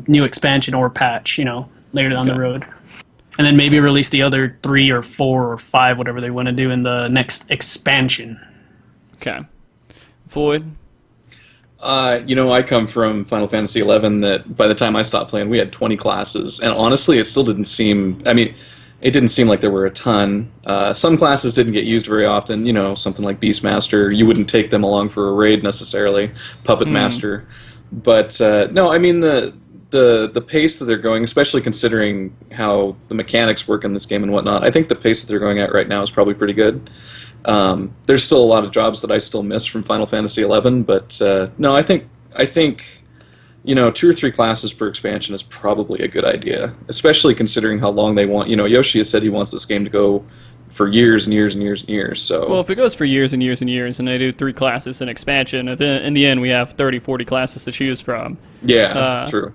new expansion or patch, later down the road. And then maybe release the other 3 or 4 or 5, whatever they want to do in the next expansion. Okay. Void? I come from Final Fantasy XI that by the time I stopped playing, we had 20 classes. And honestly, it still didn't seem... I mean, it didn't seem like there were a ton. Some classes didn't get used very often. Something like Beastmaster. You wouldn't take them along for a raid necessarily. Puppet Master. But, no, I mean, the pace that they're going, especially considering how the mechanics work in this game and whatnot, I think the pace that they're going at right now is probably pretty good. There's still a lot of jobs that I still miss from Final Fantasy XI, but no, I think 2 or 3 classes per expansion is probably a good idea, especially considering how long they want. Yoshi has said he wants this game to go for years and years and years and years. So Well, if it goes for years and years and years, and they do 3 classes in expansion, and then in the end we have 30, 40 classes to choose from. Yeah, true.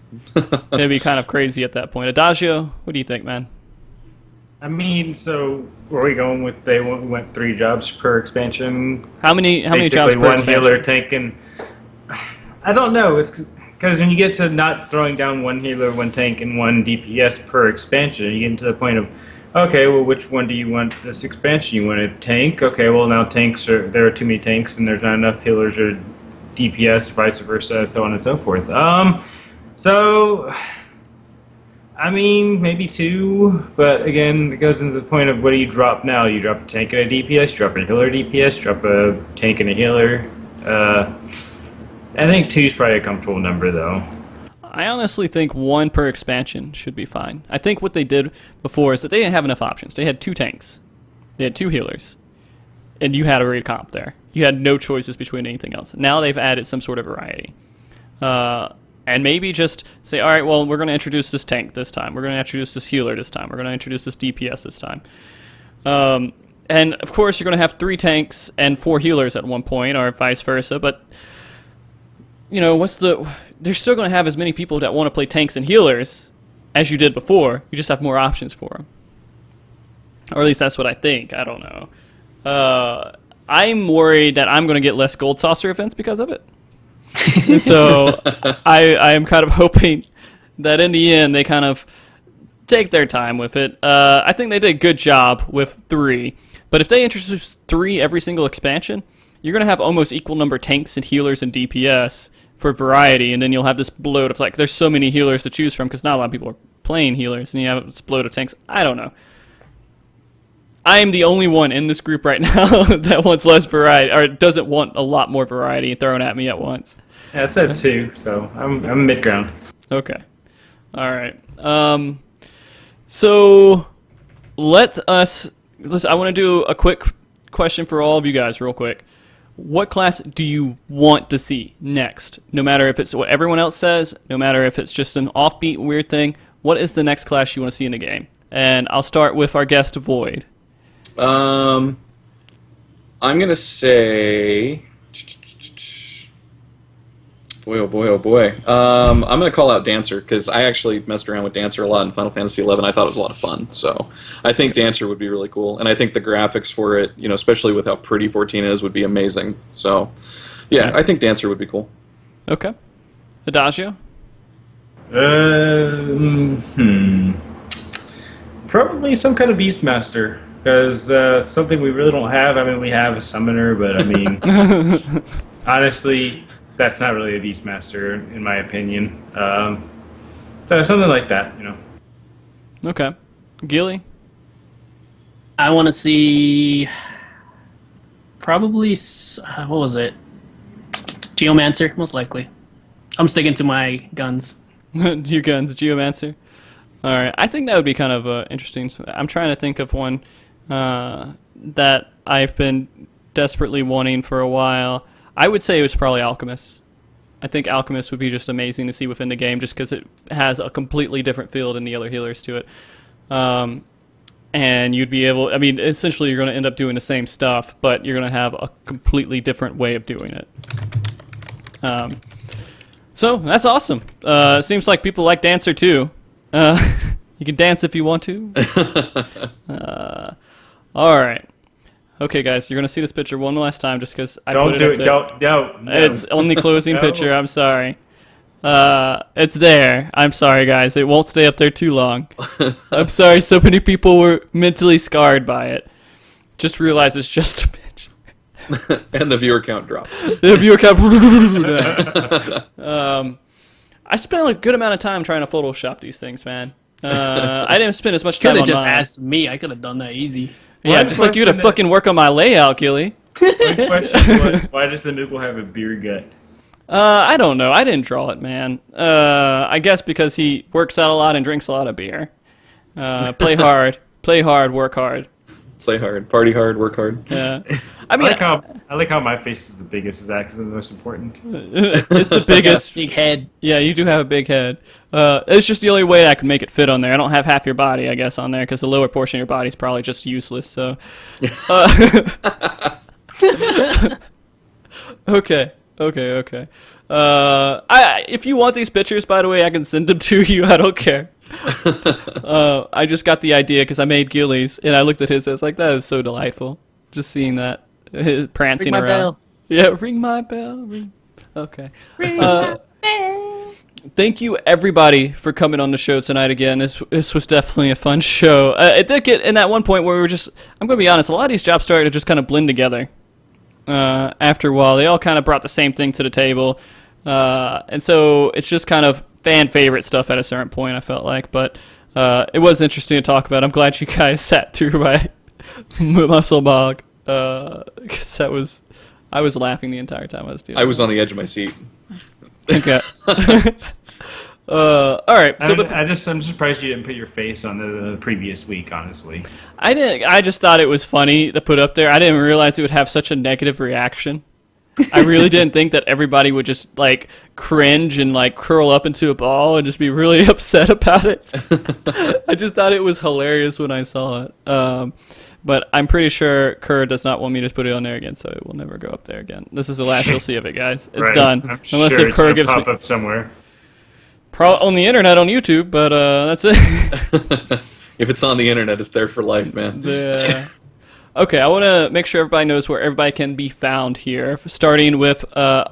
It'd be kind of crazy at that point. Adagio, what do you think, man? I mean, so were we going with they went 3 jobs per expansion? How many jobs Basically, per 1 expansion? healer tank I don't know. It's because when you get to not throwing down 1 healer, 1 tank, and 1 DPS per expansion, you get into the point of, okay, well, which one do you want this expansion? You want a tank? Okay, well, now there are too many tanks, and there's not enough healers or DPS, vice versa, so on and so forth. So, I mean, maybe 2, but again, it goes into the point of what do you drop now? You drop a tank and a DPS, drop a healer DPS, drop a tank and a healer. I think 2 is probably a comfortable number, though. I honestly think 1 per expansion should be fine. I think what they did before is that they didn't have enough options. They had 2 tanks. They had 2 healers. And you had a raid comp there. You had no choices between anything else. Now they've added some sort of variety. And maybe just say, all right, well, we're going to introduce this tank this time. We're going to introduce this healer this time. We're going to introduce this DPS this time. And, of course, you're going to have 3 tanks and 4 healers at one point, or vice versa. But, they're still going to have as many people that want to play tanks and healers as you did before. You just have more options for them. Or at least that's what I think. I don't know. I'm worried that I'm going to get less Gold Saucer events because of it. And so I am kind of hoping that in the end they kind of take their time with it. I think they did a good job with 3. But if they introduce 3 every single expansion, you're going to have almost equal number tanks and healers and DPS for variety, and then you'll have this bloat of, like, there's so many healers to choose from because not a lot of people are playing healers, and you have this bloat of tanks. I don't know. I am the only one in this group right now that wants less variety, or doesn't want a lot more variety thrown at me at once. Yeah, I said 2, so I'm mid-ground. Okay. All right. So let us listen, I want to do a quick question for all of you guys, real quick. What class do you want to see next? No matter if it's what everyone else says, no matter if it's just an offbeat weird thing, what is the next class you want to see in the game? And I'll start with our guest, Void. I'm gonna say, boy, oh boy, oh boy. I'm gonna call out Dancer because I actually messed around with Dancer a lot in Final Fantasy XI. I thought it was a lot of fun, so I think Dancer would be really cool, and I think the graphics for it, especially with how pretty 14 is, would be amazing. So, yeah, I think Dancer would be cool. Okay, Adagio. Probably some kind of Beastmaster, because something we really don't have. I mean, we have a Summoner, but I mean, honestly, that's not really a Beastmaster, in my opinion. So something like that, Okay. Gilly? I want to see probably what was it? Geomancer, most likely. I'm sticking to my guns. Your guns, Geomancer. All right. I think that would be kind of interesting. I'm trying to think of one that I've been desperately wanting for a while. I would say it was probably Alchemist. I think Alchemist would be just amazing to see within the game just because it has a completely different feel than the other healers to it. And you'd be able, I mean, essentially you're going to end up doing the same stuff, but you're going to have a completely different way of doing it. So that's awesome. Seems like people like Dancer too. You can dance if you want to. All right. Okay, guys, you're going to see this picture one last time just because I put it up there. Don't. It's only closing No. picture. I'm sorry. It's there. I'm sorry, guys. It won't stay up there too long. I'm sorry so many people were mentally scarred by it. Just realize it's just a picture. And the viewer count drops. The viewer count. I spent a good amount of time trying to Photoshop these things, man. I didn't spend as much time Could on have just mine. asked me. I could have done that easy. Yeah, One just like you to question fucking work on my layout, Gilly. My question was, why does the Moogle have a beer gut? I don't know. I didn't draw it, man. I guess because he works out a lot and drinks a lot of beer. Play hard, work hard. Play hard, party hard, work hard. Yeah. I mean, I like how my face is the biggest. Is that because I'm the most important? it's the biggest. Big head. Yeah, you do have a big head. It's just the only way I can make it fit on there. I don't have half your body, I guess, on there because the lower portion of your body is probably just useless. So. Okay. If you want these pictures, by the way, I can send them to you. I don't care. I just got the idea because I made Gilly's, and I looked at his. I was like, that is so delightful. Just seeing that prancing Ring my around. bell. Yeah, ring my bell. Ring. Okay. Thank you, everybody, for coming on the show tonight again. This was definitely a fun show. It did get in that one point where we were just, I'm going to be honest, a lot of these jobs started to just kind of blend together. After a while, they all kind of brought the same thing to the table. And so it's just kind of fan favorite stuff at a certain point, I felt like. But it was interesting to talk about. I'm glad you guys sat through my muscle bog. 'Cause I was laughing the entire time I was doing it. I was on the edge of my seat. Okay. All right. So I'm surprised you didn't put your face on the previous week. Honestly, I didn't. I just thought it was funny to put up there. I didn't realize it would have such a negative reaction. I really didn't think that everybody would just like cringe and like curl up into a ball and just be really upset about it. I just thought it was hilarious when I saw it. But I'm pretty sure Kerr does not want me to put it on there again, so it will never go up there again. This is the last you'll see of it, guys. It's right. done. I'm Unless sure if Kerr it's gives gonna pop me up somewhere. on the internet on YouTube, but that's it. If it's on the internet, it's there for life, man. Yeah. Okay, I want to make sure everybody knows where everybody can be found here, starting with our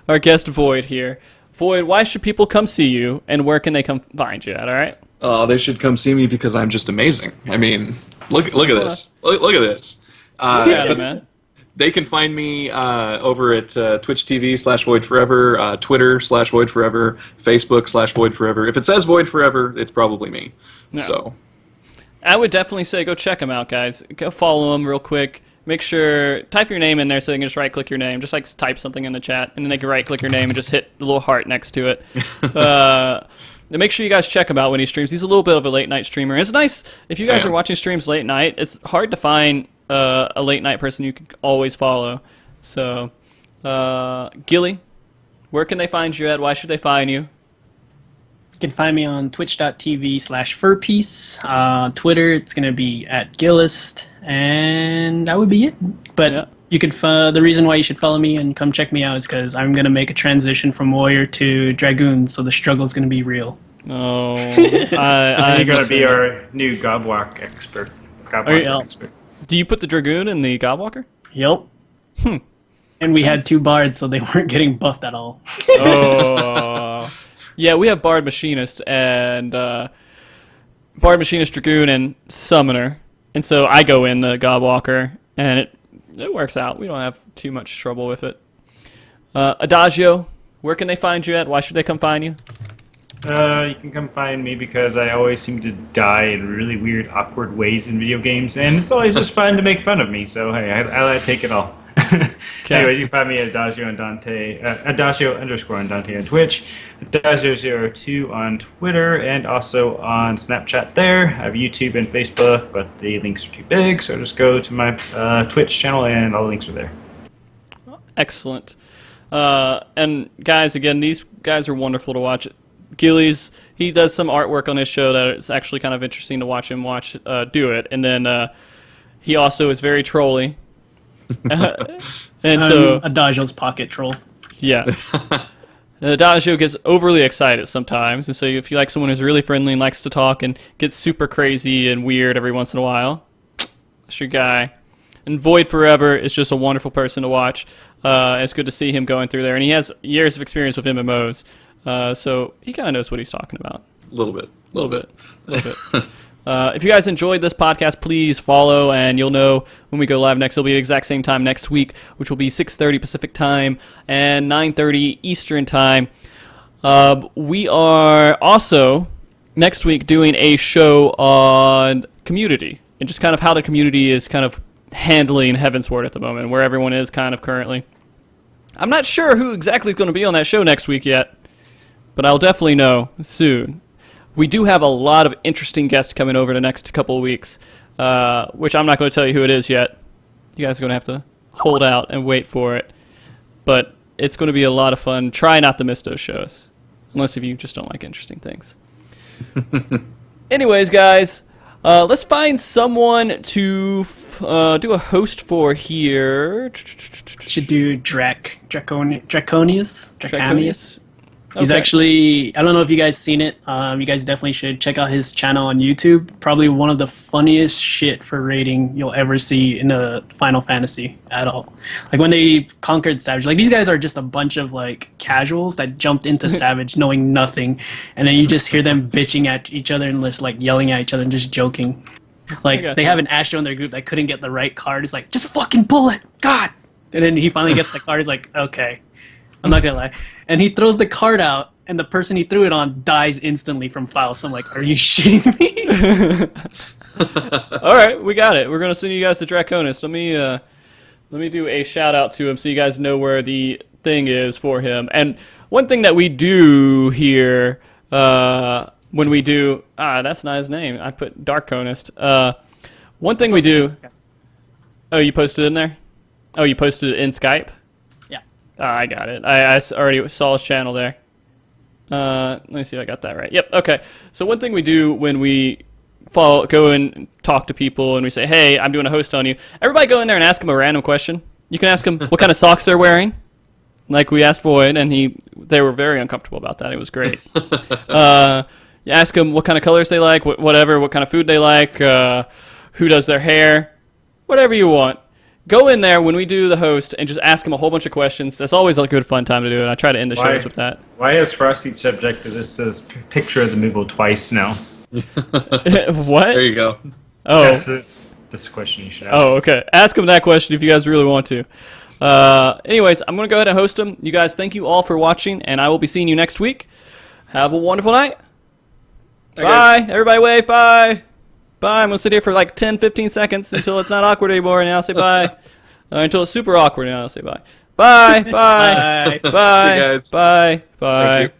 our guest Void here. Void, why should people come see you, and where can they come find you at, all right? Oh, they should come see me because I'm just amazing. I mean, look at this. Look at this. Yeah, man. They can find me over at Twitch TV /VoidForever, Twitter /VoidForever, Facebook /VoidForever. If it says Void Forever, it's probably me. No. So I would definitely say go check them out, guys. Go follow them real quick. Make sure, type your name in there so they can just right-click your name. Just like type something in the chat, and then they can right-click your name and just hit the little heart next to it. make sure you guys check him out when he streams. He's a little bit of a late night streamer. It's nice if you guys Yeah. are watching streams late night. It's hard to find a late night person you can always follow. So, Gilly, where can they find you at? Why should they find you? You can find me on twitch.tv/furpiece. Twitter, it's going to be at Gillist, and that would be it. But Yeah. you could the reason why you should follow me and come check me out is because I'm going to make a transition from Warrior to Dragoon, so the struggle is going to be real. Oh, You're gonna be understand. our new Gobwalk expert. Are you- Gobwalk expert. Do you put the Dragoon in the Godwalker? Yep. And we had 2 bards, so they weren't getting buffed at all. Oh, yeah. We have Bard Machinist and Bard Machinist, Dragoon, and Summoner, and so I go in the Godwalker, and it works out. We don't have too much trouble with it. Adagio, where can they find you at? Why should they come find you? You can come find me because I always seem to die in really weird, awkward ways in video games, and it's always just fun to make fun of me. So hey, I take it all. Anyways, you can find me at Adagio and Dante, Adagio_Dante on Twitch, Adagio02 on Twitter, and also on Snapchat. There, I have YouTube and Facebook, but the links are too big, so just go to my Twitch channel, and all the links are there. Excellent. And guys, again, these guys are wonderful to watch. Gillies, he does some artwork on his show that it's actually kind of interesting to watch him do it. And then he also is very trolly. And so Adagio's pocket troll. yeah. Adagio gets overly excited sometimes, and so if you like someone who's really friendly and likes to talk and gets super crazy and weird every once in a while, that's your guy. And Void Forever is just a wonderful person to watch. It's good to see him going through there, and he has years of experience with MMOs, so he kind of knows what he's talking about. A little bit. A little bit. If you guys enjoyed this podcast, please follow, and you'll know when we go live next. It'll be the exact same time next week, which will be 6:30 Pacific time and 9:30 Eastern time. We are also next week doing a show on community and just kind of how the community is kind of handling Heavensward at the moment, where everyone is kind of currently. I'm not sure who exactly is going to be on that show next week yet, but I'll definitely know soon. We do have a lot of interesting guests coming over the next couple of weeks, which I'm not going to tell you who it is yet. You guys are going to have to hold out and wait for it. But it's going to be a lot of fun. Try not to miss those shows, unless if you just don't like interesting things. Anyways, guys, let's find someone to do a host for here. Should do Draconius. He's Okay. actually, I don't know if you guys seen it. You guys definitely should check out his channel on YouTube. Probably one of the funniest shit for raiding you'll ever see in a Final Fantasy at all. Like when they conquered Savage, like these guys are just a bunch of like casuals that jumped into Savage knowing nothing, and then you just hear them bitching at each other and just like yelling at each other and just joking. Like got they you. have an Astro in their group that couldn't get the right card. He's like, just fucking pull it, God. And then he finally gets the card. He's like, okay. I'm not gonna lie. And he throws the card out, and the person he threw it on dies instantly from Faust. I'm like, are you shitting me? All right, we got it. We're gonna send you guys to Draconis. Let me do a shout out to him so you guys know where the thing is for him. And one thing that we do here when we do that's not his name. I put Darkonist. One thing we do. Oh, you posted it in there? Oh, you posted it in Skype? Yeah. I got it. I already saw his channel there. Let me see if I got that right. Yep, okay. So one thing we do when we go and talk to people and we say, hey, I'm doing a host on you, everybody go in there and ask them a random question. You can ask them what kind of socks they're wearing, like we asked Void, and they were very uncomfortable about that. It was great. You ask them what kind of colors they like, what kind of food they like, who does their hair, whatever you want. Go in there when we do the host and just ask them a whole bunch of questions. That's always a good fun time to do it. I try to end the shows with that. Why is Frosty subject to this picture of the Moogle twice now? What? There you go. Oh. That's the question you should ask. Oh, okay. Ask them that question if you guys really want to. Anyways, I'm going to go ahead and host them. You guys, thank you all for watching, and I will be seeing you next week. Have a wonderful night. Bye. Everybody wave. Bye. Bye. I'm going to sit here for like 10, 15 seconds until it's not awkward anymore, and I'll say bye. Until it's super awkward, and I'll say bye. Bye. Bye. Bye. Bye. See you guys. Bye. Bye. Thank you.